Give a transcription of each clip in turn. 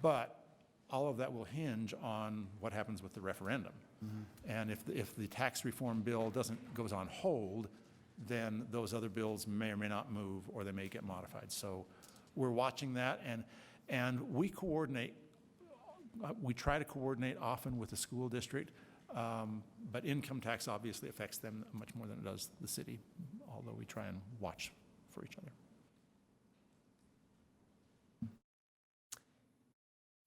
But all of that will hinge on what happens with the referendum. And if the tax reform bill goes on hold, then those other bills may or may not move, or they may get modified. So we're watching that, and we coordinate. We try to coordinate often with the school district, but income tax obviously affects them much more than it does the city, although we try and watch for each other.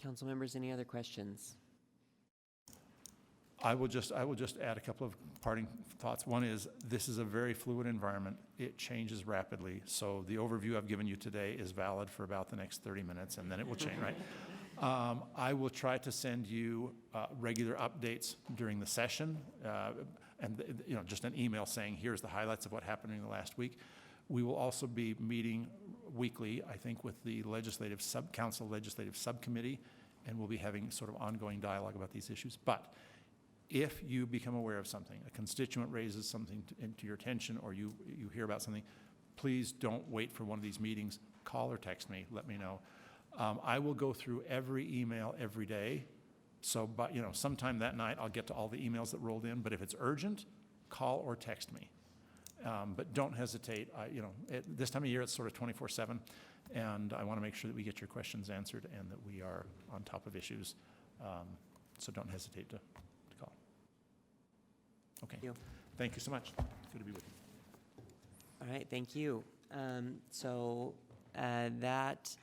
Council members, any other questions? I will just add a couple of parting thoughts. One is, this is a very fluid environment. It changes rapidly. So the overview I've given you today is valid for about the next 30 minutes, and then it will change, right? I will try to send you regular updates during the session, and just an email saying, here's the highlights of what happened in the last week. We will also be meeting weekly, I think, with the council legislative subcommittee, and we'll be having sort of ongoing dialogue about these issues. But if you become aware of something, a constituent raises something into your attention, or you hear about something, please don't wait for one of these meetings. Call or text me, let me know. I will go through every email every day. So, but sometime that night I'll get to all the emails that rolled in. But if it's urgent, call or text me. But don't hesitate. At this time of year it's sort of 24/7, and I want to make sure that we get your questions answered and that we are on top of issues. So don't hesitate to call. Okay. Thank you so much. Good to be with you. All right, thank you. That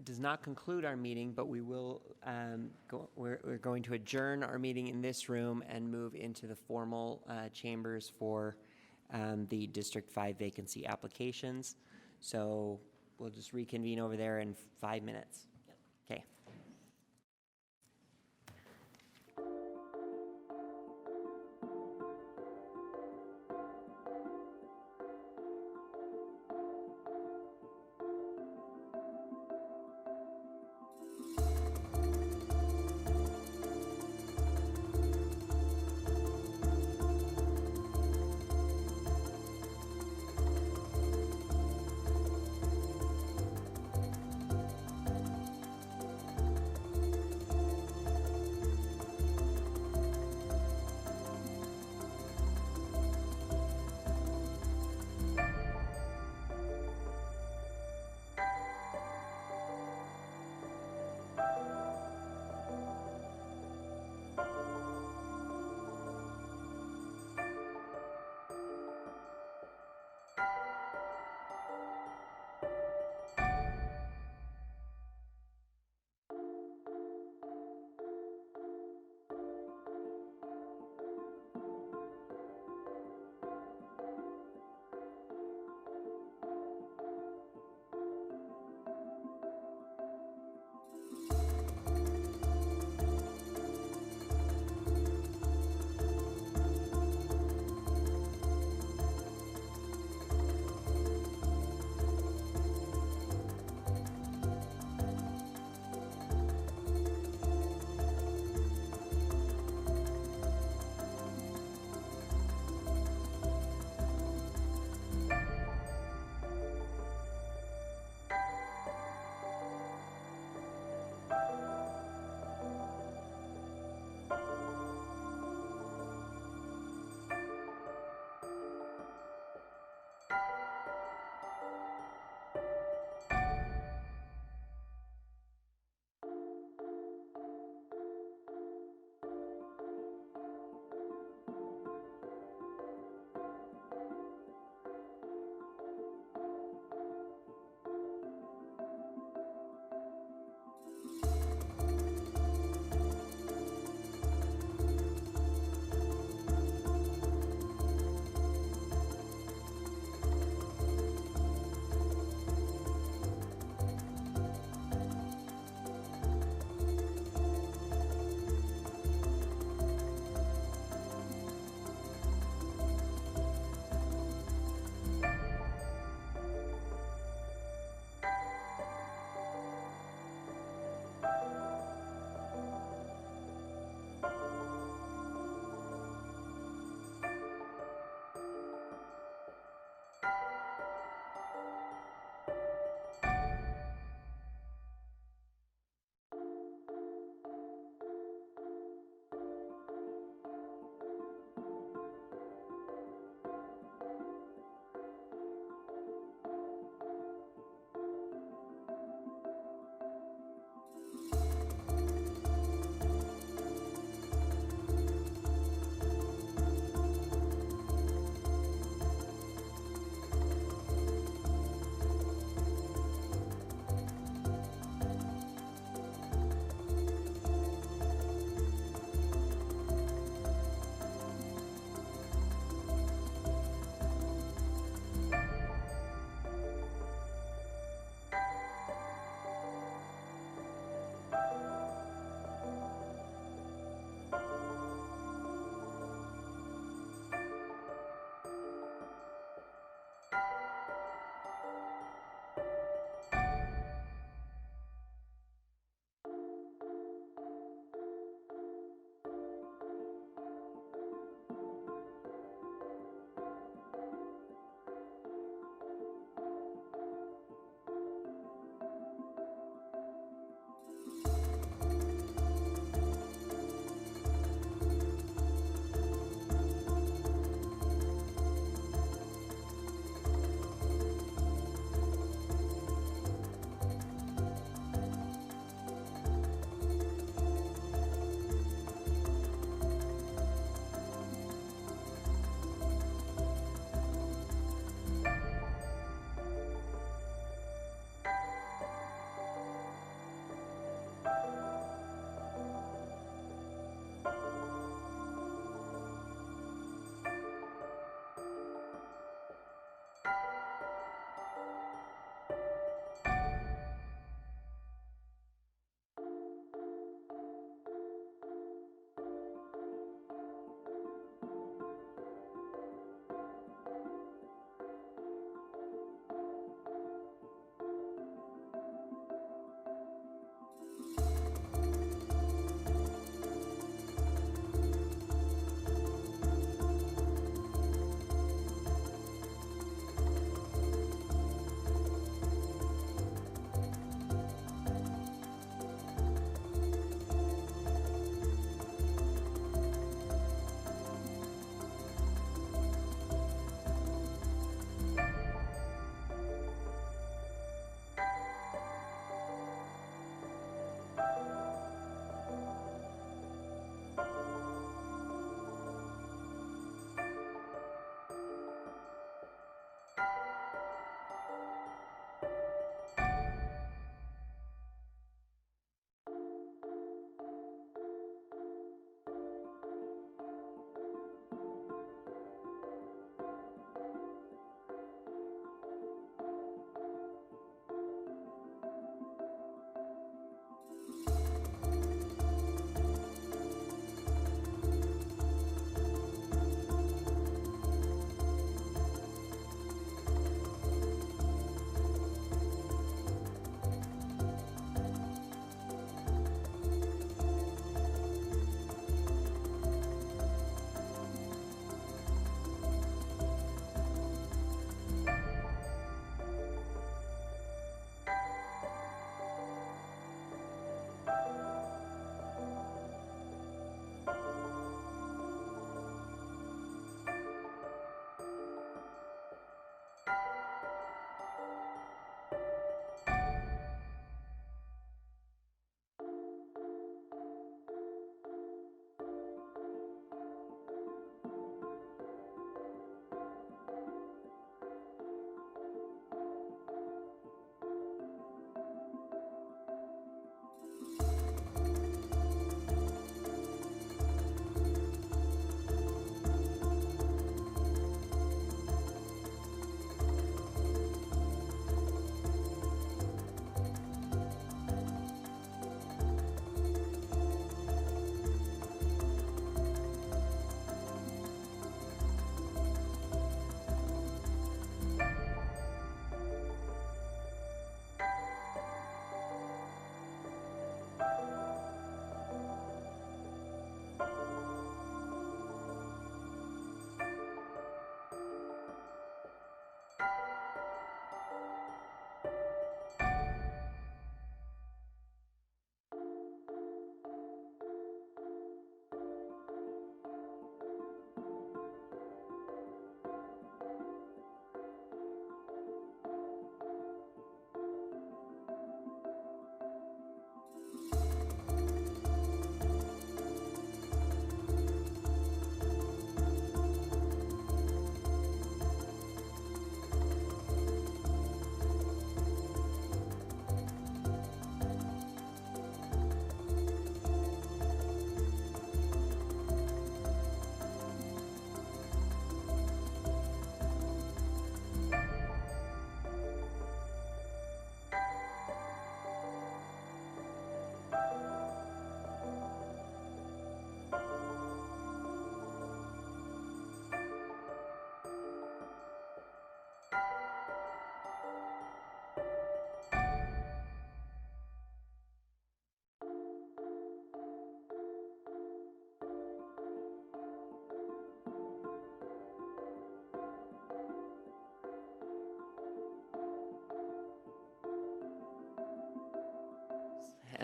does not conclude our meeting, but we will we're going to adjourn our meeting in this room and move into the formal chambers for the District 5 vacancy applications. So we'll just reconvene over there in 5 minutes. Okay.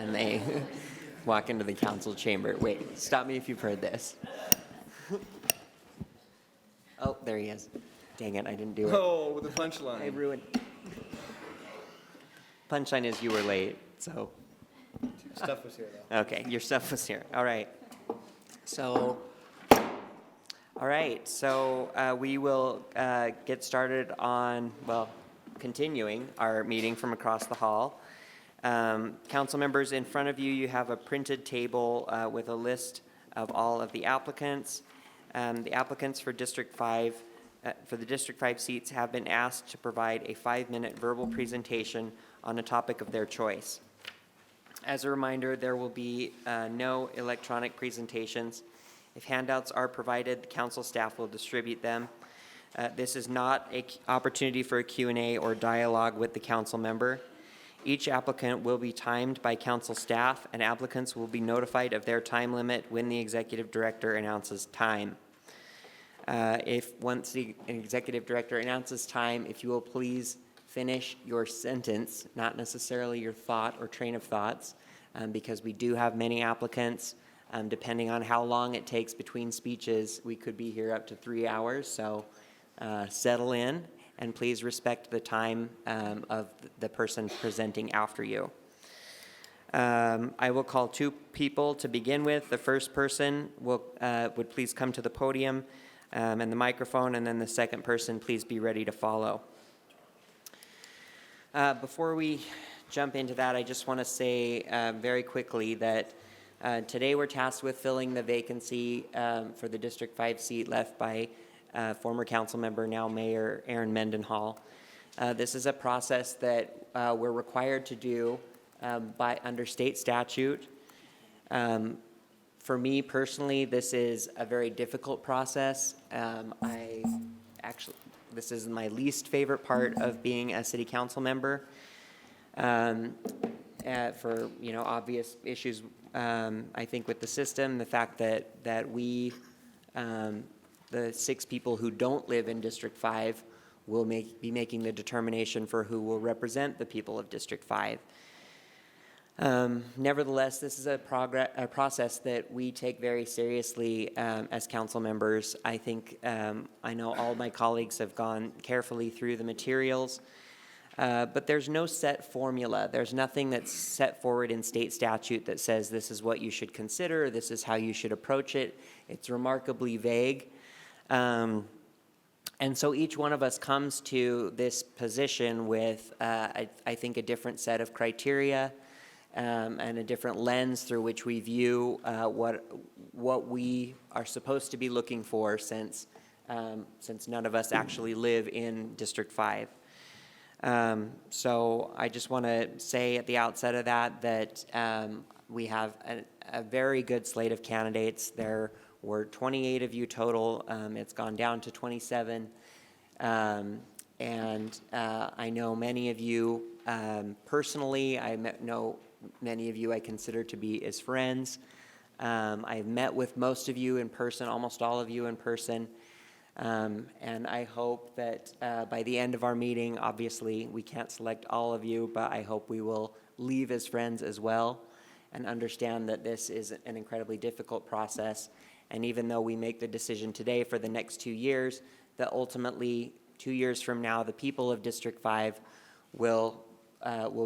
and they walk into the council chamber. Wait, stop me if you've heard this. Oh, there he is. Dang it, I didn't do it. Oh, with the punchline. I ruined. Punchline is you were late, so. Stuff was here, though. Okay, your stuff was here. All right. So, we will get started on, well, continuing our meeting from across the hall. Council members, in front of you, you have a printed table with a list of all of the applicants. The applicants for District 5, for the District 5 seats have been asked to provide a 5-minute verbal presentation on a topic of their choice. As a reminder, there will be no electronic presentations. If handouts are provided, the council staff will distribute them. This is not an opportunity for a Q&A or dialogue with the council member. Each applicant will be timed by council staff, and applicants will be notified of their time limit when the executive director announces time. Once the executive director announces time, if you will please finish your sentence, not necessarily your thought or train of thoughts, because we do have many applicants. Depending on how long it takes between speeches, we could be here up to 3 hours, so settle in, and please respect the time of the person presenting after you. I will call 2 people to begin with. The first person would please come to the podium and the microphone, and then the second person, please be ready to follow. Before we jump into that, I just want to say very quickly that today we're tasked with filling the vacancy for the District 5 seat left by former council member, now Mayor Aaron Mendenhall. This is a process that we're required to do under state statute. For me personally, this is a very difficult process. This is my least favorite part of being a city council member for obvious issues. I think with the system, the fact that we, the 6 people who don't live in District 5, will be making the determination for who will represent the people of District 5. Nevertheless, this is a process that we take very seriously as council members. I think I know all my colleagues have gone carefully through the materials, but there's no set formula. There's nothing that's set forward in state statute that says this is what you should consider, this is how you should approach it. It's remarkably vague. And so each one of us comes to this position with, I think, a different set of criteria and a different lens through which we view what we are supposed to be looking for, since none of us actually live in District 5. So I just want to say at the outset of that we have a very good slate of candidates. There were 28 of you total. It's gone down to 27. And I know many of you personally. Know many of you I consider to be as friends. I've met with most of you in person, almost all of you in person. And I hope that by the end of our meeting, obviously we can't select all of you, but I hope we will leave as friends as well and understand that this is an incredibly difficult process. And even though we make the decision today for the next 2 years, that ultimately 2 years from now, the people of District 5 will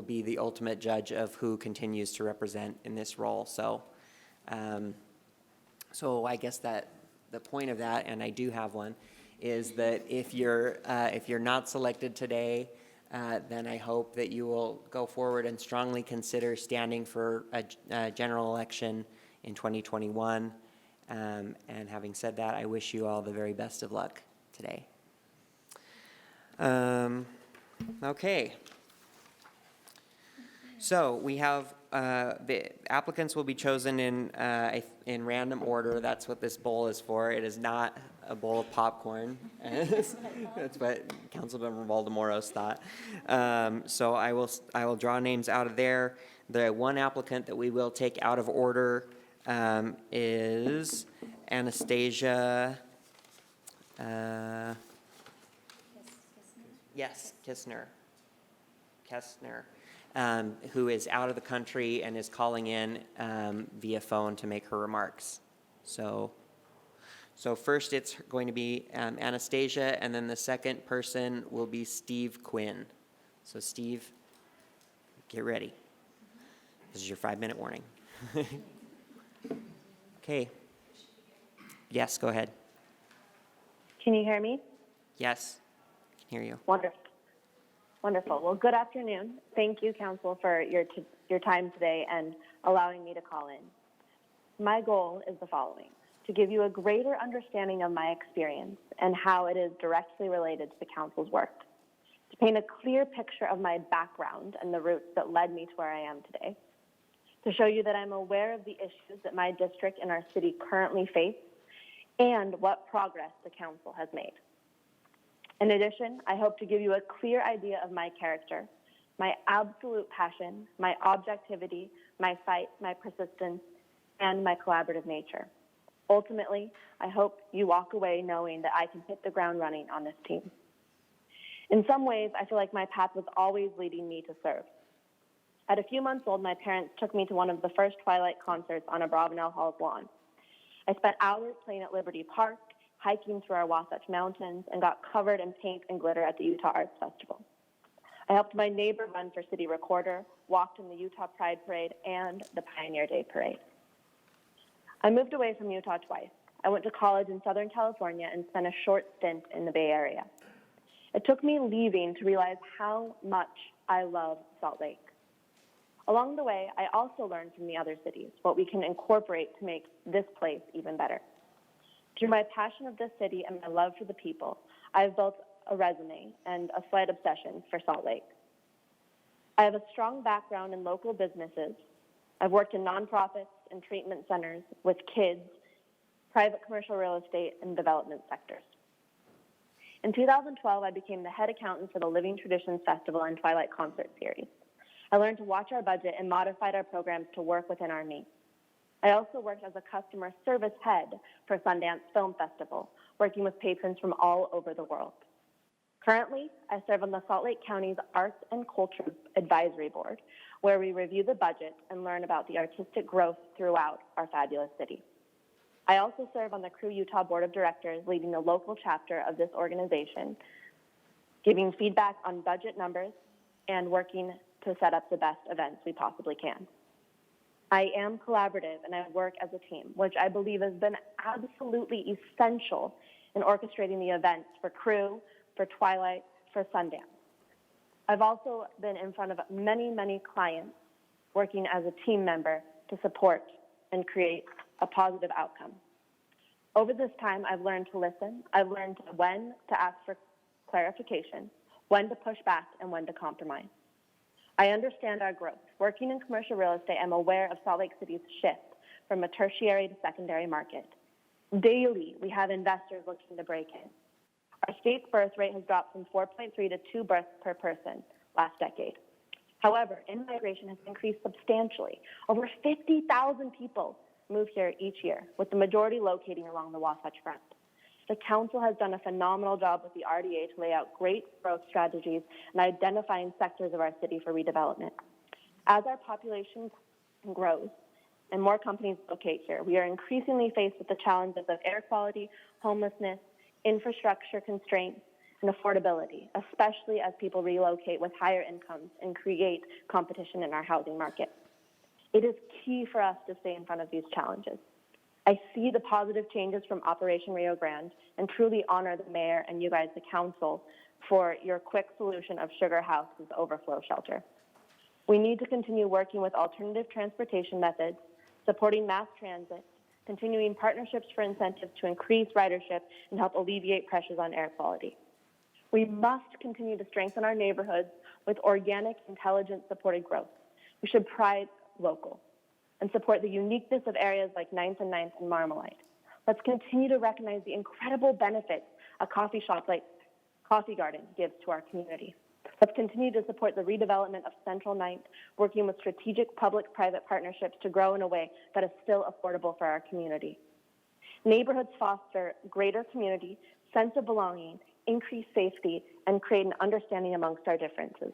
be the ultimate judge of who continues to represent in this role. So I guess that the point of that, and I do have one, is that if you're not selected today, then I hope that you will go forward and strongly consider standing for a general election in 2021. And having said that, I wish you all the very best of luck today. Okay. So we have the applicants will be chosen in random order. That's what this bowl is for. It is not a bowl of popcorn. That's what Councilmember Valdemoros thought. So I will draw names out of there. The one applicant that we will take out of order is Anastasia. Yes, Kistner. who is out of the country and is calling in via phone to make her remarks. So first it's going to be Anastasia, and then the second person will be Steve Quinn. So Steve, get ready. This is your 5-minute warning. Okay. Yes, go ahead. Can you hear me? Yes, I can hear you. Wonderful. Wonderful. Well, good afternoon. Thank you, Council, for your time today and allowing me to call in. My goal is the following: to give you a greater understanding of my experience and how it is directly related to the Council's work, to paint a clear picture of my background and the roots that led me to where I am today, to show you that I'm aware of the issues that my district and our city currently face and what progress the Council has made. In addition, I hope to give you a clear idea of my character, my absolute passion, my objectivity, my fight, my persistence, and my collaborative nature. Ultimately, I hope you walk away knowing that I can hit the ground running on this team. In some ways, I feel like my path was always leading me to serve. At a few months old, my parents took me to one of the first Twilight concerts on Abravanel Hall's lawn. I spent hours playing at Liberty Park, hiking through our Wasatch Mountains, and got covered in paint and glitter at the Utah Arts Festival. I helped my neighbor run for city recorder, walked in the Utah Pride Parade, and the Pioneer Day Parade. I moved away from Utah twice. I went to college in Southern California and spent a short stint in the Bay Area. It took me leaving to realize how much I love Salt Lake. Along the way, I also learned from the other cities what we can incorporate to make this place even better. Through my passion of this city and my love for the people, I've built a resume and a slight obsession for Salt Lake. I have a strong background in local businesses. I've worked in nonprofits and treatment centers with kids, private commercial real estate, and development sectors. In 2012, I became the head accountant for the Living Traditions Festival and Twilight Concert Series. I learned to watch our budget and modified our programs to work within our means. I also worked as a customer service head for Sundance Film Festival, working with patrons from all over the world. Currently, I serve on the Salt Lake County's Arts and Culture Advisory Board, where we review the budget and learn about the artistic growth throughout our fabulous city. I also serve on the Crew Utah Board of Directors, leading the local chapter of this organization, giving feedback on budget numbers and working to set up the best events we possibly can. I am collaborative and I work as a team, which I believe has been absolutely essential in orchestrating the events for Crew, for Twilight, for Sundance. I've also been in front of many, many clients working as a team member to support and create a positive outcome. Over this time, I've learned to listen. I've learned when to ask for clarification, when to push back, and when to compromise. I understand our growth. Working in commercial real estate, I'm aware of Salt Lake City's shift from a tertiary to secondary market. Daily, we have investors looking to break in. Our state's birth rate has dropped from 4.3 to 2 births per person last decade. However, in-migration has increased substantially. Over 50,000 people move here each year, with the majority locating along the Wasatch Front. The Council has done a phenomenal job with the RDA to lay out great growth strategies and identifying sectors of our city for redevelopment. As our population grows and more companies locate here, we are increasingly faced with the challenges of air quality, homelessness, infrastructure constraints, and affordability, especially as people relocate with higher incomes and create competition in our housing market. It is key for us to stay in front of these challenges. I see the positive changes from Operation Rio Grande and truly honor the mayor and you guys, the council, for your quick solution of Sugar House's overflow shelter. We need to continue working with alternative transportation methods, supporting mass transit, continuing partnerships for incentives to increase ridership and help alleviate pressures on air quality. We must continue to strengthen our neighborhoods with organic, intelligence-supported growth. We should pride local and support the uniqueness of areas like 9th and 9th and Marmalade. Let's continue to recognize the incredible benefits a coffee shop like Coffee Garden gives to our community. Let's continue to support the redevelopment of Central 9th, working with strategic public-private partnerships to grow in a way that is still affordable for our community. Neighborhoods foster greater community, sense of belonging, increase safety, and create an understanding amongst our differences.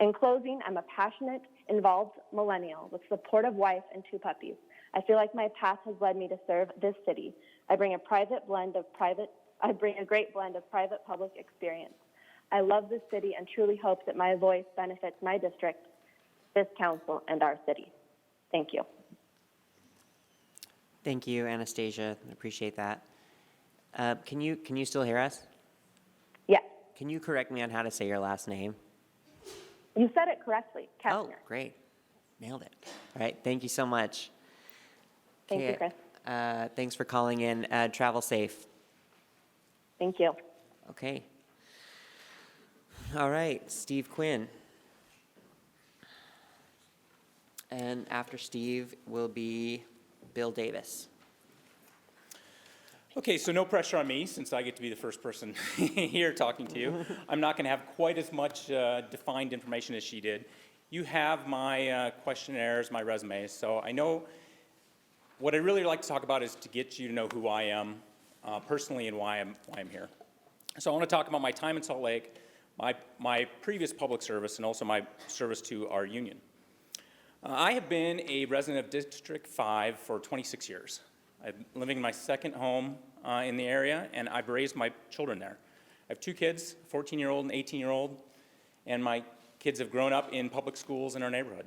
In closing, I'm a passionate, involved millennial with a supportive wife and 2 puppies. I feel like my path has led me to serve this city. I bring a great blend of private-public experience. I love this city and truly hope that my voice benefits my district, this council, and our city. Thank you. Thank you, Anastasia. I appreciate that. Can you still hear us? Yes, Can you correct me on how to say your last name? you said it correctly, Kistner. Oh, great. Nailed it. All right. Thank you so much. Thank you, Okay, Chris. Thanks for calling in. Travel safe. Thank you. Okay. All right, Steve Quinn. And after Steve will be Bill Davis. Okay, so no pressure on me since I get to be the first person here talking to you. I'm not going to have quite as much defined information as she did. You have my questionnaires, my resumes, so I know what I'd really like to talk about is to get you to know who I am personally and why I'm here. So I want to talk about my time in Salt Lake, my previous public service, and also my service to our union. I have been a resident of District 5 for 26 years. I'm living in my second home in the area, and I've raised my children there. I have 2 kids, a 14-year-old and 18-year-old, and my kids have grown up in public schools in our neighborhood.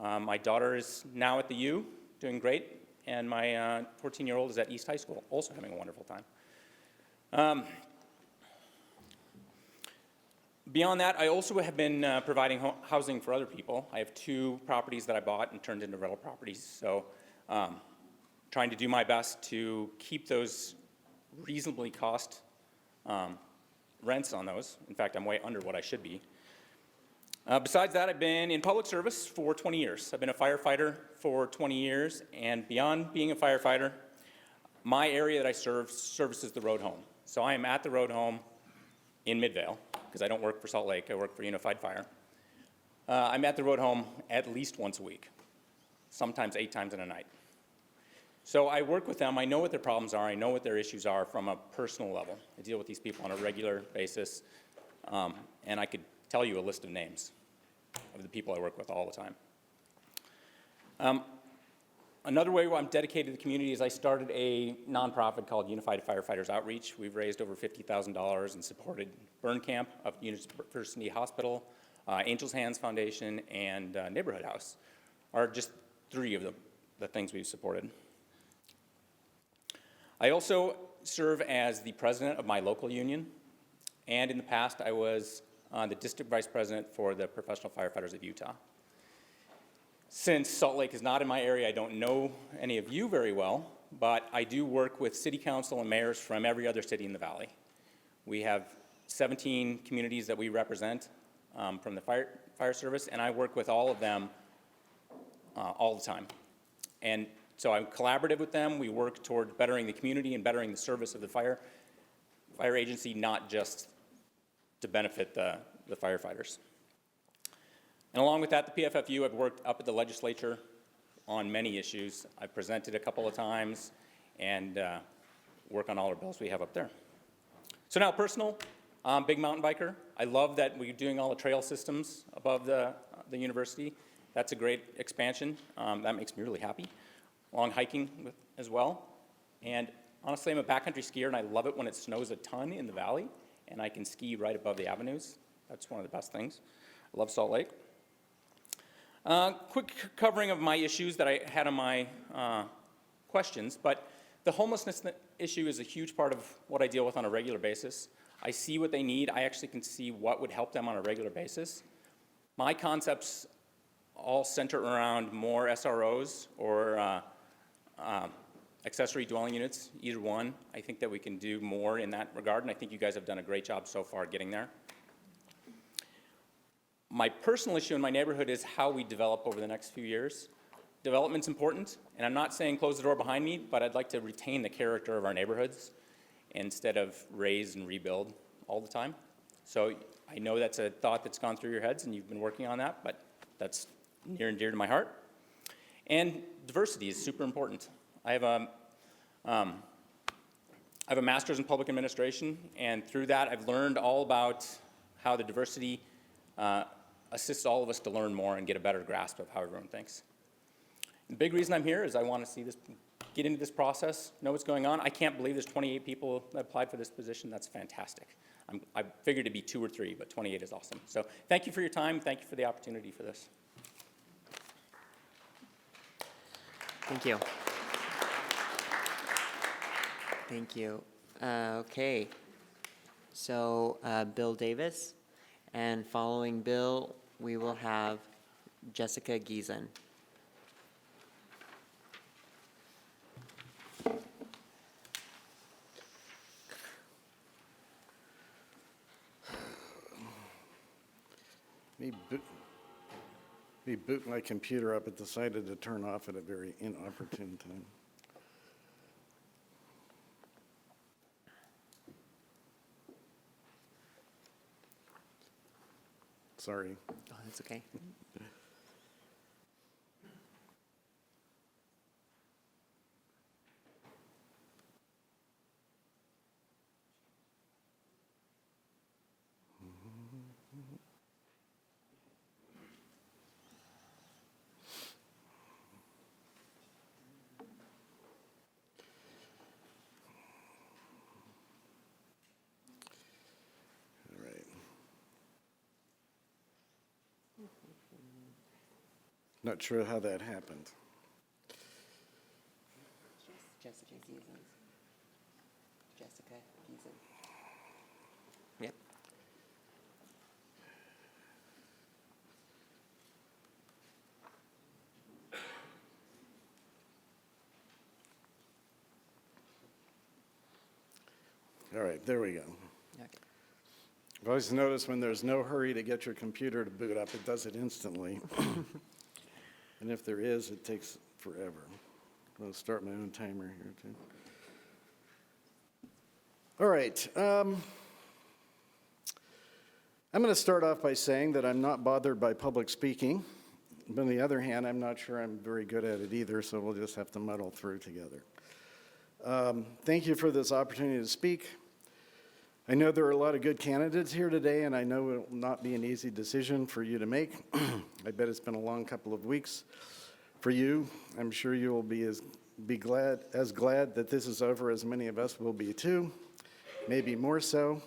My daughter is now at the U, doing great, and my 14-year-old is at East High School, also having a wonderful time. Beyond that, I also have been providing housing for other people. I have 2 properties that I bought and turned into rental properties, so trying to do my best to keep those reasonably cost rents on those. In fact, I'm way under what I should be. Besides that, I've been in public service for 20 years. I've been a firefighter for 20 years, and beyond being a firefighter, my area that I serve services the road home. So I am at the road home in Midvale, because I don't work for Salt Lake, I work for Unified Fire. I'm at the road home at least once a week, sometimes 8 times in a night. So I work with them, I know what their problems are, I know what their issues are from a personal level. I deal with these people on a regular basis, and I could tell you a list of names of the people I work with all the time. Another way I'm dedicated to the community is I started a nonprofit called Unified Firefighters Outreach. We've raised over $50,000 and supported Burn Camp of University Hospital, Angel's Hands Foundation, and Neighborhood House are just 3 of the things we've supported. I also serve as the president of my local union, and in the past I was the district vice president for the Professional Firefighters of Utah. Since Salt Lake is not in my area, I don't know any of you very well, but I do work with city council and mayors from every other city in the valley. We have 17 communities that we represent from the fire service, and I work with all of them all the time. And so I'm collaborative with them. We work toward bettering the community and bettering the service of the fire agency, not just to benefit the firefighters. And along with that, the PFFU, I've worked up at the legislature on many issues. I've presented a couple of times and work on all our bills we have up there. So now personal, big mountain biker. I love that we're doing all the trail systems above the university. That's a great expansion. That makes me really happy. Long hiking as well. And honestly, I'm a backcountry skier, and I love it when it snows a ton in the valley, and I can ski right above the avenues. That's one of the best things. I love Salt Lake. Quick covering of my issues that I had on my questions, but the homelessness issue is a huge part of what I deal with on a regular basis. I see what they need. I actually can see what would help them on a regular basis. My concepts all center around more SROs or accessory dwelling units, either one. I think that we can do more in that regard, and I think you guys have done a great job so far getting there. My personal issue in my neighborhood is how we develop over the next few years. Development's important, and I'm not saying close the door behind me, but I'd like to retain the character of our neighborhoods instead of raise and rebuild all the time. So I know that's a thought that's gone through your heads, and you've been working on that, but that's near and dear to my heart. And diversity is super important. I have a master's in public administration, and through that I've learned all about how the diversity assists all of us to learn more and get a better grasp of how everyone thinks. The big reason I'm here is I want to see this, get into this process, know what's going on. I can't believe there's 28 people that applied for this position. That's fantastic. I figured it'd be 2 or 3, but 28 is awesome. So thank you for your time. Thank you for the opportunity for this. Thank you. Thank you. Okay. So Bill Davis, and following Bill, we will have Jessica Giessen. Me boot my computer up, it decided to turn off at a very inopportune time. Sorry. Oh, that's okay. All right. Not sure how that happened. Jessica Giessen. Jessica Giessen. Yep. All right, there we go. Okay. I've always noticed when there's no hurry to get your computer to boot up, it does it instantly. And if there is, it takes forever. I'll start my own timer here, too. All right. I'm going to start off by saying that I'm not bothered by public speaking. But on the other hand, I'm not sure I'm very good at it either, so we'll just have to muddle through together. Thank you for this opportunity to speak. I know there are a lot of good candidates here today, and I know it will not be an easy decision for you to make. I bet it's been a long couple of weeks for you. I'm sure you will be as glad that this is over as many of us will be too, maybe more so.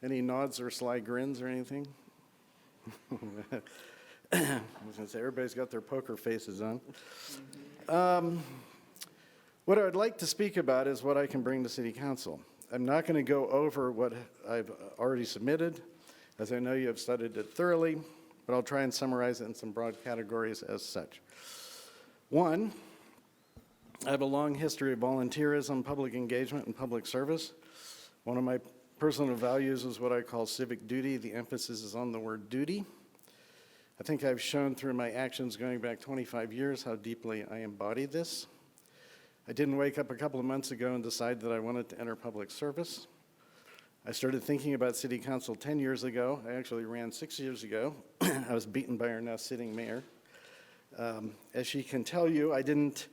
Any nods or sly grins or anything? I was going to say, everybody's got their poker faces on. What I would like to speak about is what I can bring to City Council. I'm not going to go over what I've already submitted, as I know you have studied it thoroughly, but I'll try and summarize it in some broad categories as such. One, I have a long history of volunteerism, public engagement, and public service. One of my personal values is what I call civic duty. The emphasis is on the word duty. I think I've shown through my actions going back 25 years how deeply I embody this. I didn't wake up a couple of months ago and decide that I wanted to enter public service. I started thinking about City Council 10 years ago. I actually ran 6 years ago. I was beaten by our now sitting mayor. As she can tell you, I didn't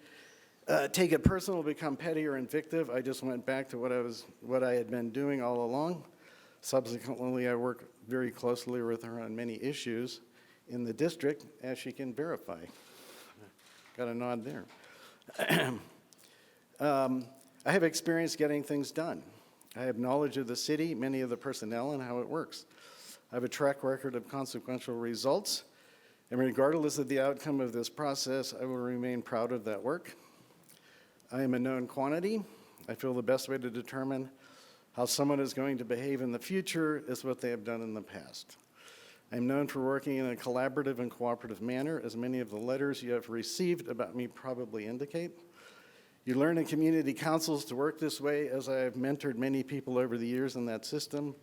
take it personal, become petty or invictive. I just went back to what I had been doing all along. Subsequently, I worked very closely with her on many issues in the district, as she can verify. Got a nod there. I have experience getting things done. I have knowledge of the city, many of the personnel, and how it works. I have a track record of consequential results, and regardless of the outcome of this process, I will remain proud of that work. I am a known quantity. I feel the best way to determine how someone is going to behave in the future is what they have done in the past. I am known for working in a collaborative and cooperative manner, as many of the letters you have received about me probably indicate. You learn in community councils to work this way, as I have mentored many people over the years in that system.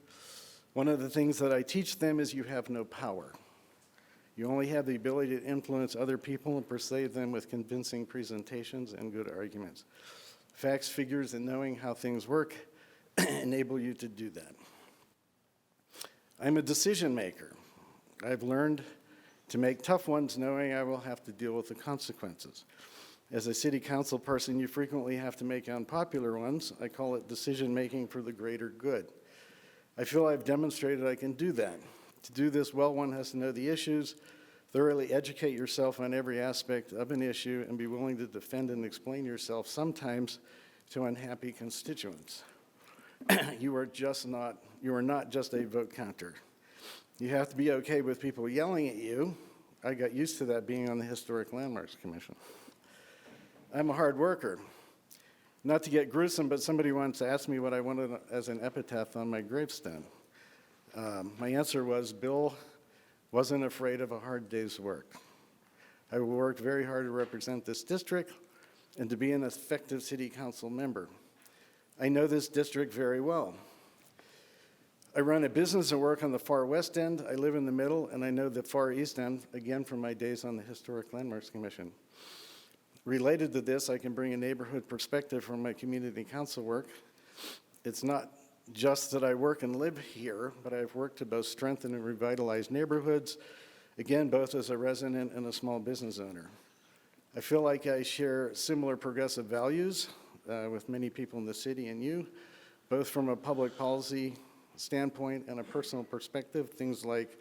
One of the things that I teach them is you have no power. You only have the ability to influence other people and persuade them with convincing presentations and good arguments. Facts, figures, and knowing how things work enable you to do that. I'm a decision maker. I've learned to make tough ones knowing I will have to deal with the consequences. As a city council person, you frequently have to make unpopular ones. I call it decision making for the greater good. I feel I've demonstrated I can do that. To do this well, one has to know the issues, thoroughly educate yourself on every aspect of an issue, and be willing to defend and explain yourself sometimes to unhappy constituents. You are not just a vote counter. You have to be okay with people yelling at you. I got used to that being on the Historic Landmarks Commission. I'm a hard worker. Not to get gruesome, but somebody once asked me what I wanted as an epitaph on my gravestone. My answer was, Bill wasn't afraid of a hard day's work. I worked very hard to represent this district and to be an effective city council member. I know this district very well. I run a business and work on the far west end. I live in the middle, and I know the far east end, again, from my days on the Historic Landmarks Commission. Related to this, I can bring a neighborhood perspective from my community council work. It's not just that I work and live here, but I've worked to both strengthen and revitalize neighborhoods, again, both as a resident and a small business owner. I feel like I share similar progressive values with many people in the city and you, both from a public policy standpoint and a personal perspective, things like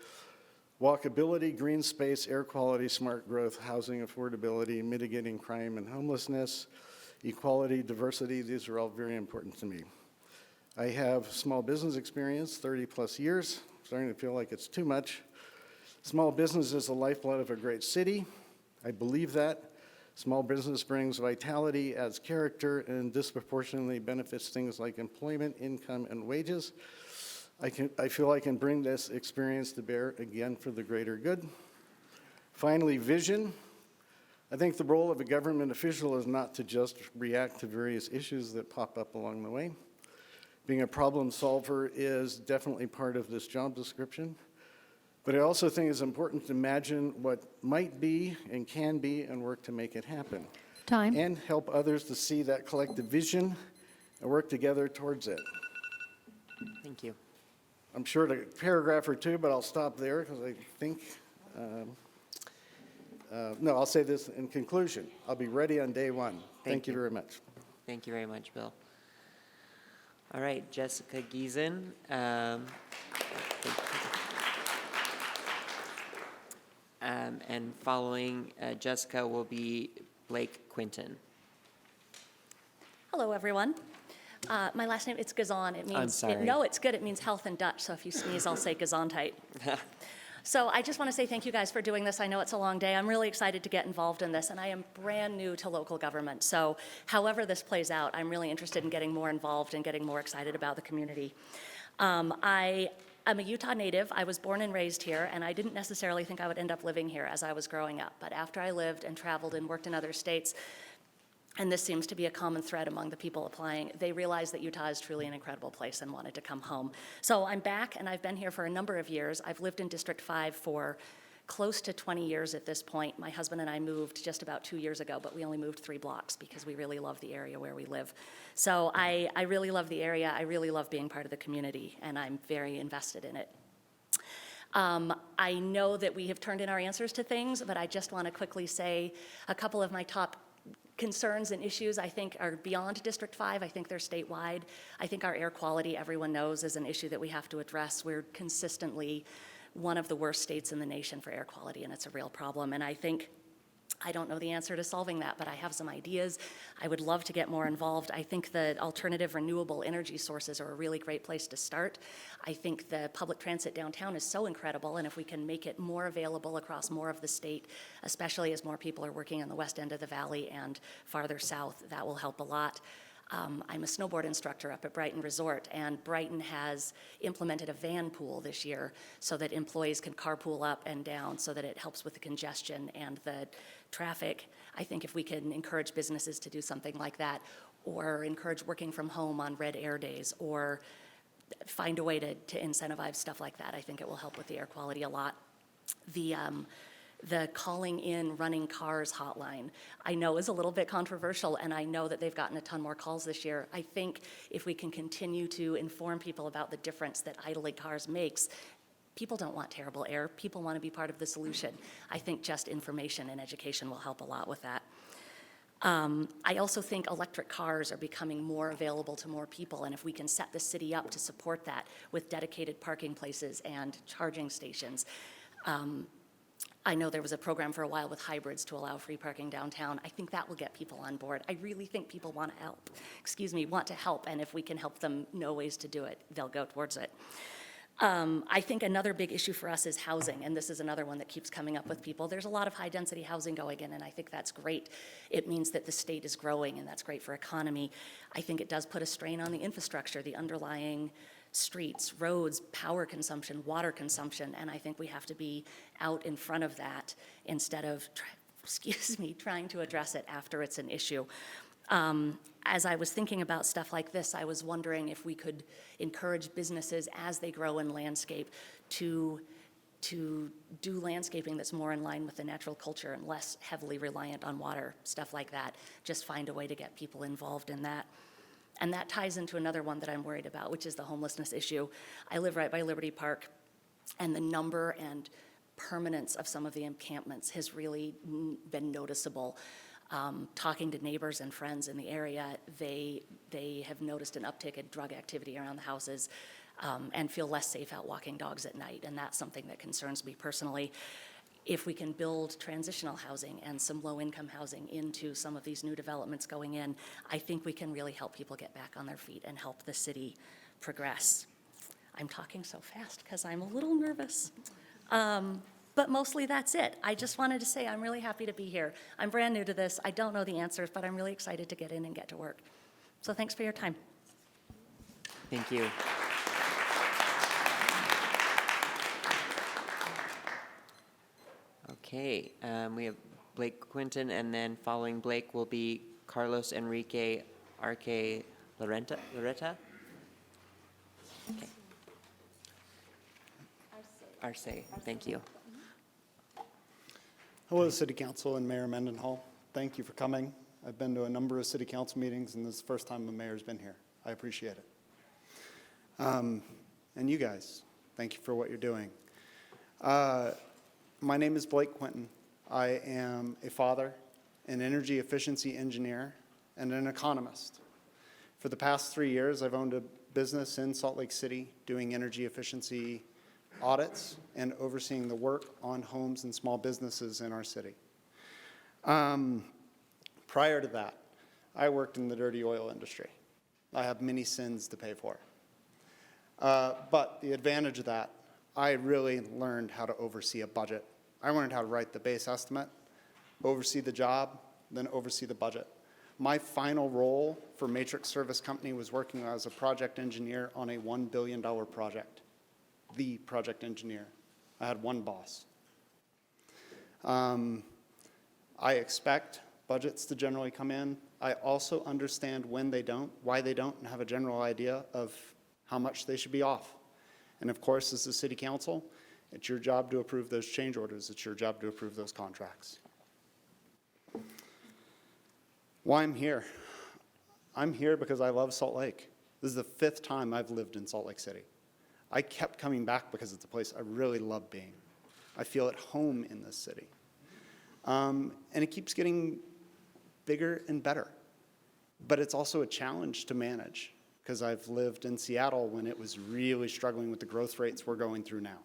walkability, green space, air quality, smart growth, housing affordability, mitigating crime and homelessness, equality, diversity. These are all very important to me. I have small business experience, 30 plus years, starting to feel like it's too much. Small business is the lifeblood of a great city. I believe that. Small business brings vitality, adds character, and disproportionately benefits things like employment, income, and wages. I feel I can bring this experience to bear again for the greater good. Finally, vision. I think the role of a government official is not to just react to various issues that pop up along the way. Being a problem solver is definitely part of this job description. But I also think it's important to imagine what might be and can be and work to make it happen. Time. And help others to see that collective vision and work together towards it. Thank you. I'm short a paragraph or two, but I'll stop there because I think, no, I'll say this in conclusion. I'll be ready on day one. Thank you very much. Thank you very much, Bill. All right, Jessica Giessen. And following Jessica will be Blake Quinton. Hello, everyone. My last name, it's Giessen. It means, I'm sorry. No, it's good. It means health in Dutch. So if you sneeze, I'll say Gesundheit. So I just want to say thank you guys for doing this. I know it's a long day. I'm really excited to get involved in this, and I am brand new to local government. So however this plays out, I'm really interested in getting more involved and getting more excited about the community. I'm a Utah native. I was born and raised here, and I didn't necessarily think I would end up living here as I was growing up. But after I lived and traveled and worked in other states, and this seems to be a common thread among the people applying, they realized that Utah is truly an incredible place and wanted to come home. So I'm back, and I've been here for a number of years. I've lived in District 5 for close to 20 years at this point. My husband and I moved just about 2 years ago, but we only moved 3 blocks because we really love the area where we live. So I really love the area. I really love being part of the community, and I'm very invested in it. I know that we have turned in our answers to things, but I just want to quickly say a couple of my top concerns and issues I think are beyond District 5. I think they're statewide. I think our air quality, everyone knows, is an issue that we have to address. We're consistently one of the worst states in the nation for air quality, and it's a real problem. And I don't know the answer to solving that, but I have some ideas. I would love to get more involved. I think the alternative renewable energy sources are a really great place to start. I think the public transit downtown is so incredible, and if we can make it more available across more of the state, especially as more people are working on the west end of the valley and farther south, that will help a lot. I'm a snowboard instructor up at Brighton Resort, and Brighton has implemented a van pool this year so that employees can carpool up and down so that it helps with the congestion and the traffic. I think if we can encourage businesses to do something like that, or encourage working from home on red air days, or find a way to incentivize stuff like that, I think it will help with the air quality a lot. The calling in running cars hotline, I know is a little bit controversial, and I know that they've gotten a ton more calls this year. I think if we can continue to inform people about the difference that idling cars makes, people don't want terrible air. People want to be part of the solution. I think just information and education will help a lot with that. I also think electric cars are becoming more available to more people, and if we can set the city up to support that with dedicated parking places and charging stations. I know there was a program for a while with hybrids to allow free parking downtown. I think that will get people on board. I really think people want to help, want to help, and if we can help them know ways to do it, they'll go towards it. I think another big issue for us is housing, and this is another one that keeps coming up with people. There's a lot of high-density housing going in, and I think that's great. It means that the state is growing, and that's great for economy. I think it does put a strain on the infrastructure, the underlying streets, roads, power consumption, water consumption, and I think we have to be out in front of that instead of, trying to address it after it's an issue. As I was thinking about stuff like this, I was wondering if we could encourage businesses as they grow in landscape to do landscaping that's more in line with the natural culture and less heavily reliant on water, stuff like that. Just find a way to get people involved in that. And that ties into another one that I'm worried about, which is the homelessness issue. I live right by Liberty Park, and the number and permanence of some of the encampments has really been noticeable. Talking to neighbors and friends in the area, they have noticed an uptick in drug activity around the houses and feel less safe out walking dogs at night, and that's something that concerns me personally. If we can build transitional housing and some low-income housing into some of these new developments going in, I think we can really help people get back on their feet and help the city progress. I'm talking so fast because I'm a little nervous. But mostly that's it. I just wanted to say I'm really happy to be here. I'm brand new to this. I don't know the answers, but I'm really excited to get in and get to work. So thanks for your time. Thank you. Okay, we have Blake Quinton, and then following Blake will be Carlos Henrique Arce Loretta? Okay. Arce, thank you. Hello, City Council and Mayor Mendenhall. Thank you for coming. I've been to a number of City Council meetings, and this is the first time the mayor's been here. I appreciate it. And you guys, thank you for what you're doing. My name is Blake Quinton. I am a father, an energy efficiency engineer, and an economist. For the past 3 years, I've owned a business in Salt Lake City doing energy efficiency audits and overseeing the work on homes and small businesses in our city. Prior to that, I worked in the dirty oil industry. I have many sins to pay for. But the advantage of that, I really learned how to oversee a budget. I learned how to write the base estimate, oversee the job, then oversee the budget. My final role for Matrix Service Company was working as a project engineer on a $1 billion project. The project engineer. I had one boss. I expect budgets to generally come in. I also understand when they don't, why they don't, and have a general idea of how much they should be off. And of course, as the City Council, it's your job to approve those change orders. It's your job to approve those contracts. Why I'm here? I'm here because I love Salt Lake. This is the 5th time I've lived in Salt Lake City. I kept coming back because it's a place I really love being. I feel at home in this city. And it keeps getting bigger and better. But it's also a challenge to manage because I've lived in Seattle when it was really struggling with the growth rates we're going through now.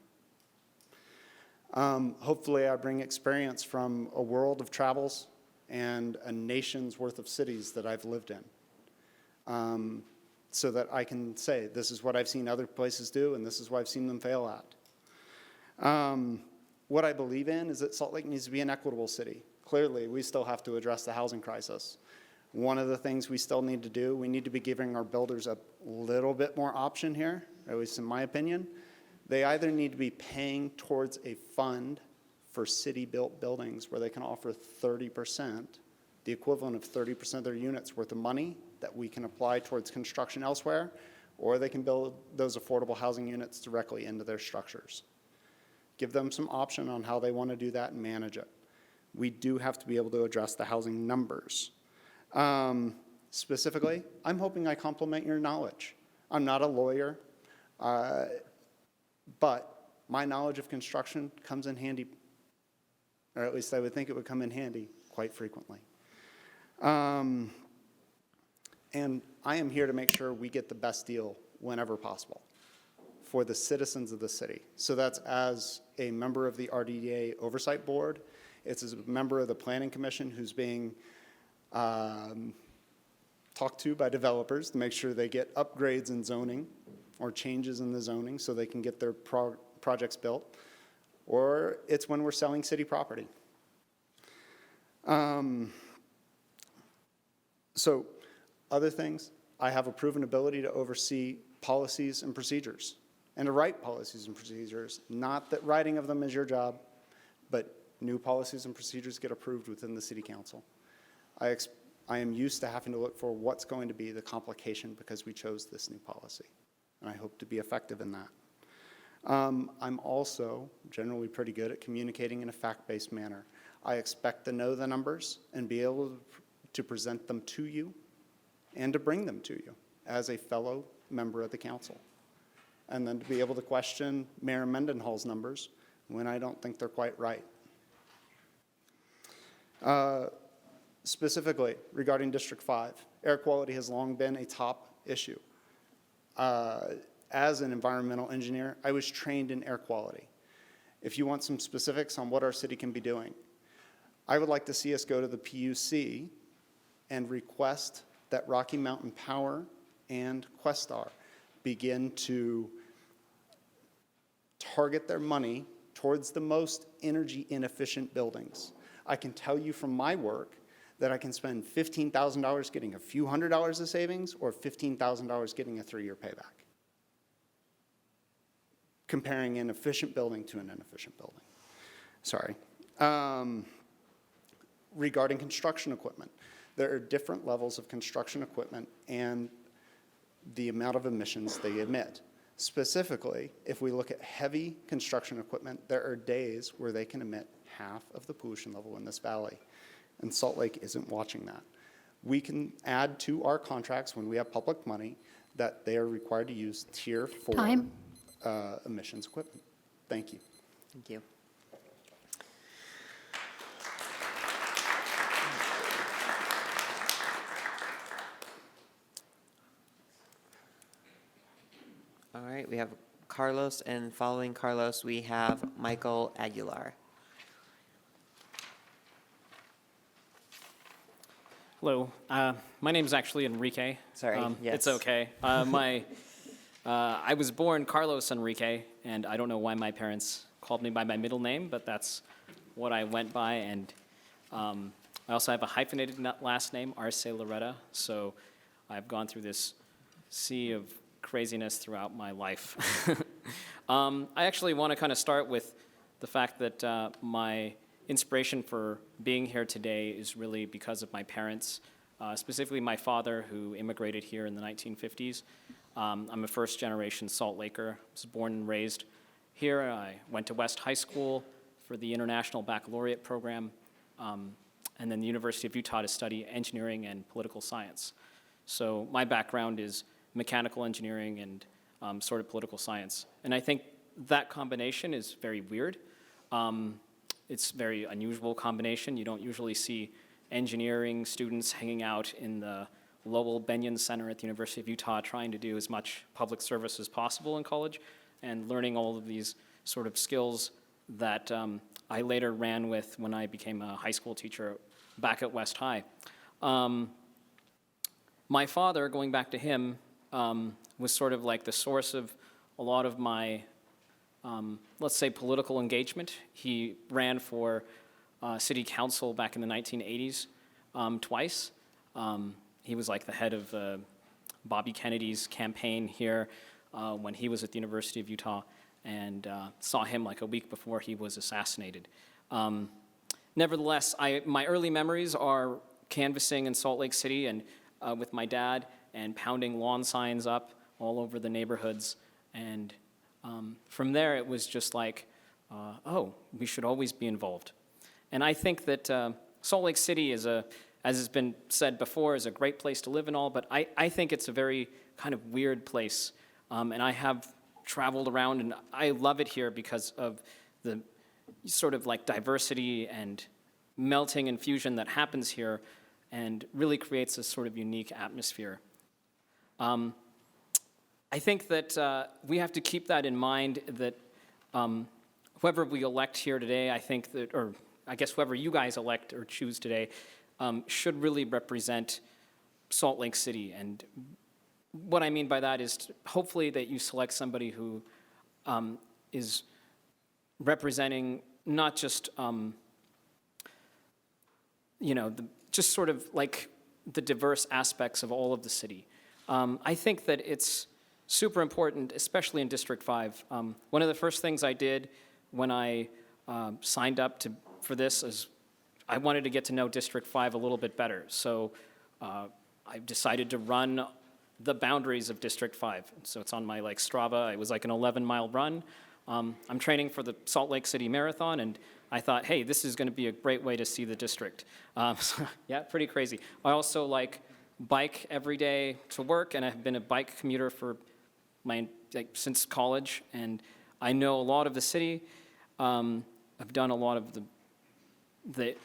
Hopefully I bring experience from a world of travels and a nation's worth of cities that I've lived in. So that I can say, this is what I've seen other places do, and this is what I've seen them fail at. What I believe in is that Salt Lake needs to be an equitable city. Clearly, we still have to address the housing crisis. One of the things we still need to do, we need to be giving our builders a little bit more option here, at least in my opinion. They either need to be paying towards a fund for city-built buildings where they can offer 30%, the equivalent of 30% of their units worth of money that we can apply towards construction elsewhere, or they can build those affordable housing units directly into their structures. Give them some option on how they want to do that and manage it. We do have to be able to address the housing numbers. Specifically, I'm hoping I complement your knowledge. I'm not a lawyer, but my knowledge of construction comes in handy, or at least I would think it would come in handy quite frequently. And I am here to make sure we get the best deal whenever possible for the citizens of the city. So that's as a member of the RDDA Oversight Board. It's as a member of the Planning Commission who's being talked to by developers to make sure they get upgrades in zoning or changes in the zoning so they can get their projects built. Or it's when we're selling city property. So other things, I have a proven ability to oversee policies and procedures and to write policies and procedures. Not that writing of them is your job, but new policies and procedures get approved within the city council. I am used to having to look for what's going to be the complication because we chose this new policy, and I hope to be effective in that. I'm also generally pretty good at communicating in a fact-based manner. I expect to know the numbers and be able to present them to you and to bring them to you as a fellow member of the council. And then to be able to question Mayor Mendenhall's numbers when I don't think they're quite right. Specifically, regarding District 5, air quality has long been a top issue. As an environmental engineer, I was trained in air quality. If you want some specifics on what our city can be doing, I would like to see us go to the PUC and request that Rocky Mountain Power and Questar begin to target their money towards the most energy inefficient buildings. I can tell you from my work that I can spend $15,000 getting a few $100s of savings or $15,000 getting a 3-year payback, comparing an efficient building to an inefficient building. Sorry. Regarding construction equipment, there are different levels of construction equipment and the amount of emissions they emit. Specifically, if we look at heavy construction equipment, there are days where they can emit half of the pollution level in this valley, and Salt Lake isn't watching that. We can add to our contracts when we have public money that they are required to use Tier 4 emissions equipment. Thank you. Thank you. All right, we have Carlos, and following Carlos, we have Michael Aguilar. Hello, my name is actually Henrique. Sorry, yes. It's okay. I was born Carlos Henrique, and I don't know why my parents called me by my middle name, but that's what I went by. And I also have a hyphenated last name, Arce Loretta, so I've gone through this sea of craziness throughout my life. I actually want to kind of start with the fact that my inspiration for being here today is really because of my parents, specifically my father, who immigrated here in the 1950s. I'm a first-generation Salt Laker. I was born and raised here. I went to West High School for the International Baccalaureate program, and then the University of Utah to study engineering and political science. So my background is mechanical engineering and sort of political science. And I think that combination is very weird. It's a very unusual combination. You don't usually see engineering students hanging out in the Lowell Benyon Center at the University of Utah trying to do as much public service as possible in college and learning all of these sort of skills that I later ran with when I became a high school teacher back at West High. My father, going back to him, was sort of like the source of a lot of my, let's say, political engagement. He ran for city council back in the 1980s twice. He was like the head of Bobby Kennedy's campaign here when he was at the University of Utah, and saw him like a week before he was assassinated. Nevertheless, my early memories are canvassing in Salt Lake City and with my dad and pounding lawn signs up all over the neighborhoods. And from there, it was just like, oh, we should always be involved. And I think that Salt Lake City is as has been said before, is a great place to live and all, but I think it's a very kind of weird place. And I have traveled around, and I love it here because of the sort of like diversity and melting and fusion that happens here. and really creates a sort of unique atmosphere. I think that we have to keep that in mind, that whoever we elect here today, I think that, or I guess whoever you guys elect or choose today, should really represent Salt Lake City. And what I mean by that is hopefully that you select somebody who is representing not just, just sort of like the diverse aspects of all of the city. I think that it's super important, especially in District 5. One of the first things I did when I signed up for this is I wanted to get to know District 5 a little bit better. So I decided to run the boundaries of District 5. So it's on my Strava. It was like an 11-mile run. I'm training for the Salt Lake City Marathon, and I thought, hey, this is going to be a great way to see the district. Yeah, pretty crazy. I also bike every day to work, and I've been a bike commuter for since college, and I know a lot of the city. I've done a lot of the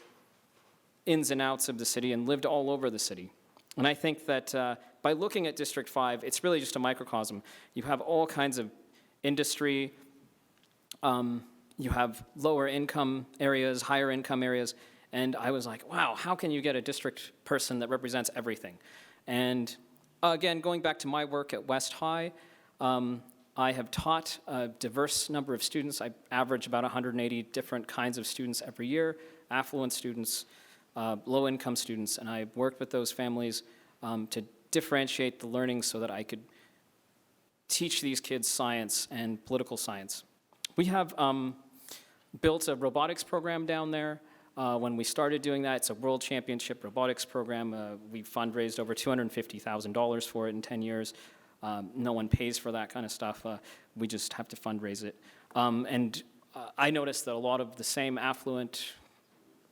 ins and outs of the city and lived all over the city. And I think that by looking at District 5, it's really just a microcosm. You have all kinds of industry. You have lower income areas, higher income areas. And I was like, wow, how can you get a district person that represents everything? And again, going back to my work at West High, I have taught a diverse number of students. I average about 180 different kinds of students every year, affluent students, low-income students, and I worked with those families to differentiate the learning so that I could teach these kids science and political science. We have built a robotics program down there. When we started doing that, it's a world championship robotics program. We fundraised over $250,000 for it in 10 years. No one pays for that kind of stuff. We just have to fundraise it. I noticed that a lot of the same affluent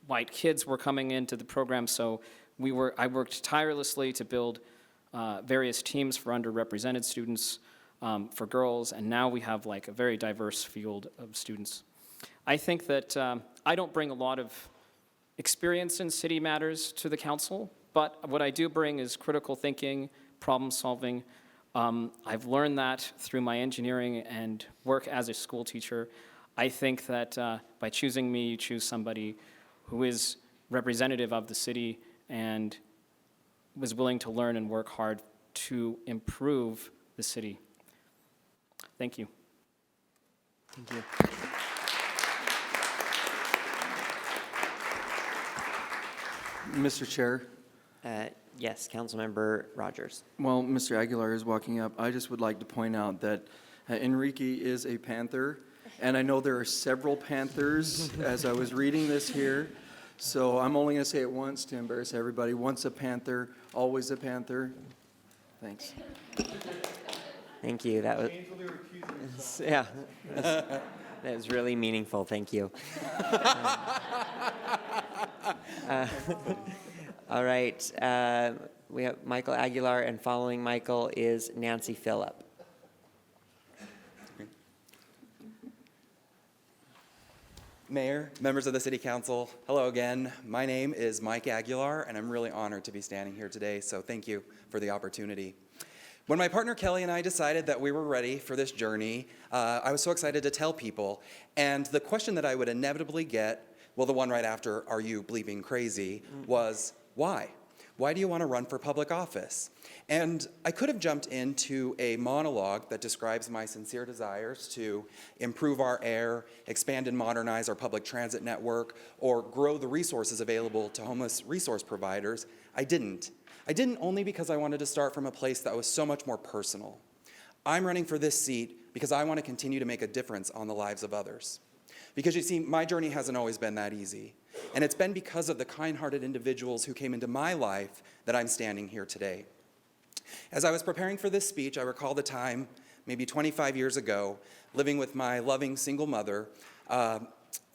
white kids were coming into the program, so I worked tirelessly to build various teams for underrepresented students, for girls, and now we have a very diverse field of students. I think that I don't bring a lot of experience in city matters to the council, but what I do bring is critical thinking, problem solving. I've learned that through my engineering and work as a school teacher. I think that by choosing me, you choose somebody who is representative of the city and was willing to learn and work hard to improve the city. Thank you. Thank you. Mr. Chair. Yes, Councilmember Rogers. While Mr. Aguilar is walking up, I just would like to point out that Henrique is a Panther, and I know there are several Panthers as I was reading this here, so I'm only going to say it once to embarrass everybody. Once a Panther, always a Panther. Thanks. Thank you. That was yeah. That was really meaningful. Thank you. All right. We have Michael Aguilar, and following Michael is Nancy Phillip. Mayor, members of the City Council, hello again. My name is Mike Aguilar, and I'm really honored to be standing here today, so thank you for the opportunity. When my partner Kelly and I decided that we were ready for this journey, I was so excited to tell people, and the question that I would inevitably get, well, the one right after, are you bleeping crazy, was why? Why do you want to run for public office? And I could have jumped into a monologue that describes my sincere desires to improve our air, expand and modernize our public transit network, or grow the resources available to homeless resource providers. I didn't. I didn't only because I wanted to start from a place that was so much more personal. I'm running for this seat because I want to continue to make a difference on the lives of others. Because you see, my journey hasn't always been that easy. And it's been because of the kind-hearted individuals who came into my life that I'm standing here today. As I was preparing for this speech, I recall the time, maybe 25 years ago, living with my loving single mother,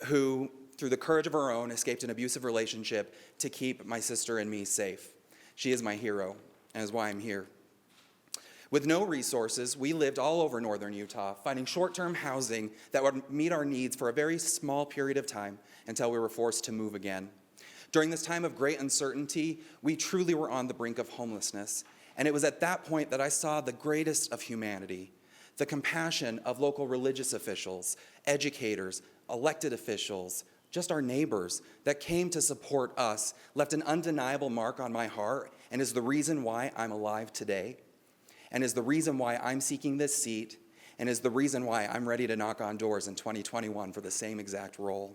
who, through the courage of her own, escaped an abusive relationship to keep my sister and me safe. She is my hero, and is why I'm here. With no resources, we lived all over northern Utah, finding short-term housing that would meet our needs for a very small period of time until we were forced to move again. During this time of great uncertainty, we truly were on the brink of homelessness. And it was at that point that I saw the greatest of humanity, the compassion of local religious officials, educators, elected officials, just our neighbors that came to support us, left an undeniable mark on my heart, and is the reason why I'm alive today, and is the reason why I'm seeking this seat, and is the reason why I'm ready to knock on doors in 2021 for the same exact role.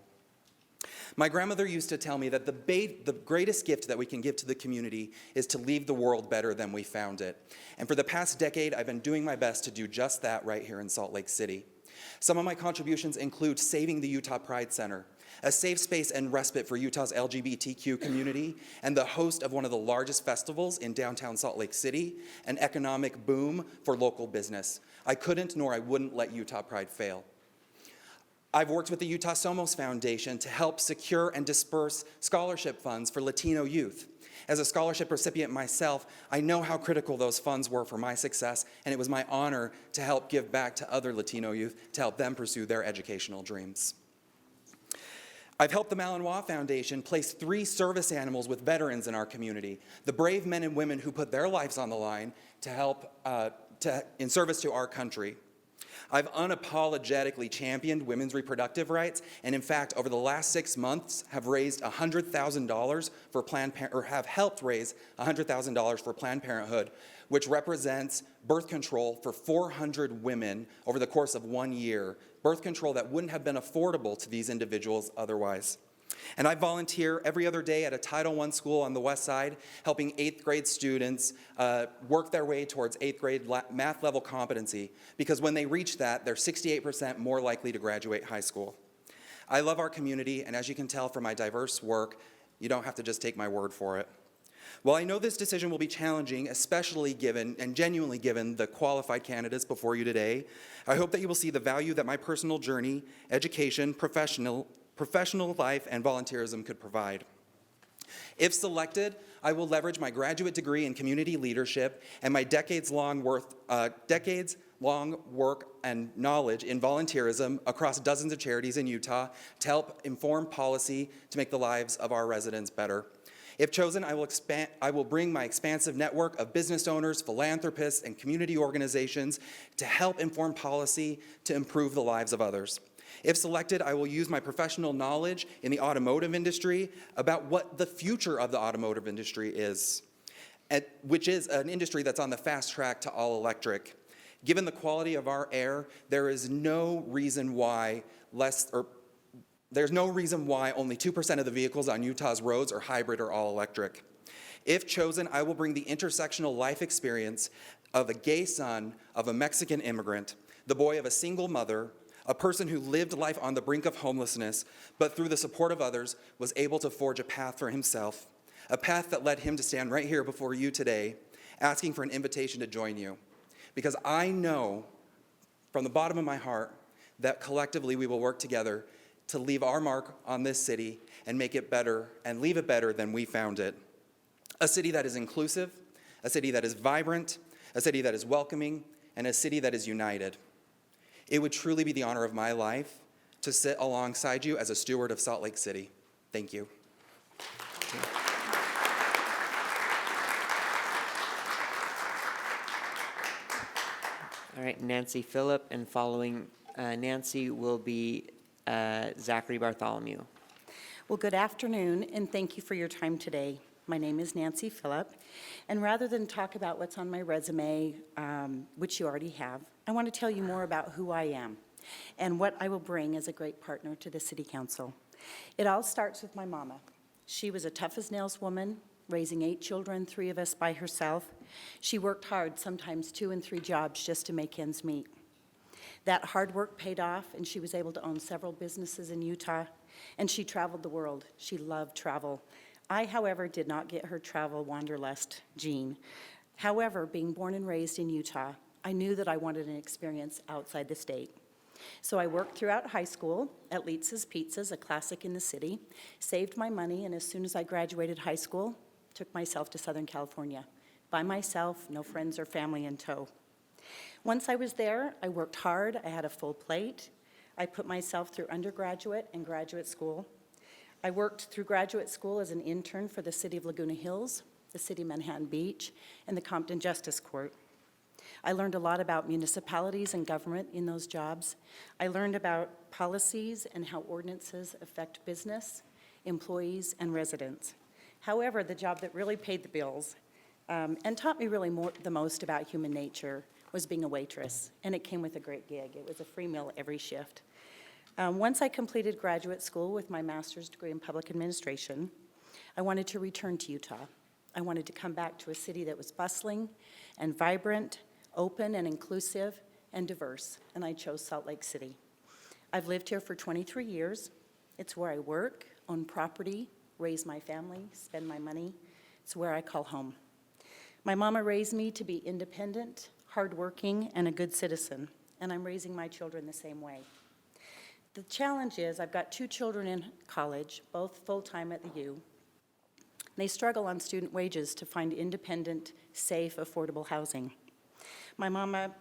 My grandmother used to tell me that the greatest gift that we can give to the community is to leave the world better than we found it. And for the past decade, I've been doing my best to do just that right here in Salt Lake City. Some of my contributions include saving the Utah Pride Center, a safe space and respite for Utah's LGBTQ community, and the host of one of the largest festivals in downtown Salt Lake City, an economic boom for local business. I couldn't nor I wouldn't let Utah Pride fail. I've worked with the Utah Somos Foundation to help secure and disperse scholarship funds for Latino youth. As a scholarship recipient myself, I know how critical those funds were for my success, and it was my honor to help give back to other Latino youth to help them pursue their educational dreams. I've helped the Malinois Foundation place 3 service animals with veterans in our community, the brave men and women who put their lives on the line to help in service to our country. I've unapologetically championed women's reproductive rights, and in fact, over the last 6 months, have raised $100,000 for have helped raise $100,000 for Planned Parenthood, which represents birth control for 400 women over the course of 1 year, birth control that wouldn't have been affordable to these individuals otherwise. And I volunteer every other day at a Title I school on the west side, helping 8th grade students work their way towards 8th grade math level competency, because when they reach that, they're 68% more likely to graduate high school. I love our community, and as you can tell from my diverse work, you don't have to just take my word for it. While I know this decision will be challenging, especially given and genuinely given the qualified candidates before you today, I hope that you will see the value that my personal journey, education, professional life, and volunteerism could provide. If selected, I will leverage my graduate degree in community leadership and my decades-long work and knowledge in volunteerism across dozens of charities in Utah to help inform policy to make the lives of our residents better. If chosen, I will bring my expansive network of business owners, philanthropists, and community organizations to help inform policy to improve the lives of others. If selected, I will use my professional knowledge in the automotive industry about what the future of the automotive industry is, which is an industry that's on the fast track to all electric. Given the quality of our air, there is no reason why only 2% of the vehicles on Utah's roads are hybrid or all electric. If chosen, I will bring the intersectional life experience of a gay son of a Mexican immigrant, the boy of a single mother, a person who lived life on the brink of homelessness, but through the support of others was able to forge a path for himself, a path that led him to stand right here before you today, asking for an invitation to join you. Because I know from the bottom of my heart that collectively we will work together to leave our mark on this city and make it better and leave it better than we found it. A city that is inclusive, a city that is vibrant, a city that is welcoming, and a city that is united. It would truly be the honor of my life to sit alongside you as a steward of Salt Lake City. Thank you. All right, Nancy Phillip, and following Nancy will be Zachary Bartholomew. Well, good afternoon, and thank you for your time today. My name is Nancy Phillip, and rather than talk about what's on my resume, which you already have, I want to tell you more about who I am and what I will bring as a great partner to the City Council. It all starts with my mama. She was a tough-as-nails woman, raising 8 children, 3 of us by herself. She worked hard, sometimes 2 and 3 jobs just to make ends meet. That hard work paid off, and she was able to own several businesses in Utah, and she traveled the world. She loved travel. I, however, did not get her travel wanderlust gene. However, being born and raised in Utah, I knew that I wanted an experience outside the state. So I worked throughout high school at Lietz's Pizzas, a classic in the city, saved my money, and as soon as I graduated high school, took myself to Southern California. By myself, no friends or family in tow. Once I was there, I worked hard. I had a full plate. I put myself through undergraduate and graduate school. I worked through graduate school as an intern for the City of Laguna Hills, the City of Manhattan Beach, and the Compton Justice Court. I learned a lot about municipalities and government in those jobs. I learned about policies and how ordinances affect business, employees, and residents. However, the job that really paid the bills and taught me really the most about human nature was being a waitress, and it came with a great gig. It was a free meal every shift. Once I completed graduate school with my master's degree in public administration, I wanted to return to Utah. I wanted to come back to a city that was bustling and vibrant, open and inclusive, and diverse, and I chose Salt Lake City. I've lived here for 23 years. It's where I work, own property, raise my family, spend my money. It's where I call home. My mama raised me to be independent, hardworking, and a good citizen, and I'm raising my children the same way. The challenge is I've got 2 children in college, both full-time at the U. They struggle on student wages to find independent, safe, affordable housing. My mama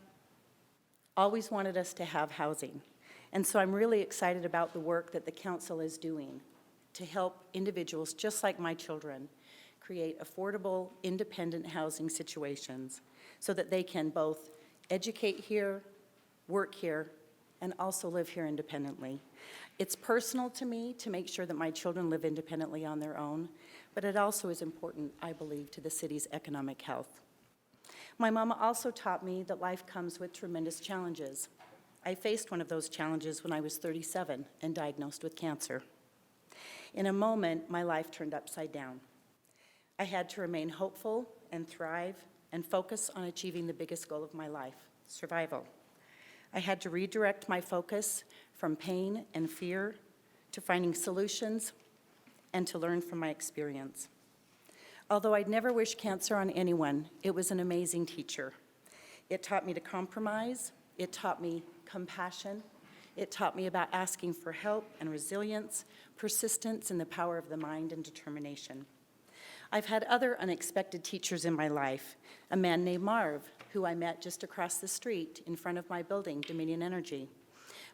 always wanted us to have housing, and so I'm really excited about the work that the council is doing to help individuals just like my children create affordable, independent housing situations so that they can both educate here, work here, and also live here independently. It's personal to me to make sure that my children live independently on their own, but it also is important, I believe, to the city's economic health. My mama also taught me that life comes with tremendous challenges. I faced one of those challenges when I was 37 and diagnosed with cancer. In a moment, my life turned upside down. I had to remain hopeful and thrive and focus on achieving the biggest goal of my life, survival. I had to redirect my focus from pain and fear to finding solutions and to learn from my experience. Although I'd never wish cancer on anyone, it was an amazing teacher. It taught me to compromise, it taught me compassion, it taught me about asking for help and resilience, persistence, and the power of the mind and determination. I've had other unexpected teachers in my life. A man named Marv, who I met just across the street in front of my building, Dominion Energy.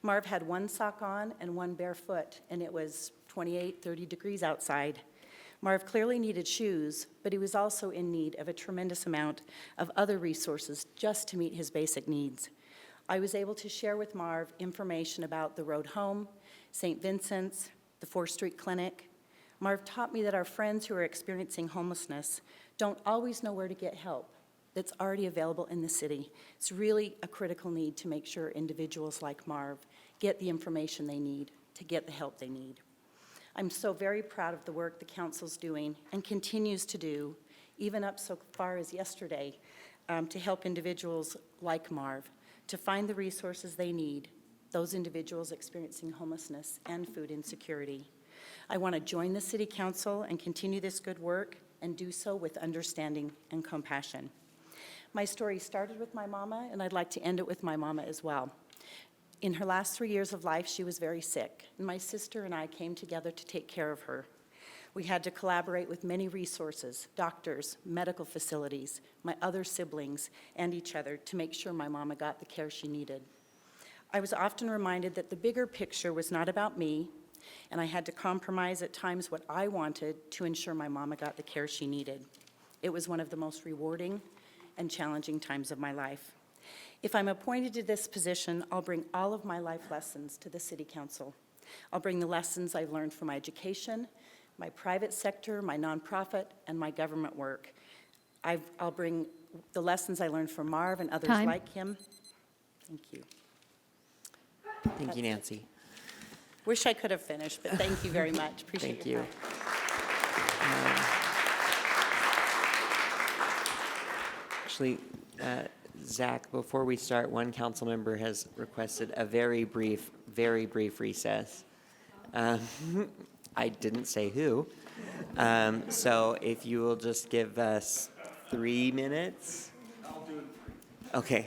Marv had one sock on and one bare foot, and it was 28, 30 degrees outside. Marv clearly needed shoes, but he was also in need of a tremendous amount of other resources just to meet his basic needs. I was able to share with Marv information about the road home, St. Vincent's, the 4th Street Clinic. Marv taught me that our friends who are experiencing homelessness don't always know where to get help that's already available in the city. It's really a critical need to make sure individuals like Marv get the information they need to get the help they need. I'm so very proud of the work the council's doing and continues to do, even up so far as yesterday, to help individuals like Marv to find the resources they need, those individuals experiencing homelessness and food insecurity. I want to join the City Council and continue this good work and do so with understanding and compassion. My story started with my mama, and I'd like to end it with my mama as well. In her last 3 years of life, she was very sick, and my sister and I came together to take care of her. We had to collaborate with many resources, doctors, medical facilities, my other siblings, and each other to make sure my mama got the care she needed. I was often reminded that the bigger picture was not about me, and I had to compromise at times what I wanted to ensure my mama got the care she needed. It was one of the most rewarding and challenging times of my life. If I'm appointed to this position, I'll bring all of my life lessons to the City Council. I'll bring the lessons I've learned from my education, my private sector, my nonprofit, and my government work. I'll bring the lessons I learned from Marv and others like him. Thank you. Thank you, Nancy. Wish I could have finished, but thank you very much. Appreciate Thank your you. time. Actually, Zach, before we start, one council member has requested a very brief recess. I didn't say who. So if you will just give us 3 minutes. I'll do it. Okay.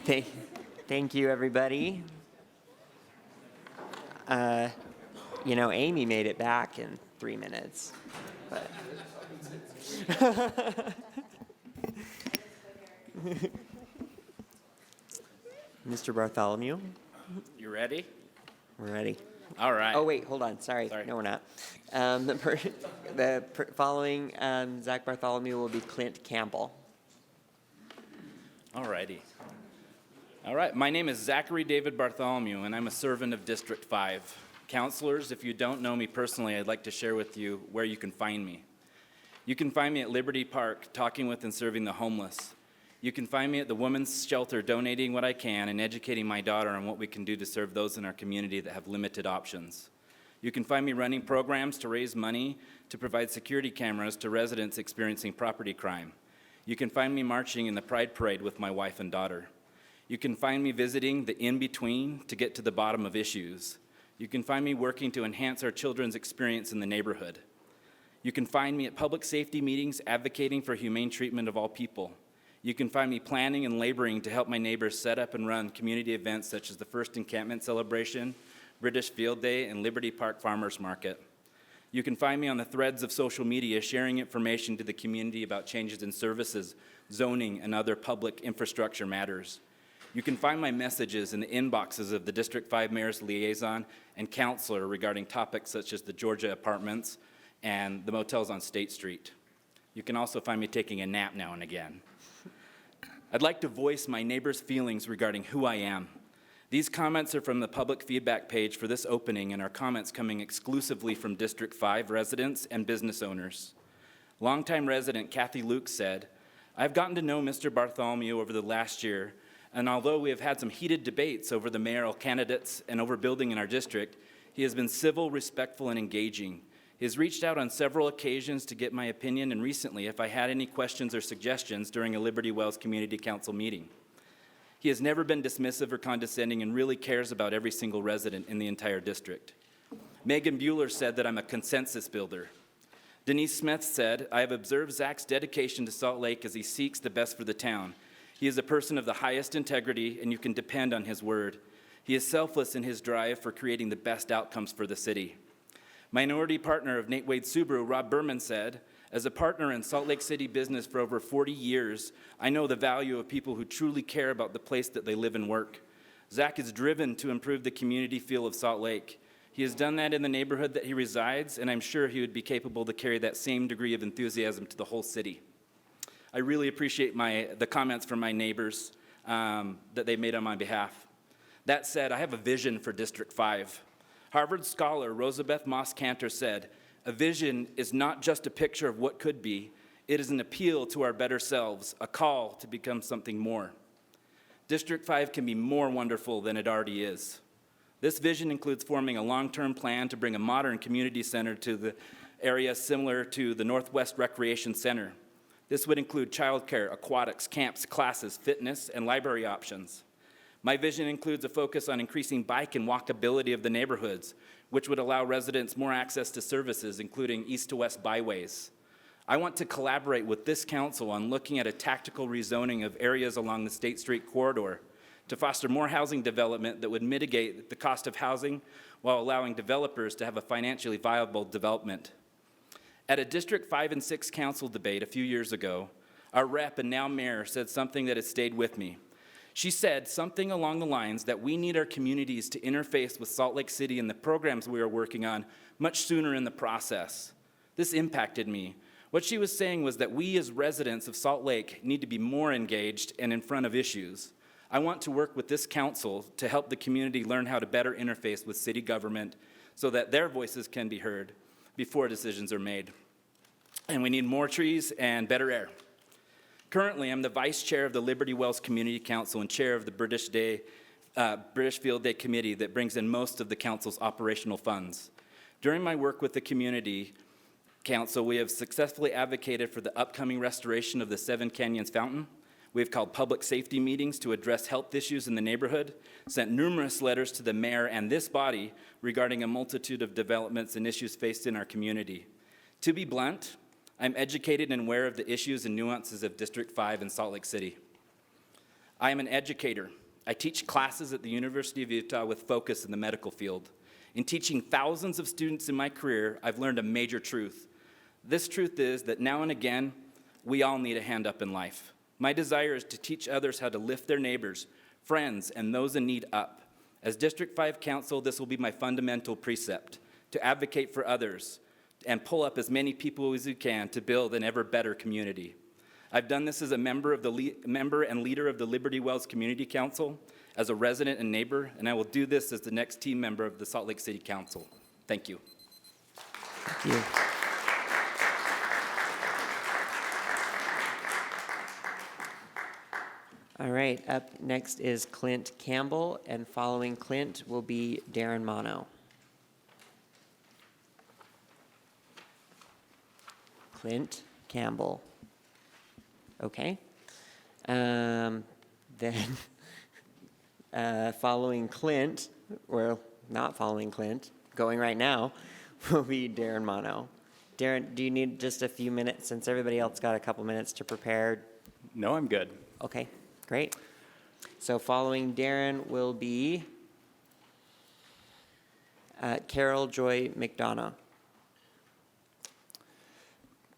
Thank you, everybody. Amy made it back in 3 minutes, but. Mr. Bartholomew, You ready? we're ready. All right. Oh, wait, hold on, sorry. No, we're not. Following Zach Bartholomew will be Clint Campbell. All righty. All right, my name is Zachary David Bartholomew, and I'm a servant of District 5. Counselors, if you don't know me personally, I'd like to share with you where you can find me. You can find me at Liberty Park, talking with and serving the homeless. You can find me at the women's shelter, donating what I can and educating my daughter on what we can do to serve those in our community that have limited options. You can find me running programs to raise money to provide security cameras to residents experiencing property crime. You can find me marching in the Pride Parade with my wife and daughter. You can find me visiting the in-between to get to the bottom of issues. You can find me working to enhance our children's experience in the neighborhood. You can find me at public safety meetings advocating for humane treatment of all people. You can find me planning and laboring to help my neighbors set up and run community events such as the First Encampment Celebration, British Field Day, and Liberty Park Farmers Market. You can find me on the threads of social media sharing information to the community about changes in services, zoning, and other public infrastructure matters. You can find my messages in the inboxes of the District 5 Mayor's Liaison and Counselor regarding topics such as the Georgia apartments and the motels on State Street. You can also find me taking a nap now and again. I'd like to voice my neighbors' feelings regarding who I am. These comments are from the public feedback page for this opening and are comments coming exclusively from District 5 residents and business owners. Longtime resident Kathy Luke said, "I've gotten to know Mr. Bartholomew over the last year, and although we have had some heated debates over the mayoral candidates and over building in our district, he has been civil, respectful, and engaging. He has reached out on several occasions to get my opinion, and recently if I had any questions or suggestions during a Liberty Wells Community Council meeting. He has never been dismissive or condescending and really cares about every single resident in the entire district." Megan Bueller said that I'm a consensus builder. Denise Smith said, "I have observed Zach's dedication to Salt Lake as he seeks the best for the town. He is a person of the highest integrity, and you can depend on his word. He is selfless in his drive for creating the best outcomes for the city." Minority partner of Nate Wade Subaru, Rob Berman said, "As a partner in Salt Lake City business for over 40 years, I know the value of people who truly care about the place that they live and work. Zach is driven to improve the community feel of Salt Lake. He has done that in the neighborhood that he resides, and I'm sure he would be capable to carry that same degree of enthusiasm to the whole city." I really appreciate the comments from my neighbors that they made on my behalf. That said, I have a vision for District 5. Harvard scholar Rosabeth Moss Cantor said, "A vision is not just a picture of what could be, it is an appeal to our better selves, a call to become something more." District 5 can be more wonderful than it already is. This vision includes forming a long-term plan to bring a modern community center to the area similar to the Northwest Recreation Center. This would include childcare, aquatics, camps, classes, fitness, and library options. My vision includes a focus on increasing bike and walkability of the neighborhoods, which would allow residents more access to services, including east to west byways. I want to collaborate with this council on looking at a tactical rezoning of areas along the State Street corridor to foster more housing development that would mitigate the cost of housing while allowing developers to have a financially viable development. At a District 5 and 6 council debate a few years ago, our rep and now mayor said something that has stayed with me. She said something along the lines that we need our communities to interface with Salt Lake City and the programs we are working on much sooner in the process. This impacted me. What she was saying was that we as residents of Salt Lake need to be more engaged and in front of issues. I want to work with this council to help the community learn how to better interface with city government so that their voices can be heard before decisions are made. And we need more trees and better air. Currently, I'm the vice chair of the Liberty Wells Community Council and chair of the British Field Day Committee that brings in most of the council's operational funds. During my work with the Community Council, we have successfully advocated for the upcoming restoration of the Seven Canyons Fountain. We have called public safety meetings to address health issues in the neighborhood, sent numerous letters to the mayor and this body regarding a multitude of developments and issues faced in our community. To be blunt, I'm educated and aware of the issues and nuances of District 5 in Salt Lake City. I am an educator. I teach classes at the University of Utah with focus in the medical field. In teaching thousands of students in my career, I've learned a major truth. This truth is that now and again, we all need a hand up in life. My desire is to teach others how to lift their neighbors, friends, and those in need up. As District 5 Council, this will be my fundamental precept, to advocate for others and pull up as many people as we can to build an ever better community. I've done this as a member and leader of the Liberty Wells Community Council, as a resident and neighbor, and I will do this as the next team member of the Salt Lake City Council. Thank you. Thank you. All right, up next is Clint Campbell, and following Clint will be Darren Mano. Clint Campbell. Okay. Then following Clint, well, not following Clint, going right now, will be Darren Mano. Darren, do you need just a few minutes since everybody else got a couple minutes to prepare? No, I'm good. Okay, great. So following Darren will be Carol Joy McDonough.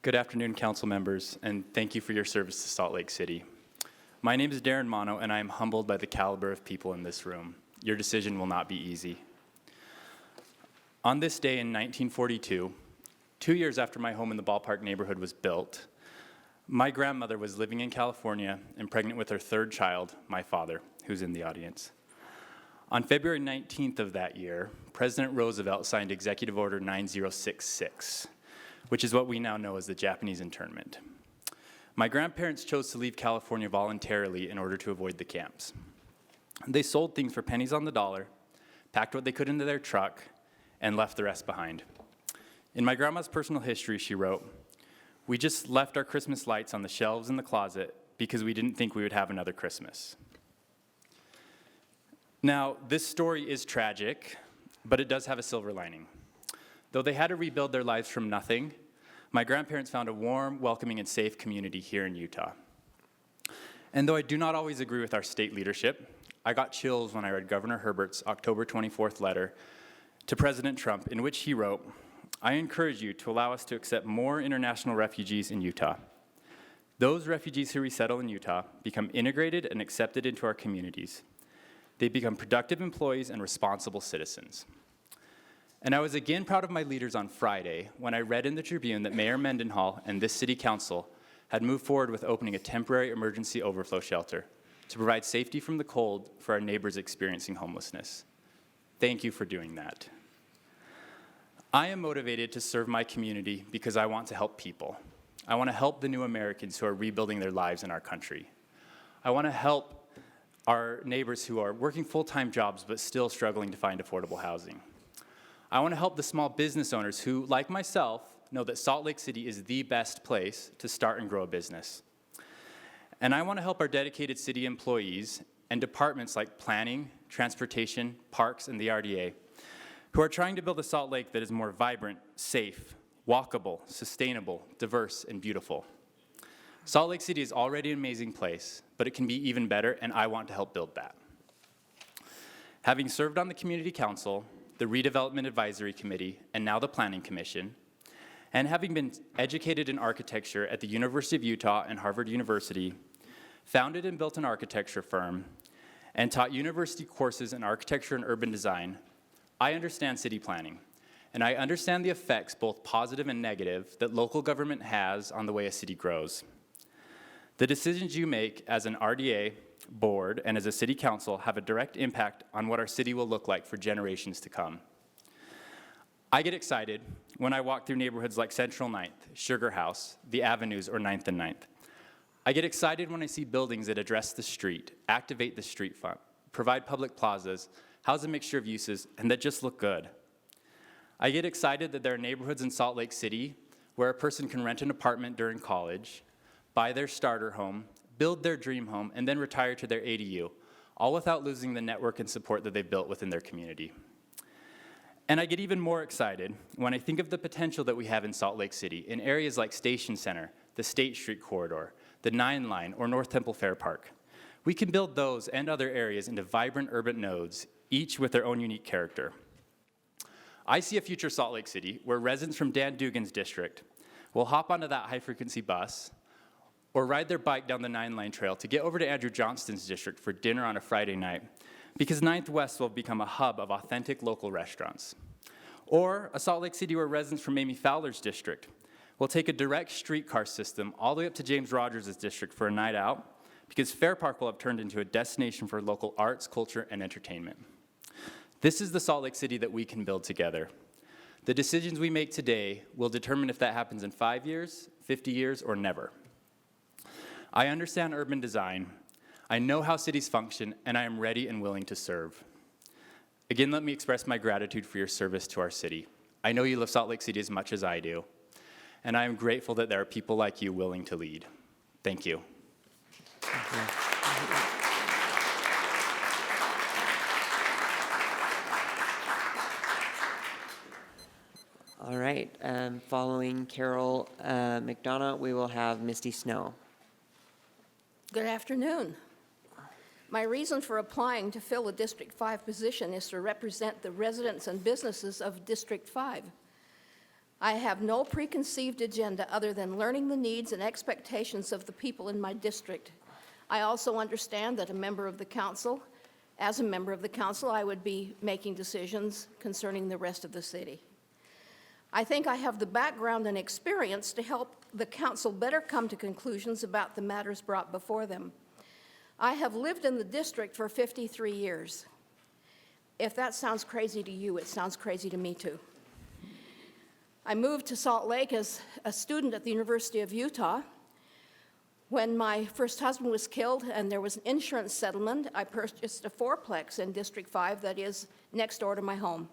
Good afternoon, council members, and thank you for your service to Salt Lake City. My name is Darren Mano, and I am humbled by the caliber of people in this room. Your decision will not be easy. On this day in 1942, 2 years after my home in the Ballpark neighborhood was built, my grandmother was living in California and pregnant with her third child, my father, who's in the audience. On February 19th of that year, President Roosevelt signed Executive Order 9066, which is what we now know as the Japanese internment. My grandparents chose to leave California voluntarily in order to avoid the camps. They sold things for pennies on the dollar, packed what they could into their truck, and left the rest behind. In my grandma's personal history, she wrote, "We just left our Christmas lights on the shelves in the closet because we didn't think we would have another Christmas." Now, this story is tragic, but it does have a silver lining. Though they had to rebuild their lives from nothing, my grandparents found a warm, welcoming, and safe community here in Utah. And though I do not always agree with our state leadership, I got chills when I read Governor Herbert's October 24th letter to President Trump, in which he wrote, "I encourage you to allow us to accept more international refugees in Utah. Those refugees who resettle in Utah become integrated and accepted into our communities. They become productive employees and responsible citizens." And I was again proud of my leaders on Friday when I read in the Tribune that Mayor Mendenhall and this city council had moved forward with opening a temporary emergency overflow shelter to provide safety from the cold for our neighbors experiencing homelessness. Thank you for doing that. I am motivated to serve my community because I want to help people. I want to help the new Americans who are rebuilding their lives in our country. I want to help our neighbors who are working full-time jobs but still struggling to find affordable housing. I want to help the small business owners who, like myself, know that Salt Lake City is the best place to start and grow a business. And I want to help our dedicated city employees and departments like planning, transportation, parks, and the RDA, who are trying to build a Salt Lake that is more vibrant, safe, walkable, sustainable, diverse, and beautiful. Salt Lake City is already an amazing place, but it can be even better, and I want to help build that. Having served on the Community Council, the Redevelopment Advisory Committee, and now the Planning Commission, and having been educated in architecture at the University of Utah and Harvard University, founded and built an architecture firm, and taught university courses in architecture and urban design, I understand city planning, and I understand the effects, both positive and negative, that local government has on the way a city grows. The decisions you make as an RDA, board, and as a city council have a direct impact on what our city will look like for generations to come. I get excited when I walk through neighborhoods like Central 9th, Sugar House, the Avenues, or 9th and 9th. I get excited when I see buildings that address the street, activate the street front, provide public plazas, house a mixture of uses, and that just look good. I get excited that there are neighborhoods in Salt Lake City where a person can rent an apartment during college, buy their starter home, build their dream home, and then retire to their ADU, all without losing the network and support that they've built within their community. And I get even more excited when I think of the potential that we have in Salt Lake City in areas like Station Center, the State Street Corridor, the 9 Line, or North Temple Fair Park, We can build those and other areas into vibrant urban nodes, each with their own unique character. I see a future Salt Lake City where residents from Dan Dugan's district will hop onto that high-frequency bus or ride their bike down the 9-lane trail to get over to Andrew Johnston's district for dinner on a Friday night, because 9th West will become a hub of authentic local restaurants. Or a Salt Lake City where residents from Amy Fowler's district will take a direct streetcar system all the way up to James Rogers' district for a night out, because Fair Park will have turned into a destination for local arts, culture, and entertainment. This is the Salt Lake City that we can build together. The decisions we make today will determine if that happens in 5 years, 50 years, or never. I understand urban design, I know how cities function, and I am ready and willing to serve. Again, let me express my gratitude for your service to our city. I know you love Salt Lake City as much as I do, and I am grateful that there are people like you willing to lead. Thank you. All right, following Carol McDonough, we will have Misty Snow. Good afternoon. My reason for applying to fill the District 5 position is to represent the residents and businesses of District 5. I have no preconceived agenda other than learning the needs and expectations of the people in my district. I also understand that as a member of the council, I would be making decisions concerning the rest of the city. I think I have the background and experience to help the council better come to conclusions about the matters brought before them. I have lived in the district for 53 years. If that sounds crazy to you, it sounds crazy to me too. I moved to Salt Lake as a student at the University of Utah. When my first husband was killed and there was an insurance settlement, I purchased a fourplex in District 5 that is next door to my home.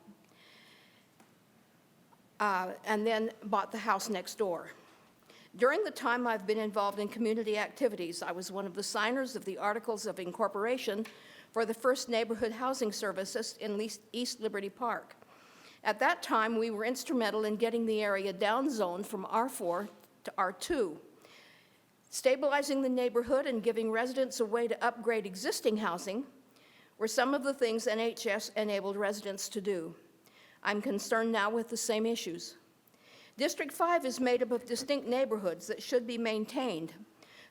And then bought the house next door. During the time I've been involved in community activities, I was one of the signers of the Articles of Incorporation for the first neighborhood housing services in East Liberty Park. At that time, we were instrumental in getting the area downzoned from R4 to R2, stabilizing the neighborhood and giving residents a way to upgrade existing housing were some of the things NHS enabled residents to do. I'm concerned now with the same issues. District 5 is made up of distinct neighborhoods that should be maintained.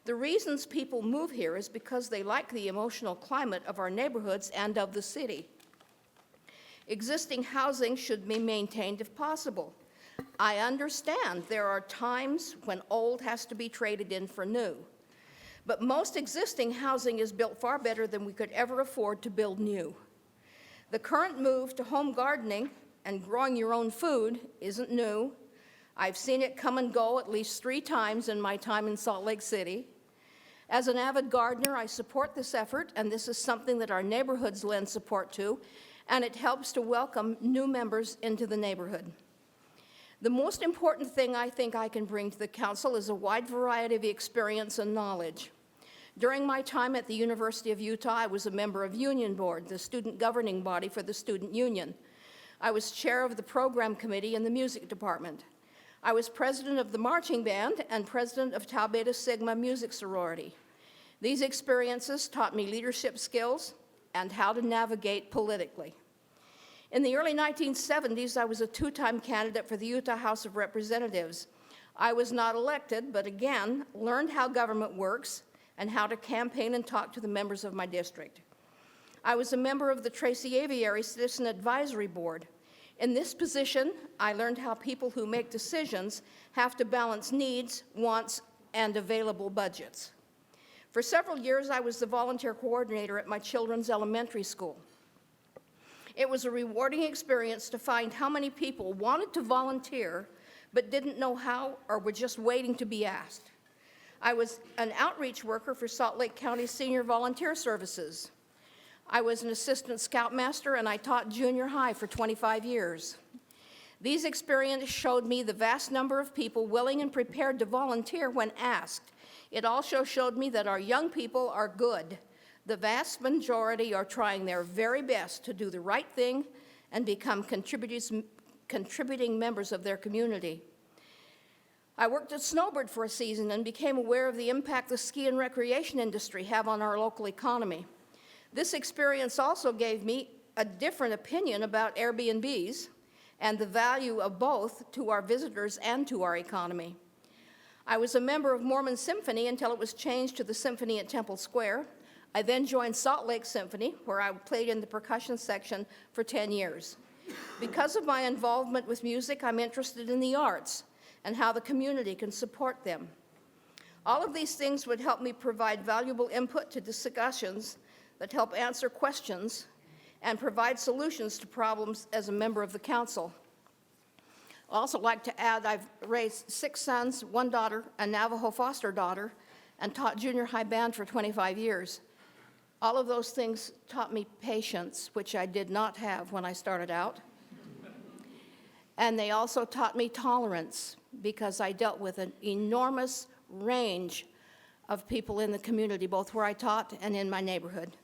The reasons people move here is because they like the emotional climate of our neighborhoods and of the city. Existing housing should be maintained if possible. I understand there are times when old has to be traded in for new, but most existing housing is built far better than we could ever afford to build new. The current move to home gardening and growing your own food isn't new. I've seen it come and go at least 3 times in my time in Salt Lake City. As an avid gardener, I support this effort, and this is something that our neighborhoods lend support to, and it helps to welcome new members into the neighborhood. The most important thing I think I can bring to the council is a wide variety of experience and knowledge. During my time at the University of Utah, I was a member of Union Board, the student governing body for the student union. I was chair of the program committee in the music department. I was president of the marching band and president of Tau Beta Sigma Music Sorority. These experiences taught me leadership skills and how to navigate politically. In the early 1970s, I was a 2-time candidate for the Utah House of Representatives. I was not elected, but again, learned how government works and how to campaign and talk to the members of my district. I was a member of the Tracy Aviary Citizen Advisory Board. In this position, I learned how people who make decisions have to balance needs, wants, and available budgets. For several years, I was the volunteer coordinator at my children's elementary school. It was a rewarding experience to find how many people wanted to volunteer but didn't know how or were just waiting to be asked. I was an outreach worker for Salt Lake County Senior Volunteer Services. I was an assistant scoutmaster, and I taught junior high for 25 years. These experiences showed me the vast number of people willing and prepared to volunteer when asked. It also showed me that our young people are good. The vast majority are trying their very best to do the right thing and become contributing members of their community. I worked at Snowbird for a season and became aware of the impact the ski and recreation industry have on our local economy. This experience also gave me a different opinion about Airbnbs and the value of both to our visitors and to our economy. I was a member of Mormon Symphony until it was changed to the Symphony at Temple Square. I then joined Salt Lake Symphony, where I played in the percussion section for 10 years. Because of my involvement with music, I'm interested in the arts and how the community can support them. All of these things would help me provide valuable input to discussions that help answer questions and provide solutions to problems as a member of the council. I'd also like to add I've raised 6 sons, 1 daughter, a Navajo foster daughter, and taught junior high band for 25 years. All of those things taught me patience, which I did not have when I started out. And they also taught me tolerance, because I dealt with an enormous range of people in the community, both where I taught and in my neighborhood.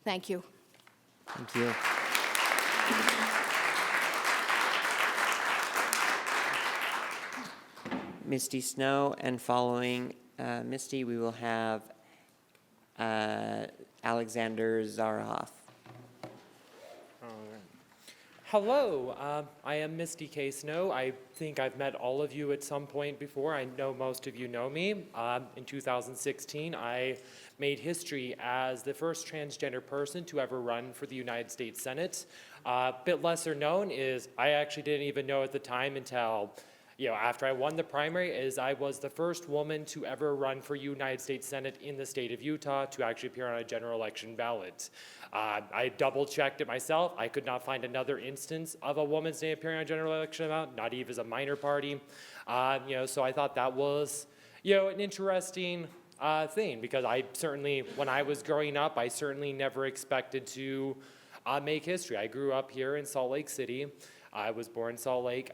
Thank you. Thank you. Misty Snow, and following Misty, we will have Alexander Zahara. Hello, I am Misty K. Snow. I think I've met all of you at some point before. I know most of you know me. In 2016, I made history as the first transgender person to ever run for the United States Senate. A bit lesser known is I actually didn't even know at the time until after I won the primary, is I was the first woman to ever run for United States Senate in the state of Utah to actually appear on a general election ballot. I double-checked it myself. I could not find another instance of a woman's name appearing on a general election ballot, not even as a minor party. So I thought that was, an interesting thing, because I certainly, when I was growing up, I certainly never expected to make history. I grew up here in Salt Lake City. I was born in Salt Lake.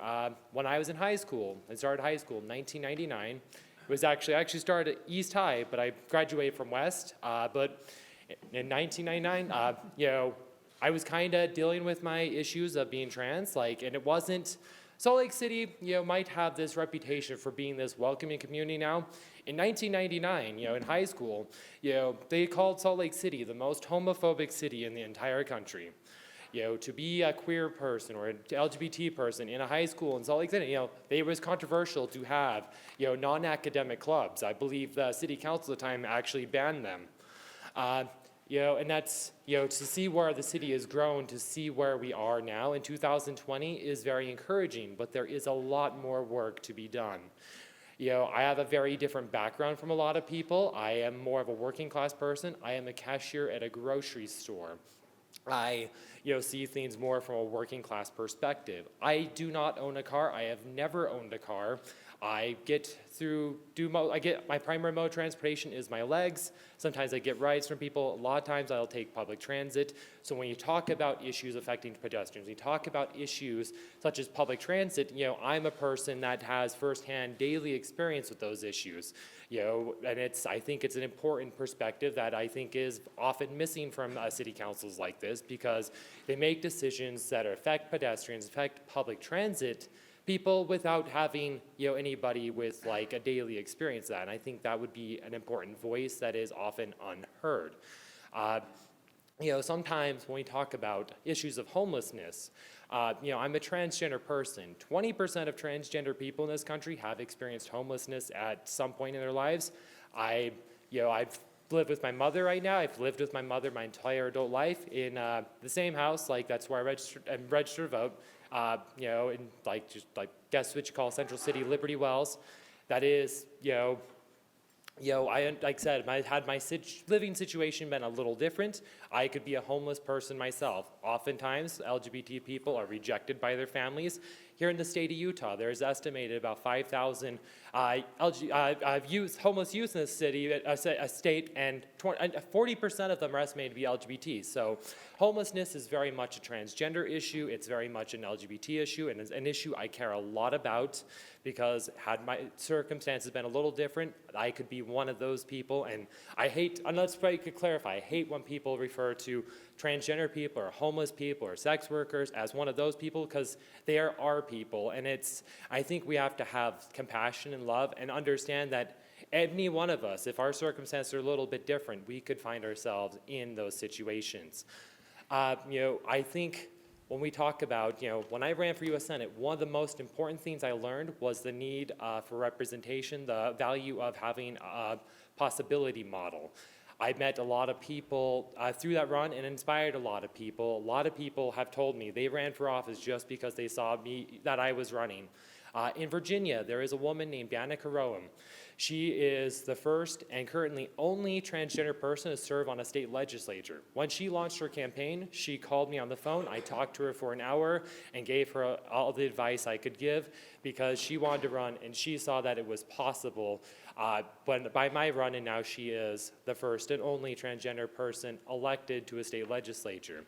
When I was in high school, I started high school in 1999. I actually started at East High, but I graduated from West. But in 1999, I was kind of dealing with my issues of being trans, and it wasn't, Salt Lake City, might have this reputation for being this welcoming community now. In 1999, in high school, they called Salt Lake City the most homophobic city in the entire country. To be a queer person or an LGBT person in a high school in Salt Lake City, it was controversial to have, non-academic clubs. I believe the city council at the time actually banned them. And that's, to see where the city has grown, to see where we are now in 2020 is very encouraging, but there is a lot more work to be done. I have a very different background from a lot of people. I am more of a working class person. I am a cashier at a grocery store. I, see things more from a working class perspective. I do not own a car. I have never owned a car. I get my primary mode of transportation is my legs. Sometimes I get rides from people. A lot of times I'll take public transit. So when you talk about issues affecting pedestrians, you talk about issues such as public transit, I'm a person that has firsthand daily experience with those issues. And I think it's an important perspective that I think is often missing from city councils like this, because they make decisions that affect pedestrians, affect public transit people without having, anybody with a daily experience of that. And I think that would be an important voice that is often unheard. Sometimes when we talk about issues of homelessness, I'm a transgender person. 20% of transgender people in this country have experienced homelessness at some point in their lives. I've lived with my mother right now. I've lived with my mother my entire adult life in the same house. That's where I'm registered to vote. Guess what you call Central City, Liberty Wells. That is, had my living situation been a little different, I could be a homeless person myself. Oftentimes, LGBT people are rejected by their families. Here in the state of Utah, there's estimated about 5,000 homeless youth in this state, and 40% of them are estimated to be LGBT. So homelessness is very much a transgender issue. It's very much an LGBT issue, and it's an issue I care a lot about, because had my circumstances been a little different, I could be one of those people. And I hate, and let's probably clarify, I hate when people refer to transgender people or homeless people or sex workers as one of those people, because they are our people. And I think we have to have compassion and love and understand that any one of us, if our circumstances are a little bit different, we could find ourselves in those situations. I think when we talk about, when I ran for U.S. Senate, one of the most important things I learned was the need for representation, the value of having a possibility model. I met a lot of people through that run and inspired a lot of people. A lot of people have told me they ran for office just because they saw me, that I was running. In Virginia, there is a woman named Danica Rowan. She is the first and currently only transgender person to serve on a state legislature. When she launched her campaign, she called me on the phone. I talked to her for an hour and gave her all the advice I could give because she wanted to run and she saw that it was possible. But by my run, and now she is the first and only transgender person elected to a state legislature.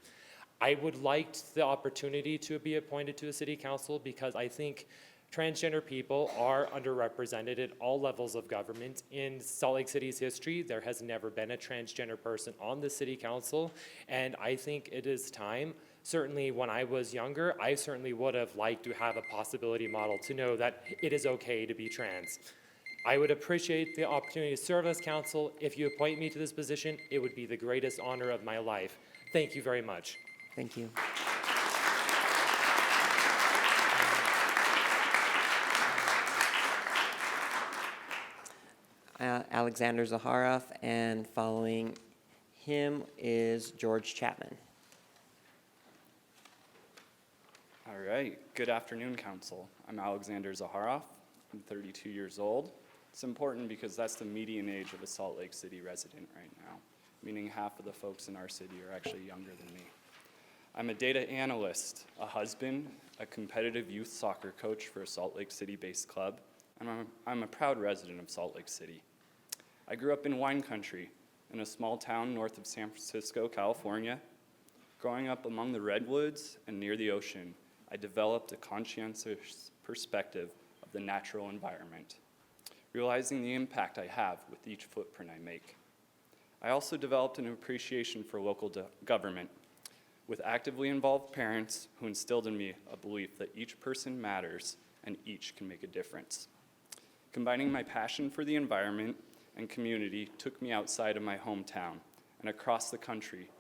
I would like the opportunity to be appointed to a city council because I think transgender people are underrepresented at all levels of government. In Salt Lake City's history, there has never been a transgender person on the city council, and I think it is time. Certainly when I was younger, I certainly would have liked to have a possibility model to know that it is okay to be trans. I would appreciate the opportunity to serve as council. If you appoint me to this position, it would be the greatest honor of my life. Thank you very much. Thank you. Alexander Zahara, and following him is George Chapman. All right, good afternoon, Council. I'm Alexander Zahara. I'm 32 years old. It's important because that's the median age of a Salt Lake City resident right now, meaning half of the folks in our city are actually younger than me. I'm a data analyst, a husband, a competitive youth soccer coach for a Salt Lake City-based club, and I'm a proud resident of Salt Lake City. I grew up in wine country in a small town north of San Francisco, California. Growing up among the redwoods and near the ocean, I developed a conscientious perspective of the natural environment, realizing the impact I have with each footprint I make. I also developed an appreciation for local government with actively involved parents who instilled in me a belief that each person matters and each can make a difference. Combining my passion for the environment and community took me outside of my hometown and across the country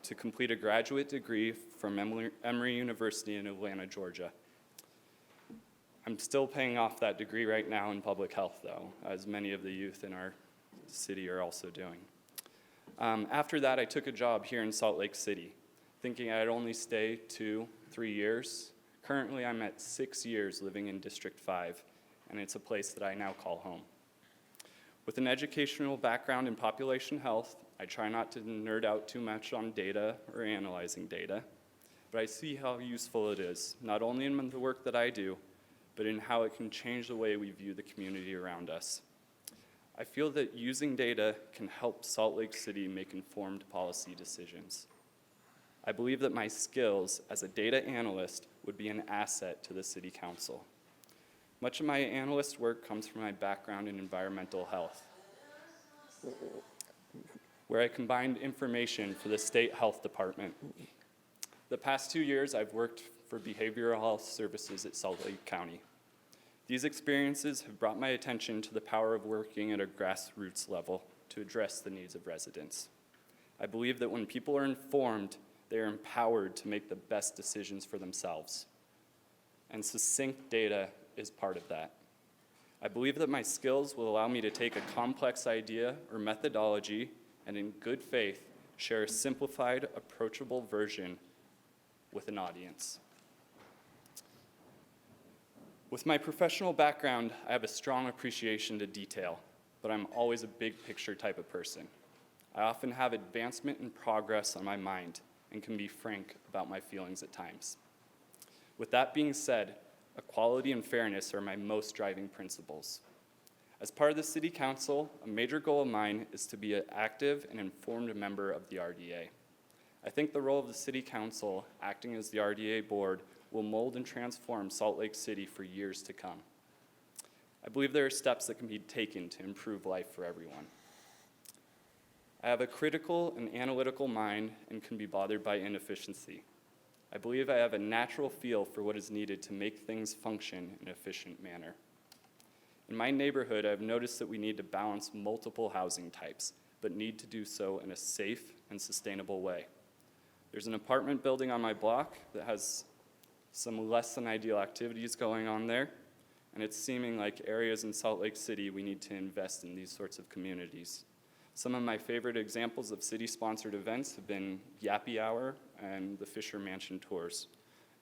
to complete a graduate degree from Emory University in Atlanta, Georgia. I'm still paying off that degree right now in public health, though, as many of the youth in our city are also doing. After that, I took a job here in Salt Lake City, thinking I'd only stay 2-3 years. Currently, I'm at 6 years living in District 5, and it's a place that I now call home. With an educational background in population health, I try not to nerd out too much on data or analyzing data, but I see how useful it is, not only in the work that I do, but in how it can change the way we view the community around us. I feel that using data can help Salt Lake City make informed policy decisions. I believe that my skills as a data analyst would be an asset to the City Council. Much of my analyst work comes from my background in environmental health, where I combined information for the State Health Department. The past 2 years, I've worked for behavioral health services at Salt Lake County. These experiences have brought my attention to the power of working at a grassroots level to address the needs of residents. I believe that when people are informed, they are empowered to make the best decisions for themselves. And succinct data is part of that. I believe that my skills will allow me to take a complex idea or methodology and in good faith share a simplified, approachable version with an audience. With my professional background, I have a strong appreciation to detail, but I'm always a big picture type of person. I often have advancement and progress on my mind and can be frank about my feelings at times. With that being said, equality and fairness are my most driving principles. As part of the City Council, a major goal of mine is to be an active and informed member of the RDA. I think the role of the City Council, acting as the RDA board, will mold and transform Salt Lake City for years to come. I believe there are steps that can be taken to improve life for everyone. I have a critical and analytical mind and can be bothered by inefficiency. I believe I have a natural feel for what is needed to make things function in an efficient manner. In my neighborhood, I've noticed that we need to balance multiple housing types, but need to do so in a safe and sustainable way. There's an apartment building on my block that has some less than ideal activities going on there, and it's seeming like areas in Salt Lake City we need to invest in these sorts of communities. Some of my favorite examples of city-sponsored events have been Yappy Hour and the Fisher Mansion tours,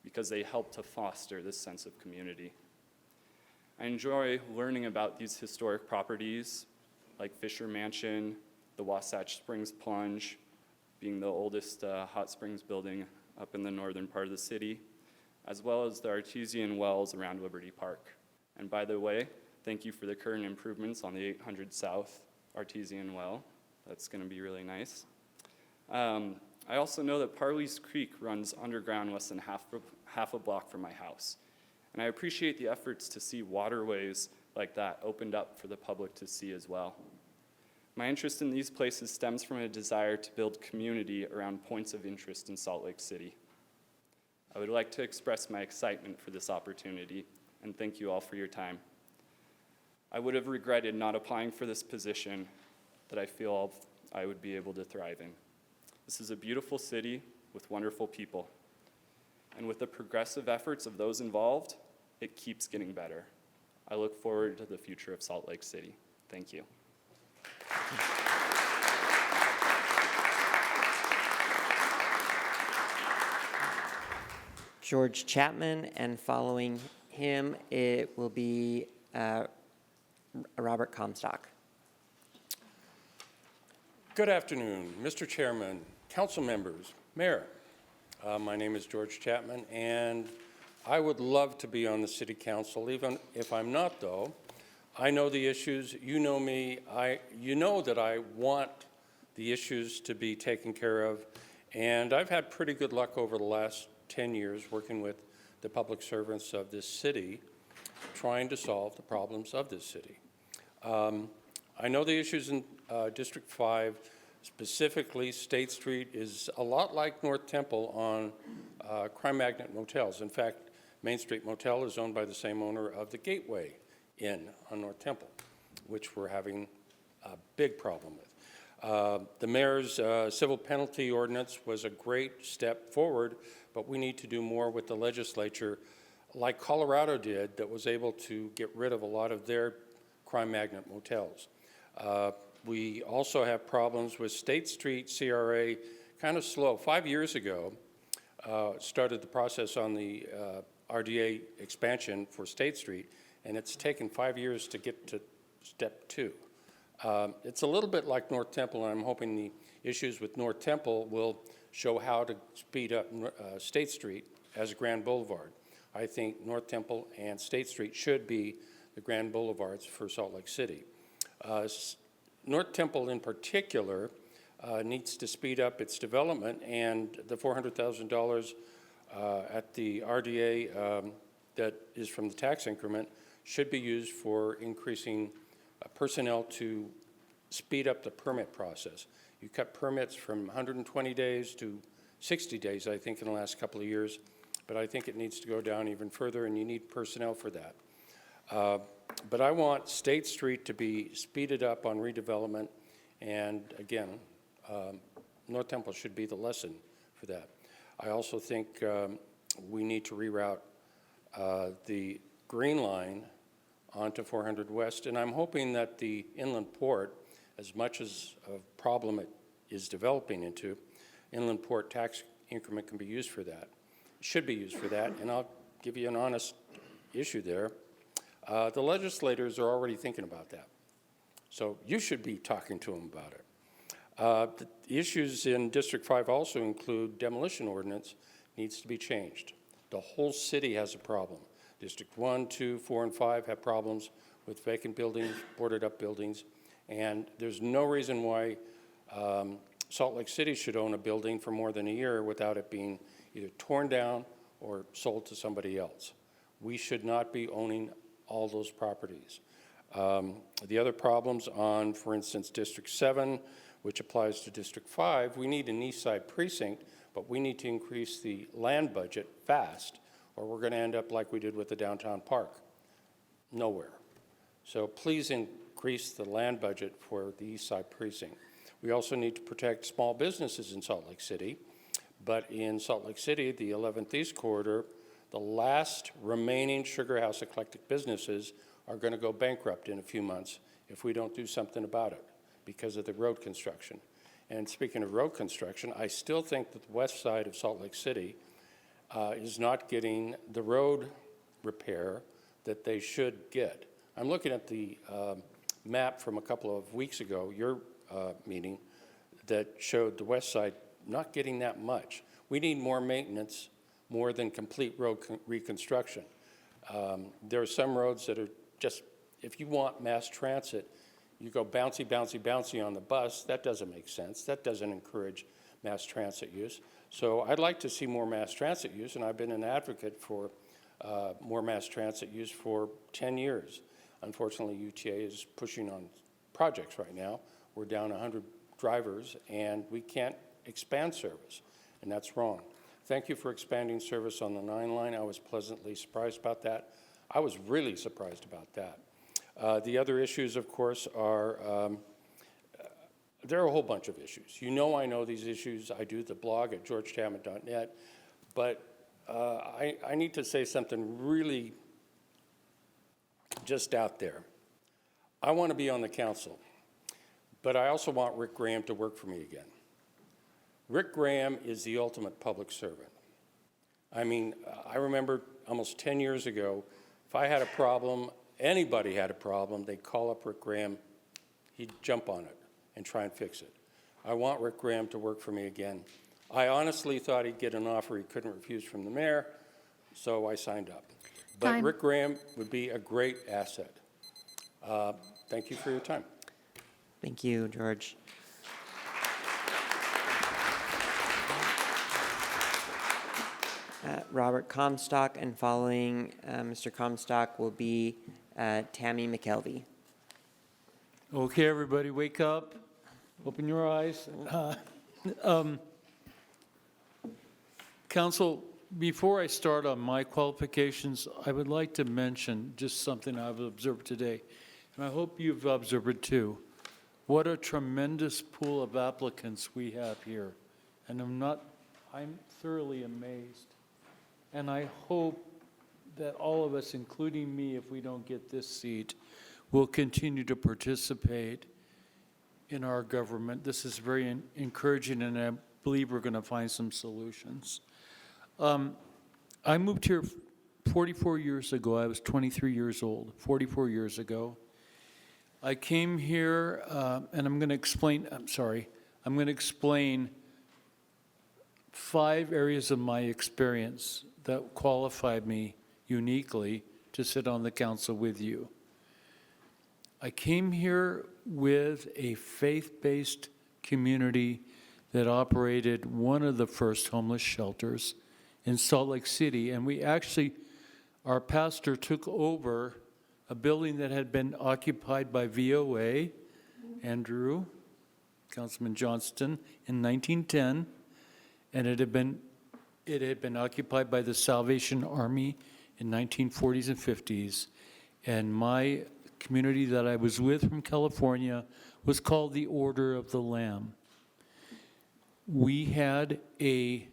because they help to foster this sense of community. I enjoy learning about these historic properties like Fisher Mansion, the Wasatch Springs Plunge, being the oldest hot springs building up in the northern part of the city, as well as the artesian wells around Liberty Park. And by the way, thank you for the current improvements on the 800 South artesian well. That's going to be really nice. I also know that Parley's Creek runs underground less than half a block from my house. And I appreciate the efforts to see waterways like that opened up for the public to see as well. My interest in these places stems from a desire to build community around points of interest in Salt Lake City. I would like to express my excitement for this opportunity, and thank you all for your time. I would have regretted not applying for this position that I feel I would be able to thrive in. This is a beautiful city with wonderful people. And with the progressive efforts of those involved, it keeps getting better. I look forward to the future of Salt Lake City. Thank you. George Chapman, and following him, it will be Robert Comstock. Good afternoon, Mr. Chairman, council members, Mayor. My name is George Chapman, and I would love to be on the City Council, even if I'm not, though. I know the issues. You know me. You know that I want the issues to be taken care of, and I've had pretty good luck over the last 10 years working with the public servants of this city, trying to solve the problems of this city. I know the issues in District 5, specifically State Street is a lot like North Temple on crime magnet motels. In fact, Main Street Motel is owned by the same owner of the Gateway Inn on North Temple, which we're having a big problem with. The mayor's civil penalty ordinance was a great step forward, but we need to do more with the legislature, like Colorado did, that was able to get rid of a lot of their crime magnet motels. We also have problems with State Street CRA, kind of slow. 5 years ago, started the process on the RDA expansion for State Street, and it's taken 5 years to get to step 2. It's a little bit like North Temple, and I'm hoping the issues with North Temple will show how to speed up State Street as a Grand Boulevard. I think North Temple and State Street should be the Grand Boulevards for Salt Lake City. North Temple in particular needs to speed up its development, and the $400,000 at the RDA that is from the tax increment should be used for increasing personnel to speed up the permit process. You cut permits from 120 days to 60 days, I think, in the last couple of years, but I think it needs to go down even further, and you need personnel for that. But I want State Street to be speeded up on redevelopment, and again, North Temple should be the lesson for that. I also think we need to reroute the Green Line onto 400 West, and I'm hoping that the inland port, as much as a problem it is developing into, inland port tax increment can be used for that. It should be used for that, and I'll give you an honest issue there. The legislators are already thinking about that, so you should be talking to them about it. The issues in District 5 also include demolition ordinance needs to be changed. The whole city has a problem. District 1, 2, 4, and 5 have problems with vacant buildings, boarded up buildings, and there's no reason why Salt Lake City should own a building for more than a year without it being either torn down or sold to somebody else. We should not be owning all those properties. The other problems on, for instance, District 7, which applies to District 5, we need an east side precinct, but we need to increase the land budget fast, or we're going to end up like we did with the downtown park, nowhere. So please increase the land budget for the East Side Precinct. We also need to protect small businesses in Salt Lake City. But in Salt Lake City, the 11th East Corridor, the last remaining Sugar House eclectic businesses are going to go bankrupt in a few months if we don't do something about it because of the road construction. And speaking of road construction, I still think that the west side of Salt Lake City is not getting the road repair that they should get. I'm looking at the map from a couple of weeks ago, your meeting, that showed the west side not getting that much. We need more maintenance, more than complete road reconstruction. There are some roads that are just, if you want mass transit, you go bouncy, bouncy, bouncy on the bus. That doesn't make sense. That doesn't encourage mass transit use. So I'd like to see more mass transit use, and I've been an advocate for more mass transit use for 10 years. Unfortunately, UTA is pushing on projects right now. We're down 100 drivers, and we can't expand service, and that's wrong. Thank you for expanding service on the 9 line. I was pleasantly surprised about that. I was really surprised about that. The other issues, of course, are, there are a whole bunch of issues. You know I know these issues. I do the blog at georgechapman.net, but I need to say something really just out there. I want to be on the council, but I also want Rick Graham to work for me again. Rick Graham is the ultimate public servant. I mean, I remember almost 10 years ago, if I had a problem, anybody had a problem, they'd call up Rick Graham, he'd jump on it and try and fix it. I want Rick Graham to work for me again. I honestly thought he'd get an offer he couldn't refuse from the mayor, so I signed up. But Time. Rick Graham would be a great asset. Thank you for your time. Thank you, George. Robert Comstock, and following Mr. Comstock will be Tammy McKelvey. Okay, everybody, wake up, open your eyes. Council, before I start on my qualifications, I would like to mention just something I've observed today, and I hope you've observed it too. What a tremendous pool of applicants we have here, and I'm thoroughly amazed. And I hope that all of us, including me, if we don't get this seat, will continue to participate in our government. This is very encouraging, and I believe we're going to find some solutions. I moved here 44 years ago. I was 23 years old, 44 years ago. I came here, and I'm going to explain 5 areas of my experience that qualified me uniquely to sit on the council with you. I came here with a faith-based community that operated one of the first homeless shelters in Salt Lake City, and our pastor took over a building that had been occupied by VOA, Andrew, Councilman Johnston, in 1910, and it had been occupied by the Salvation Army in 1940s and 50s. And my community that I was with from California was called the Order of the Lamb. We had a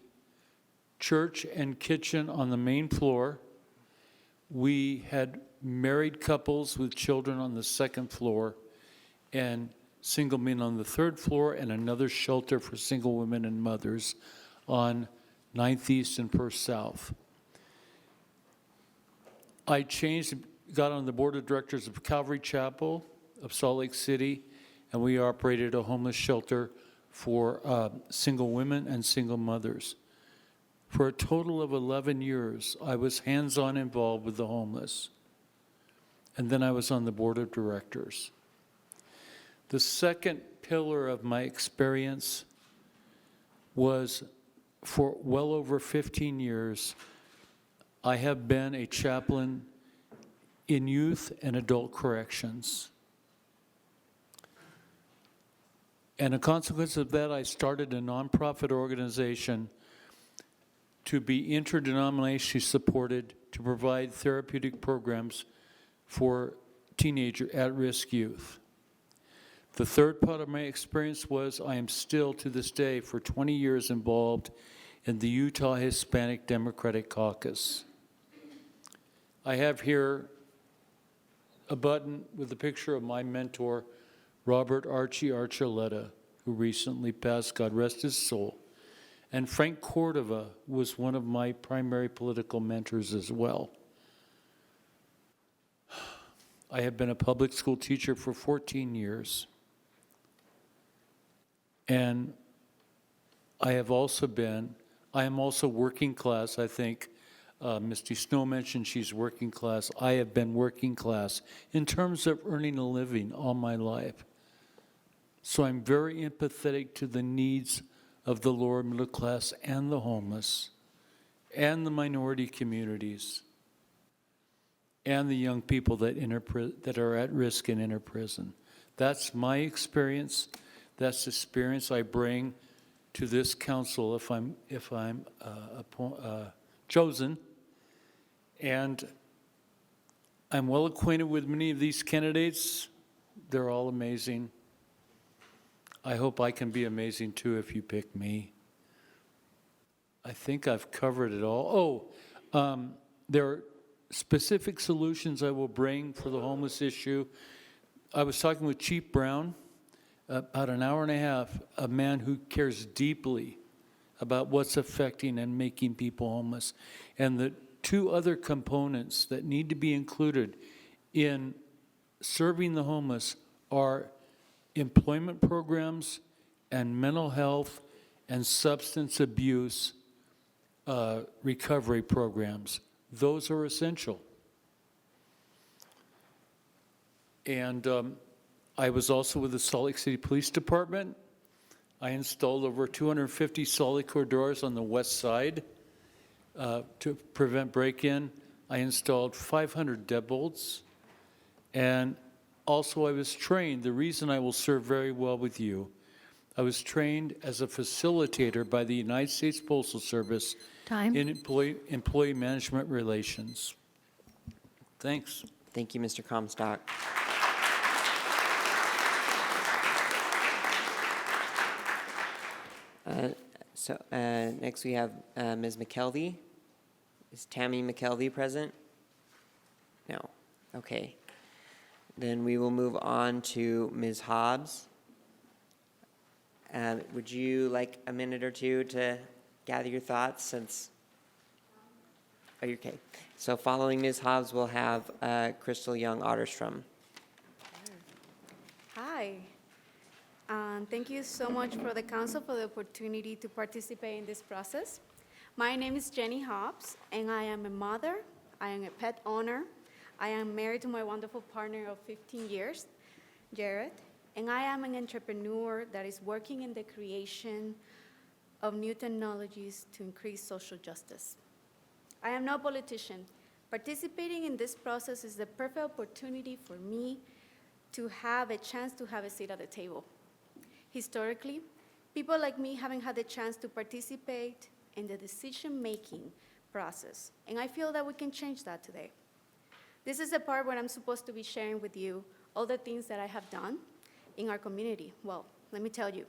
church and kitchen on the main floor. We had married couples with children on the second floor, and single men on the third floor, and another shelter for single women and mothers on 9th East and Perth South. I got on the board of directors of Calvary Chapel of Salt Lake City, and we operated a homeless shelter for single women and single mothers. For a total of 11 years, I was hands-on involved with the homeless. And then I was on the board of directors. The second pillar of my experience was, for well over 15 years, I have been a chaplain in youth and adult corrections. And a consequence of that, I started a nonprofit organization to be interdenominationally supported to provide therapeutic programs for teenager, at-risk youth. The third part of my experience was I am still, to this day, for 20 years involved in the Utah Hispanic Democratic Caucus. I have here a button with a picture of my mentor, Robert Archie Archuleta, who recently passed, God rest his soul. And Frank Cordova was one of my primary political mentors as well. I have been a public school teacher for 14 years. And I am also working class. I think Misty Snow mentioned she's working class. I have been working class in terms of earning a living all my life. So I'm very empathetic to the needs of the lower middle class and the homeless and the minority communities and the young people that are at risk and enter prison. That's my experience. That's the experience I bring to this council if I'm chosen. And I'm well acquainted with many of these candidates. They're all amazing. I hope I can be amazing too if you pick me. I think I've covered it all. There are specific solutions I will bring for the homeless issue. I was talking with Chief Brown about an hour and a half, a man who cares deeply about what's affecting and making people homeless. And the two other components that need to be included in serving the homeless are employment programs and mental health and substance abuse recovery programs. Those are essential. And I was also with the Salt Lake City Police Department. I installed over 250 solid core doors on the west side to prevent break-in. I installed 500 deadbolts. And also I was trained, the reason I will serve very well with you, I was trained as a facilitator by the United States Postal Service in employee management relations. Thanks. Thank you, Mr. Comstock. Next we have Ms. McKelvey. Is Tammy McKelvey present? No. Okay. Then we will move on to Ms. Hobbs. Would you like a minute or two to gather your thoughts since? Oh, you're okay. So following Ms. Hobbs, we'll have Crystal Young Otterstrim. Hi. Thank you so much for the council for the opportunity to participate in this process. My name is Jenny Hobbs, and I am a mother. I am a pet owner. I am married to my wonderful partner of 15 years, Jared, and I am an entrepreneur that is working in the creation of new technologies to increase social justice. I am no politician. Participating in this process is the perfect opportunity for me to have a chance to have a seat at the table. Historically, people like me haven't had the chance to participate in the decision-making process, and I feel that we can change that today. This is the part where I'm supposed to be sharing with you all the things that I have done in our community. Well, let me tell you,